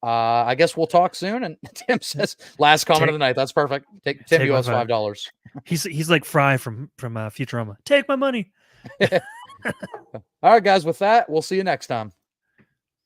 I guess we'll talk soon. And Tim says, last comment of the night. That's perfect. Tim, you owes $5. He's like Fry from Futurama. Take my money. All right, guys. With that, we'll see you next time.